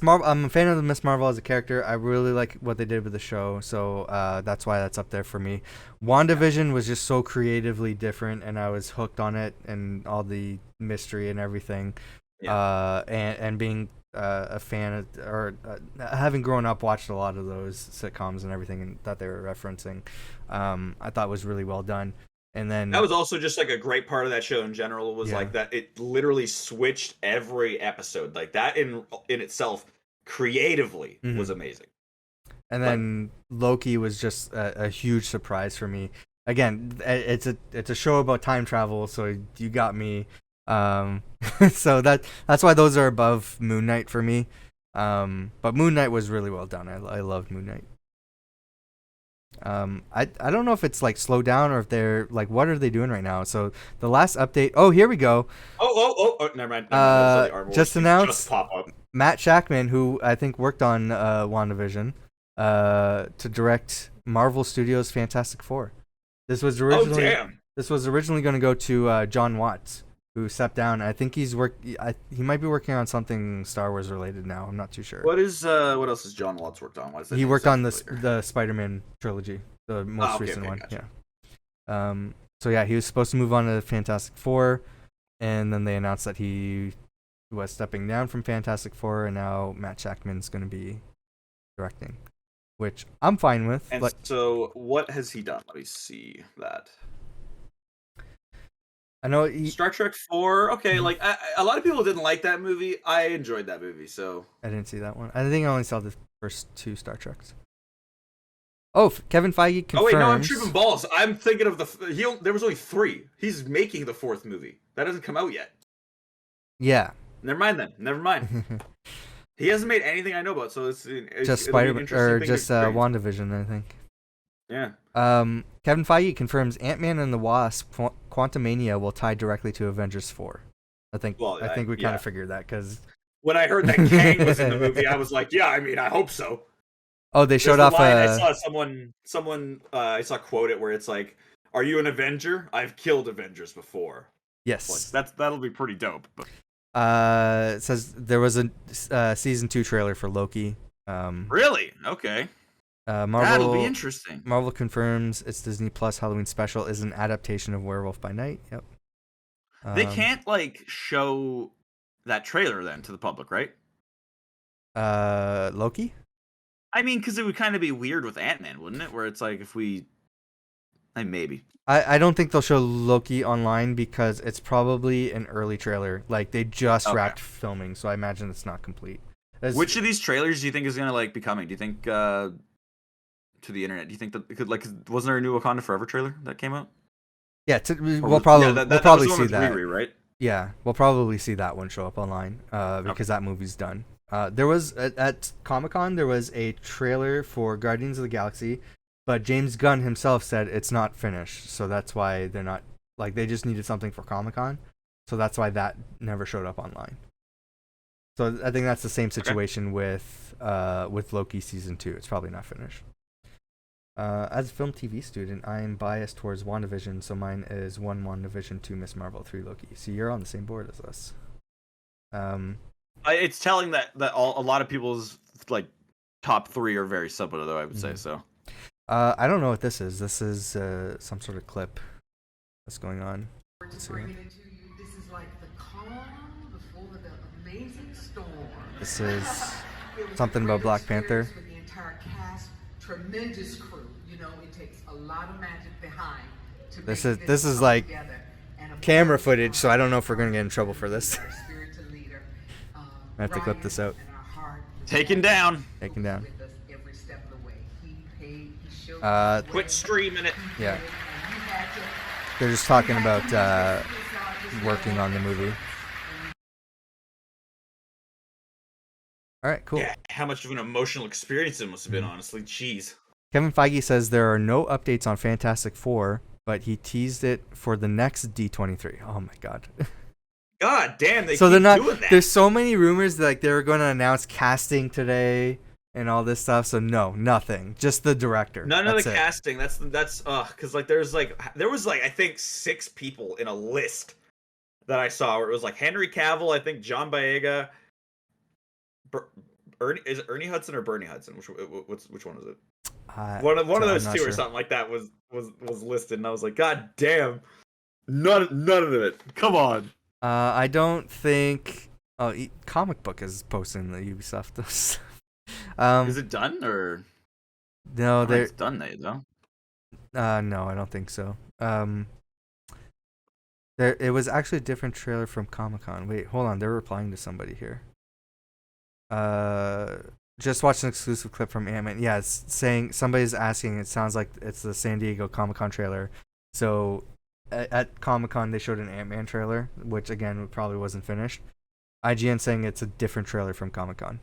Marvel. I'm a fan of Miss Marvel as a character. I really like what they did with the show, so that's why that's up there for me. WandaVision was just so creatively different, and I was hooked on it and all the mystery and everything. And being a fan of, having grown up, watched a lot of those sitcoms and everything and that they were referencing. I thought was really well done. And then that was also just like a great part of that show in general was like that it literally switched every episode. Like that in itself creatively was amazing. And then Loki was just a huge surprise for me. Again, it's a show about time travel, so you got me. So that's why those are above Moon Knight for me. But Moon Knight was really well done. I loved Moon Knight. I don't know if it's like slowed down or if they're like, what are they doing right now? So the last update. Oh, here we go. Oh, never mind. That's the Armor Wars Just thing announced just pop up. Matt Shakman, who I think worked on WandaVision, to direct Marvel Studios' Fantastic Four. This was originally going to go to John Watts, who stepped down. I think he might be working on something Star Wars related now. I'm not too sure. What else has John Watts worked on? He worked on the Spider-Man trilogy, the most recent one. Gotcha. Yeah. So yeah, he was supposed to move on to Fantastic Four, and then they announced that he was stepping down from Fantastic Four, and now Matt Shakman's going to be directing, which I'm fine with. And so, what has he done? Let me see that. I know Star Trek 4. Okay, like a lot of people didn't like that movie. I enjoyed that movie, so I didn't see that one. I think I only saw the first 2 Star Treks. Oh, Kevin Feige confirms. Oh wait, no, I'm tripping balls. I'm thinking of there was only 3. He's making the 4th movie. That hasn't come out yet. Yeah. Never mind then. Never mind. He hasn't made anything I know about, so it's just Spider-Man or just WandaVision, I think. Yeah. Kevin Feige confirms Ant-Man and the Wasp: Quantumania will tie directly to Avengers 4. I think we kind of figured that because when I heard that Kang was in the movie, I was like, yeah, I mean, I hope so. Oh, they showed off. I saw someone I saw quote it where it's like, "Are you an Avenger? I've killed Avengers before." Yes, that'll be pretty dope. But... it says there was a season 2 trailer for Loki. Really? Okay. Marvel, that'll be interesting. Marvel confirms its Disney Plus Halloween special is an adaptation of Werewolf by Night. Yep. They can't show that trailer then to the public, right? Loki? I mean, because it would kind of be weird with Ant-Man, wouldn't it? Where it's like if we, maybe. I don't think they'll show Loki online because it's probably an early trailer. Like they just wrapped filming, so I imagine it's not complete. Which of these trailers do you think is gonna be coming? Do you think to the internet? Do you think that it could wasn't there a new Wakanda Forever trailer that came out? Yeah, we'll probably see that. Riri, right? Yeah, we'll probably see that one show up online because that movie's done. There was at Comic-Con there was a trailer for Guardians of the Galaxy, but James Gunn himself said it's not finished, so that's why they're not they just needed something for Comic-Con, so that's why that never showed up online. So I think that's the same situation with Loki season 2. It's probably not finished. As a film TV student, I am biased towards WandaVision, so mine is 1 WandaVision, 2 Miss Marvel, 3 Loki. So you're on the same board as us. It's telling that a lot of people's top 3 are very similar, though I would say so. I don't know what this is. This is some sort of clip that's going on. This is like the calm before the amazing storm. This is something about Black Panther. With the entire cast, tremendous crew. It takes a lot of magic behind. This is like camera footage, so I don't know if we're gonna get in trouble for this. I have to clip this out. Taken down. Quit streaming it. Yeah. They're just talking about working on the movie. All right, cool. Yeah, how much of an emotional experience it must have been, honestly. Jeez. Kevin Feige says there are no updates on Fantastic Four, but he teased it for the next D23. Oh my god. God damn, they so keep they're not doing that. There's so many rumors that they were going to announce casting today and all this stuff. So no, nothing. Just the director. None of the casting. That's because there was I think 6 people in a list that I saw where it was Henry Cavill, I think John Boyega, is it Ernie Hudson or Bernie Hudson? Which one is it? One of those 2 or something like that was listed, and I was like, God damn, none of it. Come on. I don't think. Oh, Comic Book is posting the Ubisoft stuff. Is it done or? No, it's done. Though. No, I don't think so. It was actually a different trailer from Comic-Con. Wait, hold on. They're replying to somebody here. Just watched an exclusive clip from Ant-Man. Yeah, it's saying somebody's asking. It sounds like it's the San Diego Comic-Con trailer. So at Comic-Con they showed an Ant-Man trailer, which again probably wasn't finished. IGN saying it's a different trailer from Comic-Con.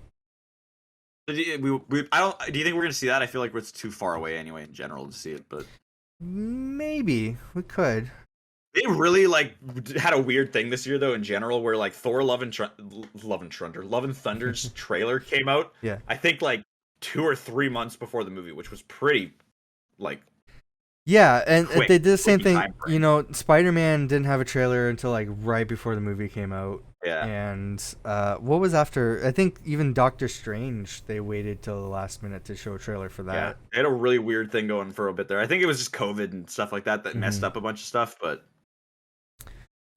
But I don't. Do you think we're gonna see that? I feel like it's too far away anyway in general to see it. But maybe we could. they really like had a weird thing this year though in general, where like Thor: Love and Thunder's trailer came out. Yeah. I think like 2 or 3 months before the movie, which was pretty like. Yeah, and quick, they did the same thing. time frame. You know, Spider-Man didn't have a trailer until like right before the movie came out. Yeah. And what was after? I think even Doctor Strange, they waited till the last minute to show a trailer for that. Yeah, they had a really weird thing going for a bit there. I think it was just COVID and stuff like that messed up a bunch of stuff, but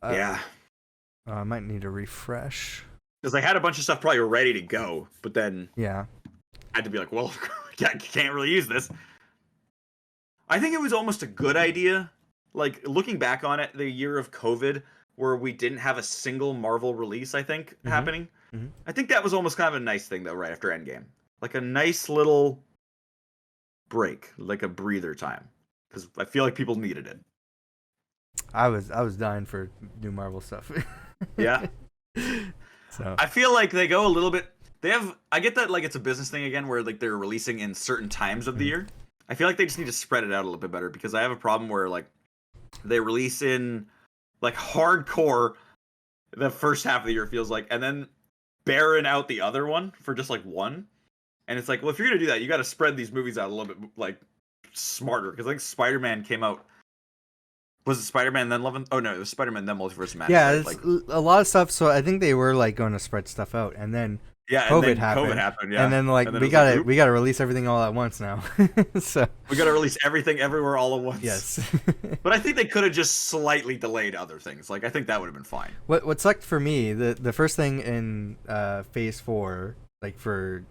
yeah. I might need a refresh. Because they had a bunch of stuff probably ready to go, but then Yeah. had to be like, well, I can't really use this. I think it was almost a good idea. Like, looking back on it, the year of COVID, where we didn't have a single Marvel release, I think, happening. Mm-hmm. I think that was almost kind of a nice thing, though, right after Endgame. Like a nice little break, like a breather time. Because I feel like people needed it. I was dying for new Marvel stuff. Yeah. So I feel like they go a little bit. I get that like it's a business thing again, where like they're releasing in certain times of the year. I feel like they just need to spread it out a little bit better, because I have a problem where like they release in like hardcore the first half of the year, feels like, and then barren out the other one for just like one. And it's like, well, if you're gonna do that, you got to spread these movies out a little bit like smarter. Because like Spider-Man came out. Was it Spider-Man then Love and... Oh no, it was Spider-Man then Multiverse of Madness. yeah, right? it's Like, a lot of stuff. So I think they were like going to spread stuff out, and then yeah, COVID and then happened. COVID happened, yeah. And then like and then we it was like, gotta release everything all at once now. So we gotta release everything everywhere all at once. yes. But I think they could have just slightly delayed other things. Like I think that would have been fine. What sucked for me, the first thing in Phase 4, like for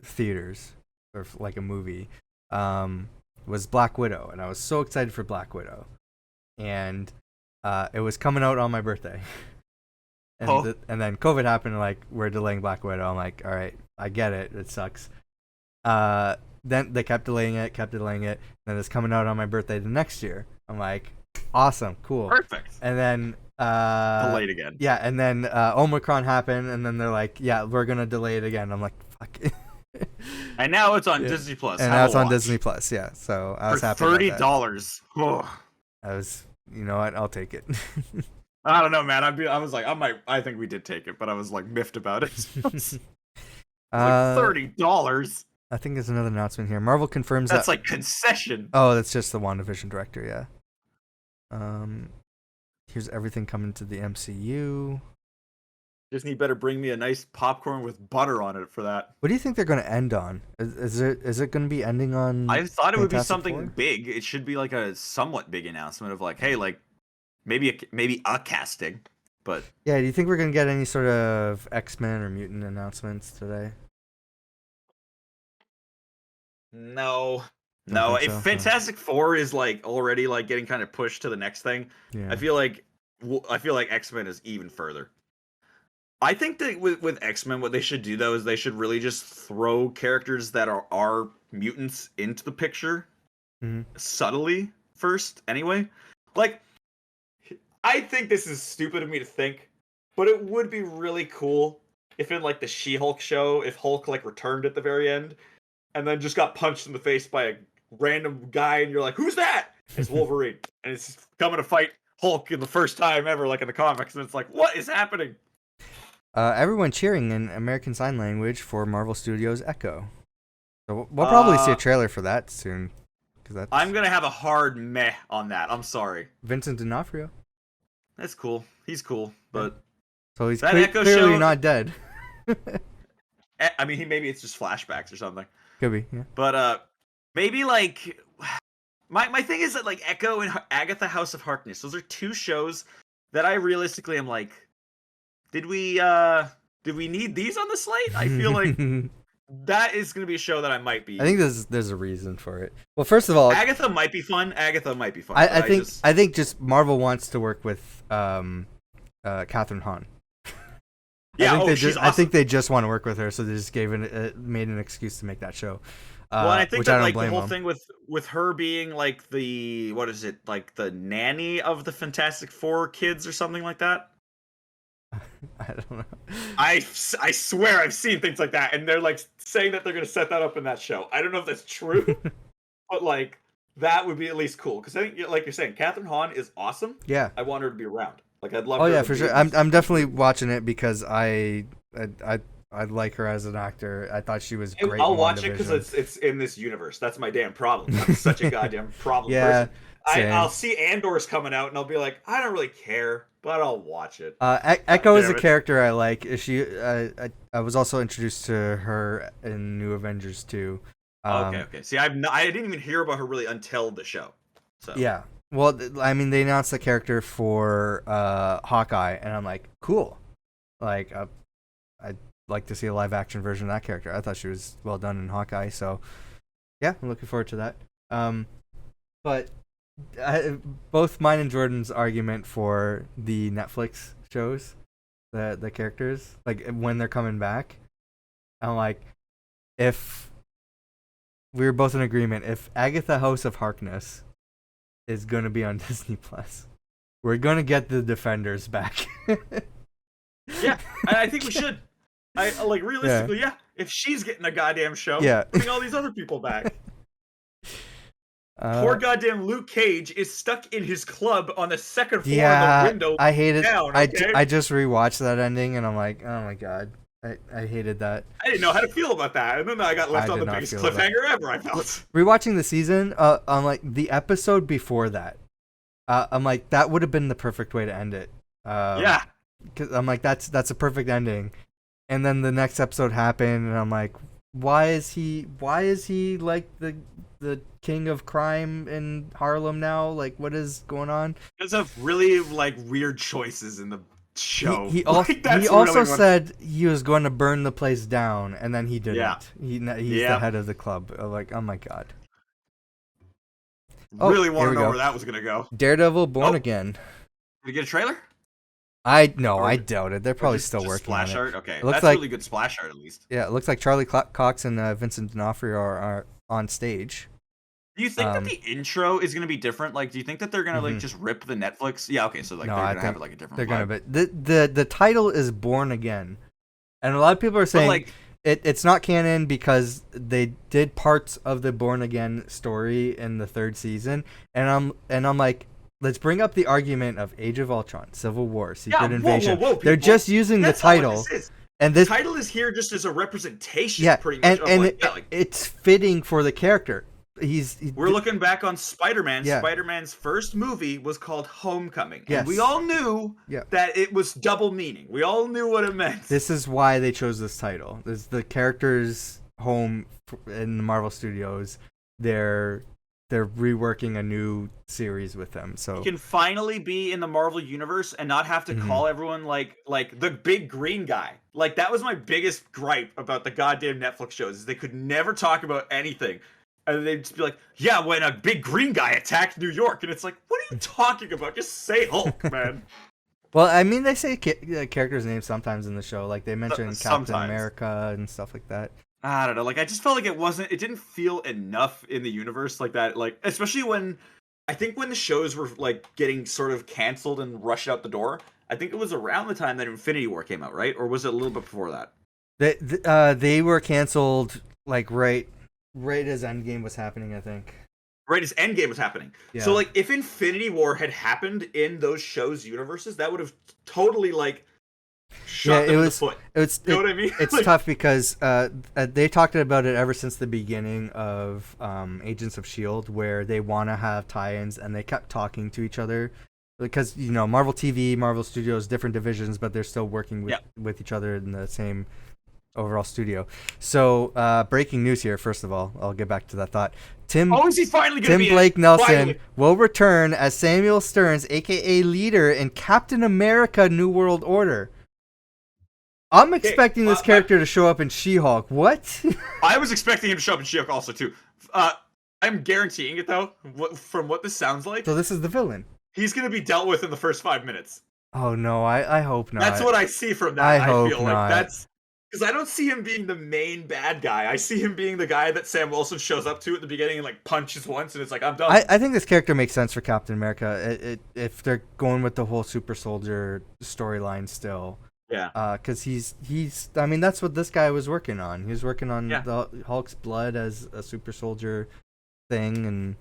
theaters or like a movie, was Black Widow, and I was so excited for Black Widow, and it was coming out on my birthday. And, and then COVID happened, like, we're delaying Black Widow. I'm like, all right, I get it. It sucks. Then they kept delaying it. Then it's coming out on my birthday the next year. I'm like, awesome, cool. Perfect. And then... delayed again. Yeah, and then Omicron happened, and then they're like, yeah, we're going to delay it again. I'm like, fuck. And now it's on Disney Plus. And now it's on Disney Plus, yeah. So I was happy about that. $30. Oh. I was, you know what, I'll take it. I don't know, man. I was like, I think we did take it, but I was like miffed about it. Like $30. I think there's another announcement here. Marvel confirms that's that... like concession. Oh, that's just the WandaVision director, yeah. Here's everything coming to the MCU. Disney better bring me a nice popcorn with butter on it for that. What do you think they're going to end on? Is it going to be ending on... I thought it would be Fantastic something Four? big. It should be like a somewhat big announcement of like, hey, like maybe a casting, but Yeah, do you think we're going to get any sort of X-Men or mutant announcements today? no. Don't think If so? Fantastic Four is like already like getting kind of pushed to the next thing, Yeah. I feel like X-Men is even further. I think that with X-Men, what they should do though is they should really just throw characters that are mutants into the picture subtly first. Anyway, like I think this is stupid of me to think, but it would be really cool if in like the She-Hulk show, if Hulk like returned at the very end, and then just got punched in the face by a random guy, and you're like, "Who's that?" It's Wolverine, and it's coming to fight Hulk in the first time ever, like in the comics, and it's like, what is happening? Everyone cheering in American Sign Language for Marvel Studios Echo. So we'll probably see a trailer for that soon. That's I'm gonna have a hard meh on that. I'm sorry. Vincent D'Onofrio. That's cool. He's cool, but So he's That Echo clearly show- not dead. I mean, maybe it's just flashbacks or something. Could be, yeah. But maybe like my thing is that like Echo and Agatha House of Harkness, those are two shows that I realistically am like, did we need these on the slate? I feel like that is going to be a show that I might be. I think there's a reason for it. Well, first of all, Agatha might be fun. I think just Marvel wants to work with Catherine Hahn. Yeah, I think they just want to work with her, so they just made an excuse to make that show. Well, and I think which that I don't like the blame whole them. thing with her being like the like the nanny of the Fantastic Four kids or something like that. I don't know. I swear I've seen things like that, and they're like saying that they're gonna set that up in that show. I don't know if that's true, but like that would be at least cool because I think, like you're saying, Catherine Hahn is awesome. Yeah, I want her to be around. Like I'd love. oh her yeah, to for be sure. at least- I'm definitely watching it because I like her as an actor. I thought she was great. I'll in watch it WandaVision. because it's in this universe. That's my damn problem. I'm such a goddamn problem Yeah, person. same. I'll see Andor's coming out and I'll be like, I don't really care, but I'll watch it. Echo is a damn it. character I like. She, I was also introduced to her in New Avengers 2. Okay. See, I didn't even hear about her really until the show. So Yeah. Well, I mean, they announced the character for Hawkeye, and I'm like, cool. Like, I'd like to see a live action version of that character. I thought she was well done in Hawkeye, so yeah, I'm looking forward to that. But both mine and Jordan's argument for the Netflix shows, the characters, like when they're coming back, I'm like, if we were both in agreement, if Agatha House of Harkness is gonna be on Disney Plus, we're gonna get the Defenders back. Yeah, I think we should. I like realistically, yeah. If she's getting a goddamn show, Yeah. bring all these other people back. Poor goddamn Luke Cage is stuck in his club on the second floor yeah, of the window. I hate it. Down, I okay? just rewatched that ending and I'm like, oh my god, I hated that. I didn't know how to feel about that, and then I got left I on did the not biggest feel cliffhanger ever. I felt. Rewatching the season, on like the episode before that, I'm like, that would have been the perfect way to end it. Yeah. Cause I'm like, that's a perfect ending. And then the next episode happened, and I'm like, why is he like the king of crime in Harlem now? Like, what is going on? Because of really like weird choices in the show. He Like, that's he also really what- said he was going to burn the place down, and then he didn't. Yeah. He's Yeah. the head of the club. I'm like, oh my god. really here want we to know go. where that was gonna go. Daredevil Born Oh. Again. Did you get a trailer? I Or- doubt it. They're Or probably just- still just working splash on it. art. Okay, It looks that's like- really good splash art at least. Yeah, it looks like Charlie Cox and Vincent D'Onofrio are on stage. Do you think that Um, the intro is gonna be different? Like, do you think that they're gonna like Mhm. just rip the Netflix? Yeah, okay, so like No, they're I gonna have think like a different. They're gonna vibe. be the title is Born Again, and a lot of people are But, saying like, it's not canon because they did parts of the Born Again story in the third season, and I'm like, let's bring up the argument of Age of Ultron, Civil War, Secret Invasion. whoa, They're people. just using That's the not what title, this is. and The this title is here just as a representation, yeah, pretty much. and Of, like, yeah, like, it's fitting for the character. we're looking back on Spider-Man. Yeah. Spider-Man's first movie was called Homecoming. Yes. And we all knew Yeah. that it was double meaning. We all knew what it meant. This is why they chose this title. This is the character's home in the Marvel Studios. They're reworking a new series with them. So You can finally be in the Marvel universe and not have to Mhm. call everyone like the big green guy. Like that was my biggest gripe about the goddamn Netflix shows is they could never talk about anything. And they'd just be like, yeah, when a big green guy attacked New York. And it's like, what are you talking about? Just say Hulk, man. well, I mean, they say characters' names sometimes in the show. Like they mention Captain Sometimes. America and stuff like that. I don't know. Like I just felt like it didn't feel enough in the universe like that. Like especially when I think when the shows were like getting sort of canceled and rushed out the door. I think it was around the time that Infinity War came out, right? Or was it a little bit before that? They were canceled like right as Endgame was happening, I think. Right as Endgame was happening. Yeah. So like if Infinity War had happened in those shows universes, that would have totally like shot them in the foot. You know what I mean? It's Like- tough because they talked about it ever since the beginning of Agents of S.H.I.E.L.D., where they want to have tie-ins, and they kept talking to each other. Because, you know, Marvel TV, Marvel Studios, different divisions, but they're still working with each other in the same overall studio. So, breaking news here, first of all. I'll get back to that thought. Oh, is he finally going to Tim be Blake Nelson finally? will return as Samuel Stearns, a.k.a. leader in Captain America New World Order. I'm expecting this character to show up in She-Hulk. What? I was expecting him to show up in She-Hulk also too. I'm guaranteeing it though. From what this sounds like, So this is the villain. he's going to be dealt with in the first 5 minutes. Oh no, I hope not. That's what I see from that. I I hope feel not. like that's because I don't see him being the main bad guy. I see him being the guy that Sam Wilson shows up to at the beginning and like punches once, and it's like I'm done. I think this character makes sense for Captain America. If they're going with the whole super soldier storyline still. Yeah. Because he's. I mean, that's what this guy was working on. He was working on Yeah. the Hulk's blood as a super soldier thing, and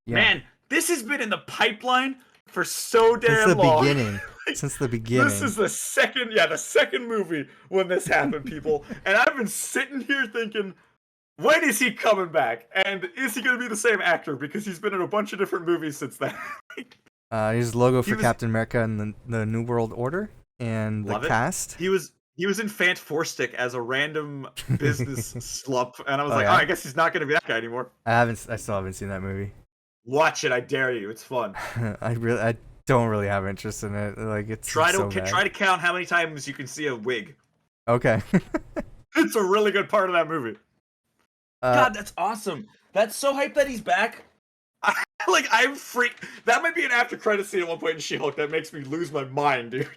yeah. Man, this has been in the pipeline for so damn Since the long. beginning. Since the beginning. This is the second movie when this happened, people. And I've been sitting here thinking, when is he coming back? And is he going to be the same actor? Because he's been in a bunch of different movies since then. His logo for Captain America and the New World Order and the cast. He was in Fant Four Stick as a random business slump, and I was I guess he's not going to be that guy anymore. I still haven't seen that movie. Watch it, I dare you. It's fun. I don't really have interest in it. Like it's try so to count how many times you can see a wig. Okay. It's a really good part of that movie. God, that's awesome. That's so hype that he's back. I'm freaked. That might be an after credit scene at one point in She-Hulk that makes me lose my mind, dude.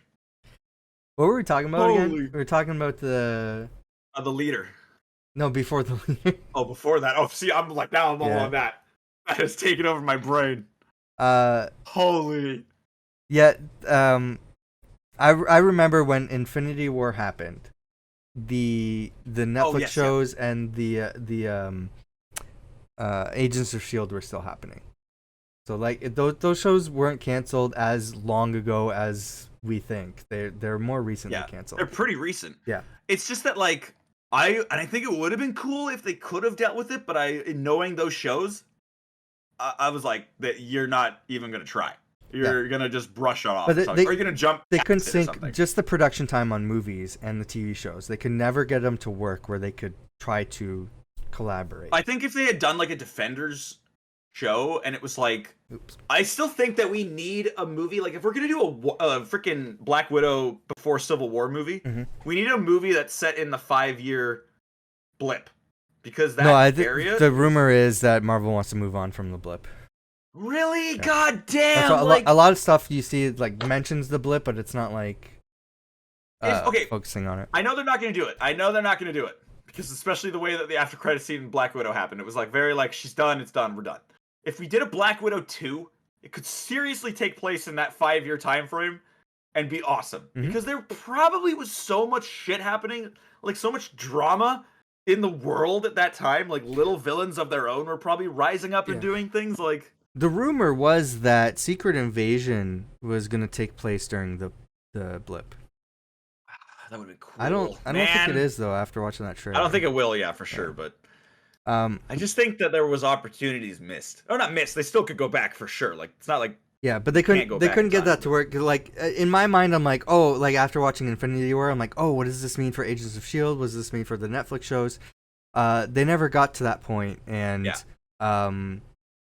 What were we talking about again? We were talking about the leader. No, before the leader. Oh, before that. Oh, see, I'm all on that. That has taken over my brain. Holy. Yeah. I remember when Infinity War happened. The Netflix shows and the Agents of S.H.I.E.L.D. were still happening. So like those shows weren't canceled as long ago as we think. They're more recently canceled. They're pretty recent. Yeah. It's just that like I think it would have been cool if they could have dealt with it, but in knowing those shows, I was like that you're not even gonna try. You're gonna just brush it off. Or you're gonna jump. They couldn't sync just the production time on movies and the TV shows. They could never get them to work where they could try to collaborate. I think if they had done like a Defenders show and it was like, I still think that we need a movie. Like if we're gonna do a freaking Black Widow before Civil War movie, we need a movie that's set in the 5-year blip because that area. The rumor is that Marvel wants to move on from the blip. Really? Yeah. God damn! That's a lot of stuff you see like mentions the blip, but it's not like focusing on it. I know they're not going to do it. Because especially the way that the after credit scene in Black Widow happened, it was like very like she's done, it's done, we're done. If we did a Black Widow 2, it could seriously take place in that 5-year time frame and be awesome. Because there probably was so much shit happening, like so much drama in the world at that time. Like little villains of their own were probably rising up and doing things like. The rumor was that Secret Invasion was going to take place during the blip. That would have been cool. I don't think it is though. After watching that trailer, I don't think it will. Yeah, for sure. But I just think that there was opportunities missed. Or not missed. They still could go back for sure. Like it's not like but they couldn't get that to work. Like in my mind, I'm like, oh, like after watching Infinity War, I'm like, oh, what does this mean for Agents of S.H.I.E.L.D.? What does this mean for the Netflix shows? They never got to that point, and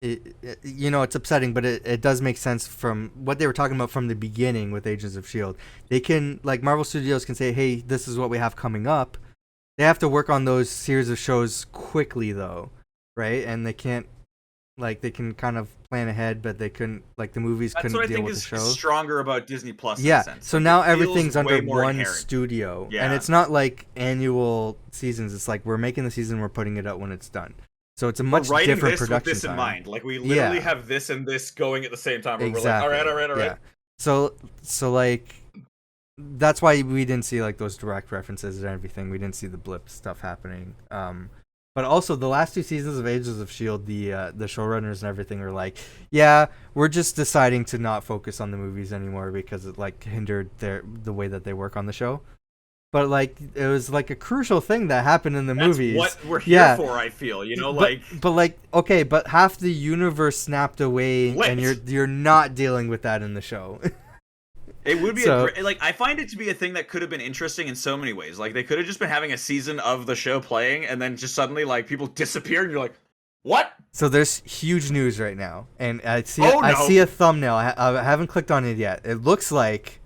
it's upsetting, but it does make sense from what they were talking about from the beginning with Agents of S.H.I.E.L.D. They can, like Marvel Studios can say, hey, this is what we have coming up. They have to work on those series of shows quickly though, right? And they can't, like they can kind of plan ahead, but they couldn't, like the movies couldn't deal with the shows. That's what I think is stronger about Disney Plus in yeah, a sense. So now everything's under one studio. Yeah. And it's not like annual seasons. It's like we're making the season, we're putting it out when it's done. So it's a much different production with this time. in mind. Like we literally have this and this going at the same time. Where exactly. We're like, all right. Yeah. So like that's why we didn't see like those direct references and everything. We didn't see the blip stuff happening. But also the last 2 seasons of Agents of S.H.I.E.L.D., the showrunners and everything are like, yeah, we're just deciding to not focus on the movies anymore because it like hindered the way that they work on the show. But like it was like a crucial thing that happened in the movies. What we're here for, I feel. But half the universe snapped away, and you're not dealing with that in the show. It would be I find it to be a thing that could have been interesting in so many ways. Like they could have just been having a season of the show playing, and then just suddenly like people disappear, and you're like, what? So there's huge news right now, and I see a thumbnail. I haven't clicked on it yet. It looks like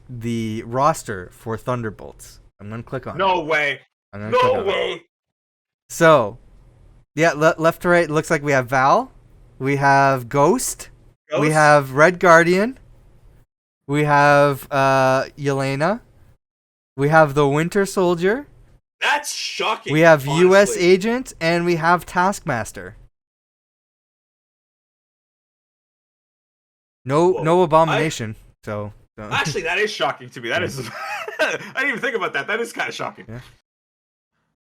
the roster for Thunderbolts. I'm gonna click on it. No way. No way. So, yeah, left to right, it looks like we have Val, we have Ghost, we have Red Guardian, we have Yelena, we have the Winter Soldier. That's shocking. We have U.S. Agent, and we have Taskmaster. No Abomination. So So. Actually, that is shocking to me. That is. I didn't even think about that. That is kind of shocking.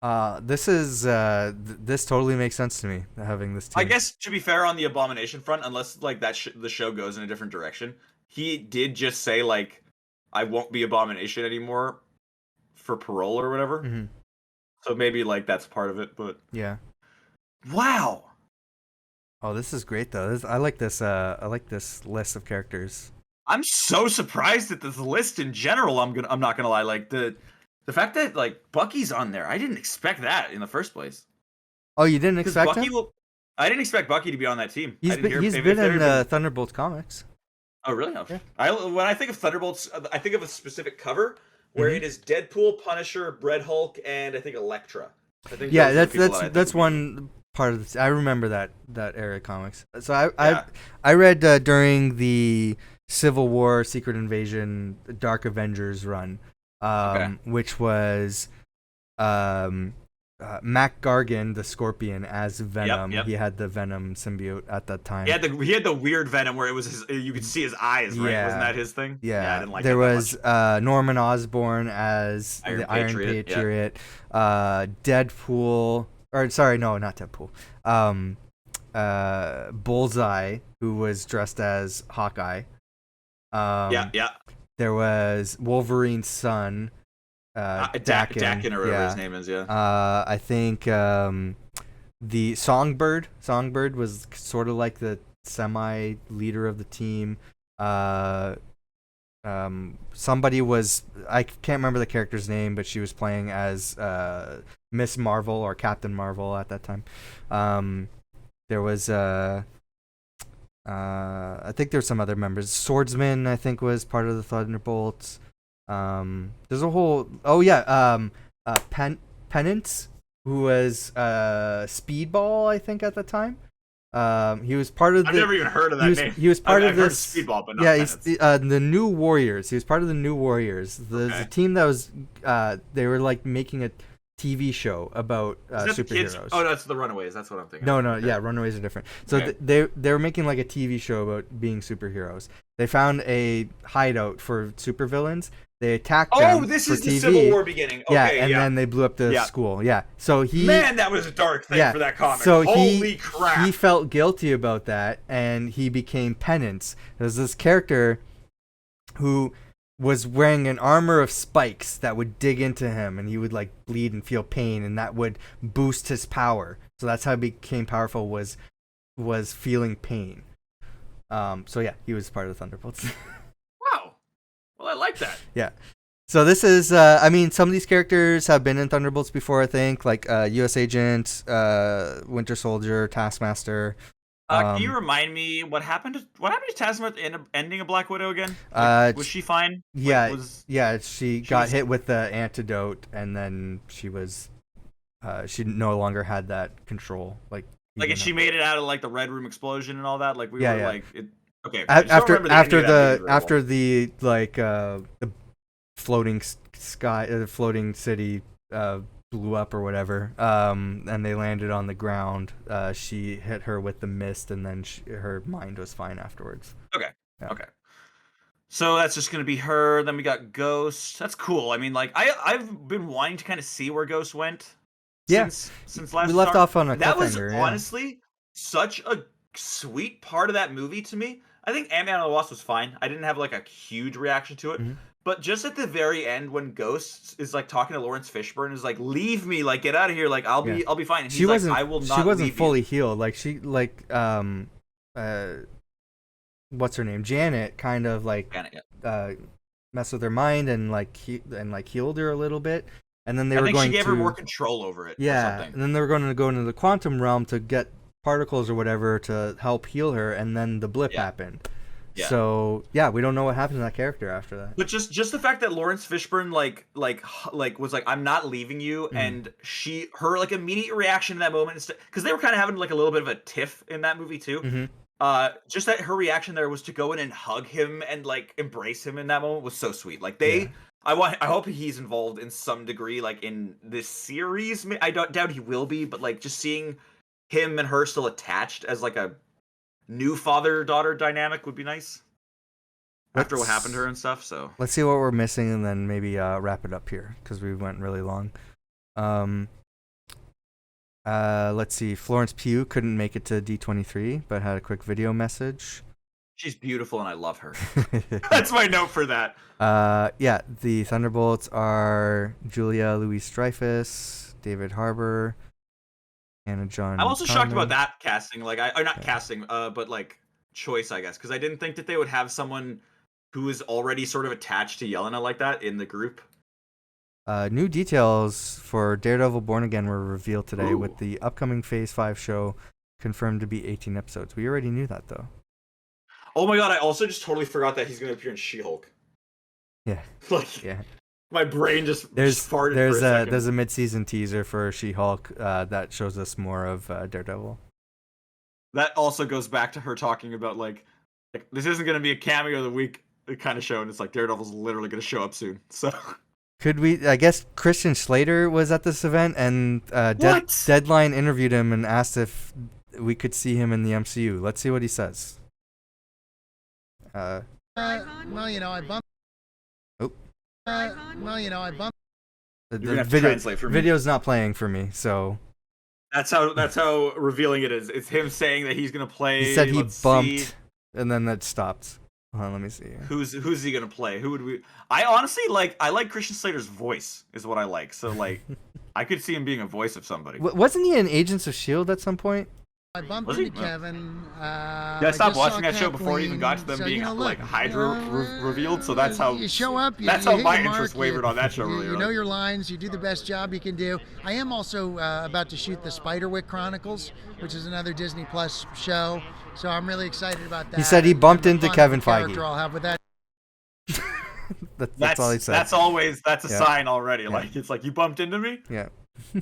Yeah. This totally makes sense to me, having this team. I guess, to be fair, on the Abomination front, unless like the show goes in a different direction, he did just say like, I won't be Abomination anymore for parole or whatever. Mm-hmm. So maybe like that's part of it, but yeah. Wow. Oh, this is great though. I like this. I like this list of characters. I'm so surprised at this list in general. I'm not gonna lie. Like the fact that like Bucky's on there, I didn't expect that in the first place. Oh, you didn't expect Bucky him? I didn't expect Bucky to be on that team. He's been in Thunderbolts comics. Oh, really? Yeah. When I think of Thunderbolts, I think of a specific cover where it is Deadpool, Punisher, Red Hulk, and I think Elektra. Yeah, that's one part of this. I remember that era of comics. So I read during the Civil War, Secret Invasion, Dark Avengers run, which was Mac Gargan, the Scorpion, as Venom. Yep. He had the Venom symbiote at that time. He had the weird Venom where it was you could see his eyes, right? Yeah. Wasn't that his thing? Yeah, I didn't like there that was Norman Osborn as the Iron Patriot. Deadpool, or sorry, no, not Deadpool. Bullseye, who was dressed as Hawkeye. Yeah. There was Wolverine's son, Dakin or whatever his name is. Yeah. I think the Songbird was sort of like the semi leader of the team. Somebody was, I can't remember the character's name, but she was playing as Miss Marvel or Captain Marvel at that time. There was I think there's some other members. Swordsman, I think, was part of the Thunderbolts. There's a whole Penance, who was Speedball, I think, at the time. He was part of I've never even heard of that name. He was part of this. Speedball, but not he's the New Warriors. He was part of the New Warriors. The team that was they were like making a TV show about superheroes. Oh, that's the Runaways. That's what I'm thinking. No, yeah, Runaways are different. So they were making like a TV show about being superheroes. They found a hideout for supervillains. They attacked them. Oh, this for is TV. the Civil War beginning. Okay, and then they blew up the school. Yeah, so that was a dark thing for that comic. So holy crap! He felt guilty about that, and he became Penance. There's this character who was wearing an armor of spikes that would dig into him, and he would like bleed and feel pain, and that would boost his power. So that's how he became powerful, was feeling pain. So yeah, he was part of the Thunderbolts. Wow. Well, I like that. Yeah. So this is, I mean, some of these characters have been in Thunderbolts before, I think, like U.S. Agent, Winter Soldier, Taskmaster. Can you remind me what happened to Taskmaster at the ending of Black Widow again? Like, was she fine? Yeah, she got hit with the antidote, and then she no longer had that control. And she made it out of like the Red Room explosion and all that. Like like it. Okay. After the like the floating sky, the floating city blew up or whatever, and they landed on the ground. She hit her with the mist, and then her mind was fine afterwards. Okay. Yeah. Okay. So that's just gonna be her. Then we got Ghost. That's cool. I mean, like I've been wanting to kind of see where Ghost went. Since last we left off on a cliffhanger. That was honestly such a sweet part of that movie to me. I think Ant-Man and the Wasp was fine. I didn't have like a huge reaction to it. Mm-hmm. But just at the very end, when Ghost is like talking to Lawrence Fishburne, is like, "Leave me, like get out of here, like I'll be fine." And he's like, "I will not." She wasn't fully healed. Like what's her name? Janet kind of like messed with her mind and like healed her a little bit. And then she gave her more control over it. Yeah, and then they were going to go into the quantum realm to get particles or whatever to help heal her, and then the blip happened. Yeah. So we don't know what happened to that character after that. But just the fact that Lawrence Fishburne like was like, "I'm not leaving you," and her like immediate reaction in that moment, because they were kind of having like a little bit of a tiff in that movie too. Mm-hmm. Just that her reaction there was to go in and hug him and like embrace him in that moment was so sweet. Like I hope he's involved in some degree, like in this series. I doubt he will be, but like just seeing him and her still attached as like a new father-daughter dynamic would be nice. after what happened to her and stuff. So let's see what we're missing and then maybe wrap it up here because we went really long. Let's see. Florence Pugh couldn't make it to D23, but had a quick video message. She's beautiful and I love her. That's my note for that. Yeah, the Thunderbolts are Julia Louis-Dreyfus, David Harbour, Hannah John. I'm also Connor. shocked about that casting. Like, casting, but like choice, I guess, because I didn't think that they would have someone who is already sort of attached to Yelena like that in the group. New details for Daredevil Born Again were revealed today. Ooh. With the upcoming Phase 5 show confirmed to be 18 episodes. We already knew that, though. Oh my god, I also just totally forgot that he's going to appear in She-Hulk. Yeah. Like, yeah. My brain just farted for a there's second. There's a mid-season teaser for She-Hulk that shows us more of Daredevil. That also goes back to her talking about, like this isn't going to be a cameo of the week kind of show, and it's like Daredevil's literally going to show up soon, so... Could we? I guess Christian Slater was at this event, and Deadline interviewed him and asked if we could see him in the MCU. Let's see what he says. Well, I bumped. Oh. I bumped. The translate for me. video's not playing for me, so. That's how revealing it is. It's him saying that he's gonna play. He said he bumped, and then that stopped. Hold on, let me see. Who's he gonna play? Who would we? I honestly I like Christian Slater's voice is what I like. So like, I could see him being a voice of somebody. Wasn't he in Agents of S.H.I.E.L.D. at some point? I bumped into Kevin. I stopped watching that show before it even got to them being like Hydra revealed. So that's how you show up. That's how my interest wavered on that show. You know your lines. You do the best job you can do. I am also about to shoot the Spiderwick Chronicles, which is another Disney Plus show. So I'm really excited about that. He said he bumped into Kevin Feige. I'll have with that. that's all he said. That's a sign already. Yeah. Like it's like you bumped into me. Yeah.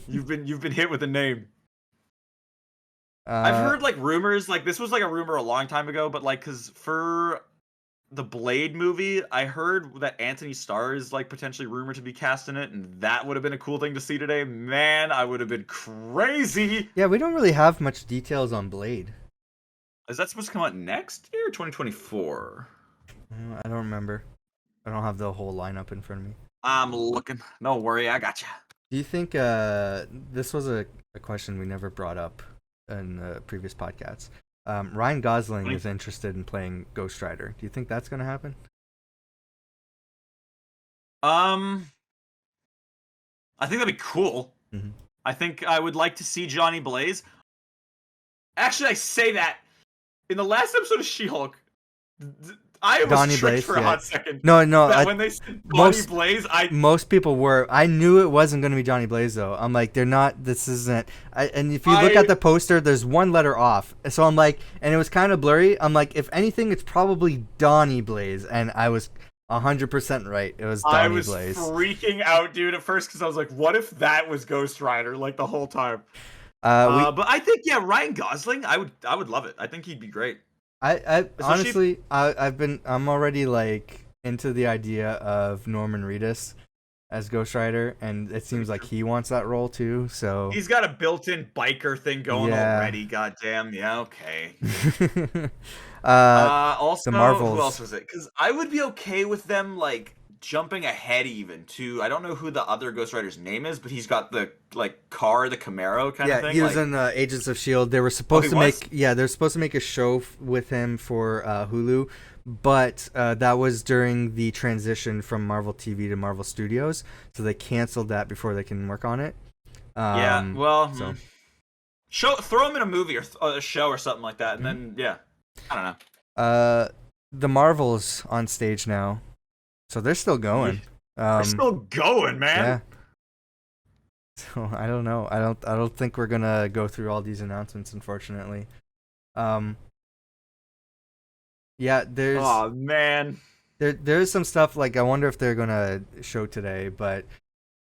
you've been hit with a name. I've heard like rumors, like this was like a rumor a long time ago, but like because for the Blade movie, I heard that Anthony Starr is like potentially rumored to be cast in it, and that would have been a cool thing to see today. Man, I would have been crazy. Yeah, we don't really have much details on Blade. Is that supposed to come out next year or 2024? I don't remember. I don't have the whole lineup in front of me. I'm looking. No worry, I got you. Do you think this was a question we never brought up in the previous podcasts? Ryan Gosling is interested in playing Ghost Rider. Do you think that's going to happen? I think that'd be cool. Mm-hmm. I think I would like to see Johnny Blaze. Actually, I say that in the last episode of She-Hulk, I was tricked for a hot second. No. When they said Johnny Blaze, most people were. I knew it wasn't going to be Johnny Blaze, though. I'm like, they're not. This isn't. And if you look at the poster, there's one letter off. So I'm like, and it was kind of blurry. I'm like, if anything, it's probably Donnie Blaze. And I was 100% right. It was Donnie Blaze. I was freaking out, dude, at first because I was like, what if that was Ghost Rider like the whole time? But I think Ryan Gosling, I would love it. I think he'd be great. I honestly, I'm already like into the idea of Norman Reedus as Ghost Rider, and it seems like he wants that role too. So he's got a built-in biker thing going already. Goddamn, yeah, okay. Also, the Marvels. Who else was it? Because I would be okay with them like jumping ahead even to. I don't know who the other Ghost Rider's name is, but he's got the like car, the Camaro kind of thing. Yeah, he was in Agents of S.H.I.E.L.D. They were supposed to make they're supposed to make a show with him for Hulu, but that was during the transition from Marvel TV to Marvel Studios, so they canceled that before they can work on it. Throw him in a movie or a show or something like that, and then I don't know. The Marvels on stage now. So they're still going. They're still going, man. Yeah. So I don't know. I don't think we're gonna go through all these announcements, unfortunately. Yeah, there's. Oh man. There's some stuff like I wonder if they're gonna show today, but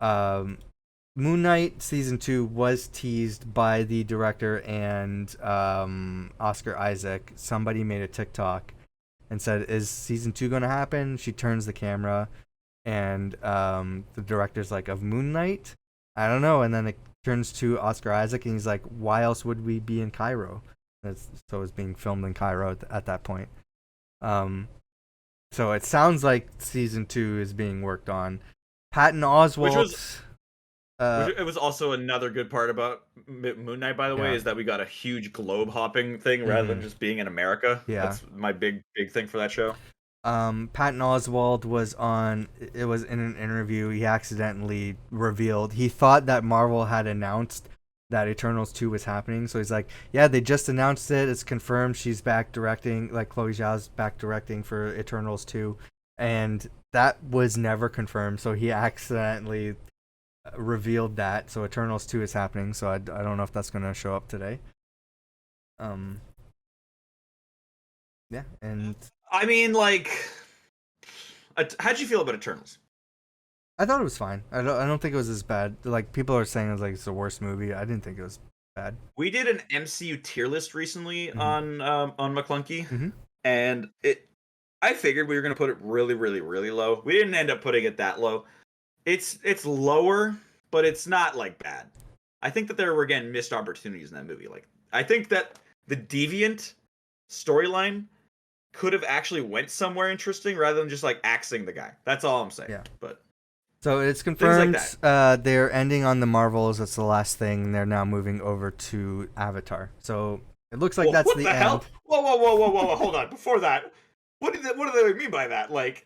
Moon Knight season 2 was teased by the director and Oscar Isaac. Somebody made a TikTok and said, "Is season 2 going to happen?" She turns the camera, and the director's like, "Of Moon Knight? I don't know." And then it turns to Oscar Isaac, and he's like, "Why else would we be in Cairo?" So it's being filmed in Cairo at that point. So it sounds like season 2 is being worked on. Patton Oswalt. It was also another good part about Moon Knight, by the way, is that we got a huge globe hopping thing rather than just being in America. Yeah. That's my big thing for that show. Patton Oswalt was in an interview. He accidentally revealed, he thought that Marvel had announced that Eternals 2 was happening. So he's like, yeah, they just announced it. It's confirmed. She's back directing, like Chloe Zhao's back directing for Eternals 2. And that was never confirmed. So he accidentally revealed that. So Eternals 2 is happening. So I don't know if that's going to show up today. Yeah, and I mean, like, how'd you feel about Eternals? I thought it was fine. I don't think it was as bad. Like, people are saying it's the worst movie. I didn't think it was bad. We did an MCU tier list recently on Maclunkey, and I figured we were gonna put it really, really, really low. We didn't end up putting it that low. It's lower, but it's not like bad. I think that there were again missed opportunities in that movie. Like, I think that the Deviant storyline could have actually went somewhere interesting rather than just like axing the guy. That's all I'm saying. Yeah. But so it's confirmed like they're ending on the Marvels. That's the last thing. They're now moving over to Avatar. So it looks like that's the end. Hell? Whoa! Hold on. Before that, what do they mean by that? Like,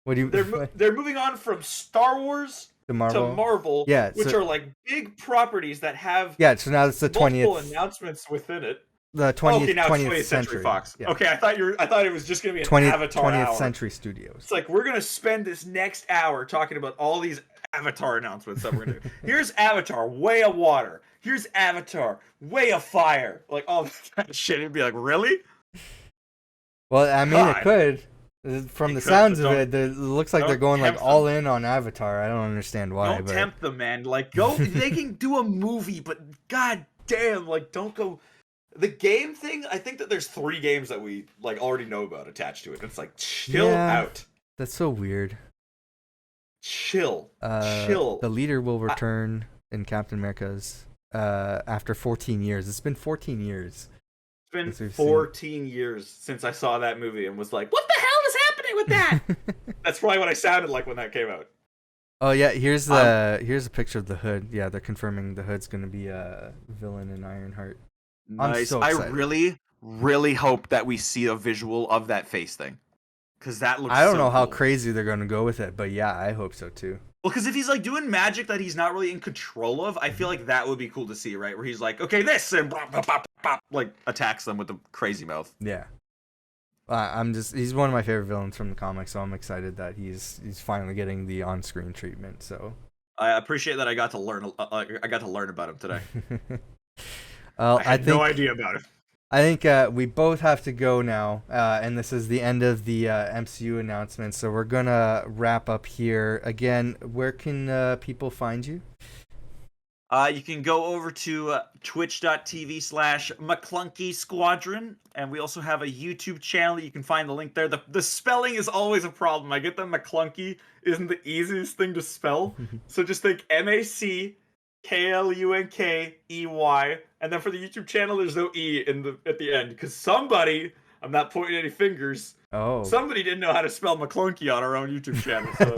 what do you? They're moving on from Star Wars to Marvel, yeah, which are like big properties that have so now it's the 20th announcements within it. The 20th Century Fox. Yeah. Okay, I thought it was just gonna be an Avatar 20th hour. Century Studios. It's like we're gonna spend this next hour talking about all these Avatar announcements that we're gonna do. Here's Avatar, Way of Water. Here's Avatar, Way of Fire. Like all this kind of shit. It'd be like, really? Well, I mean, it could. From the sounds of it, it looks like they're going like all in on Avatar. I don't understand why. Don't tempt them, man. Like, go. They can do a movie, but god damn, like, don't go. The game thing, I think that there's 3 games that we like already know about attached to it. It's like, chill out. That's so weird. Chill. The leader will return in Captain America's after 14 years. It's been 14 years. It's been 14 years since I saw that movie and was like, what the hell is happening with that? That's probably what I sounded like when that came out. Oh yeah, here's a picture of the Hood. Yeah, they're confirming the Hood's going to be a villain in Ironheart. Nice. I'm so excited. I really, really hope that we see a visual of that face thing, because that looks. I don't know cool. how crazy they're going to go with it, but yeah, I hope so too. Well, because if he's like doing magic that he's not really in control of, I feel like that would be cool to see, right? Where he's like, okay, this and blah, blah, blah, blah, like attacks them with the crazy mouth. Yeah. He's one of my favorite villains from the comics, so I'm excited that he's finally getting the on-screen treatment. So I appreciate that I got to learn about him today. I had no idea about it. I think we both have to go now, and this is the end of the MCU announcements. So we're gonna wrap up here. Again, where can people find you? You can go over to twitch.tv/Maclunkey Squadron, and we also have a YouTube channel. You can find the link there. The spelling is always a problem. I get that Maclunkey isn't the easiest thing to spell, so just think MACKLUNKEY, and then for the YouTube channel, there's no E at the end, because somebody, I'm not pointing any fingers, somebody didn't know how to spell Maclunkey on our own YouTube channel. So.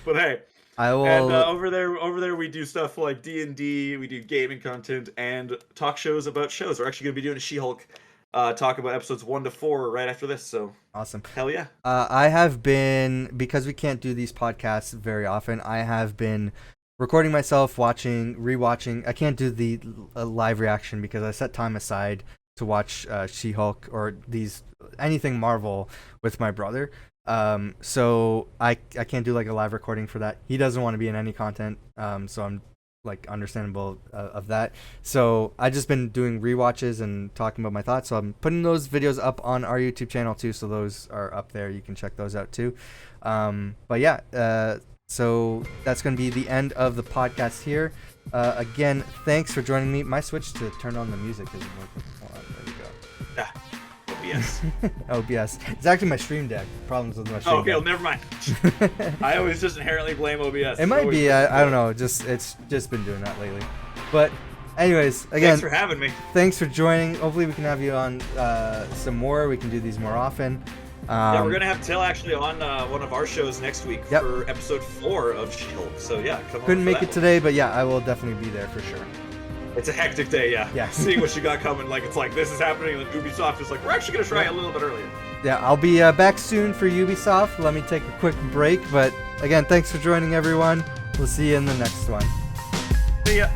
But hey. I will. And over there, we do stuff like D&D. We do gaming content and talk shows about shows. We're actually going to be doing a She-Hulk talk about episodes 1 to 4 right after this. So awesome! Hell yeah! I have been, because we can't do these podcasts very often, I have been recording myself, rewatching. I can't do the live reaction because I set time aside to watch She-Hulk or anything Marvel with my brother. So I can't do like a live recording for that. He doesn't want to be in any content, so I'm like understandable of that. So I just been doing rewatches and talking about my thoughts. So I'm putting those videos up on our YouTube channel too. So those are up there. You can check those out too. But yeah, so that's gonna be the end of the podcast here. Again, thanks for joining me. My switch to turn on the music isn't working. Hold on, there we go. Yeah. OBS. OBS. It's actually my Stream Deck. Problems with my Stream Deck. Okay, well, never mind. I always just inherently blame OBS. It might be. I don't know. It's just been doing that lately. But anyways, again, thanks for having me. Thanks for joining. Hopefully we can have you on some more. We can do these more often. Yeah, we're gonna have Till actually on one of our shows next week for episode 4 of She-Hulk. So yeah, come on. Couldn't make it today, but yeah, I will definitely be there for sure. It's a hectic day, yeah. Yeah. Seeing what you got coming, like it's like this is happening, and then Ubisoft is like, we're actually gonna try a little bit earlier. Yeah, I'll be back soon for Ubisoft. Let me take a quick break, but again, thanks for joining, everyone. We'll see you in the next one. See ya.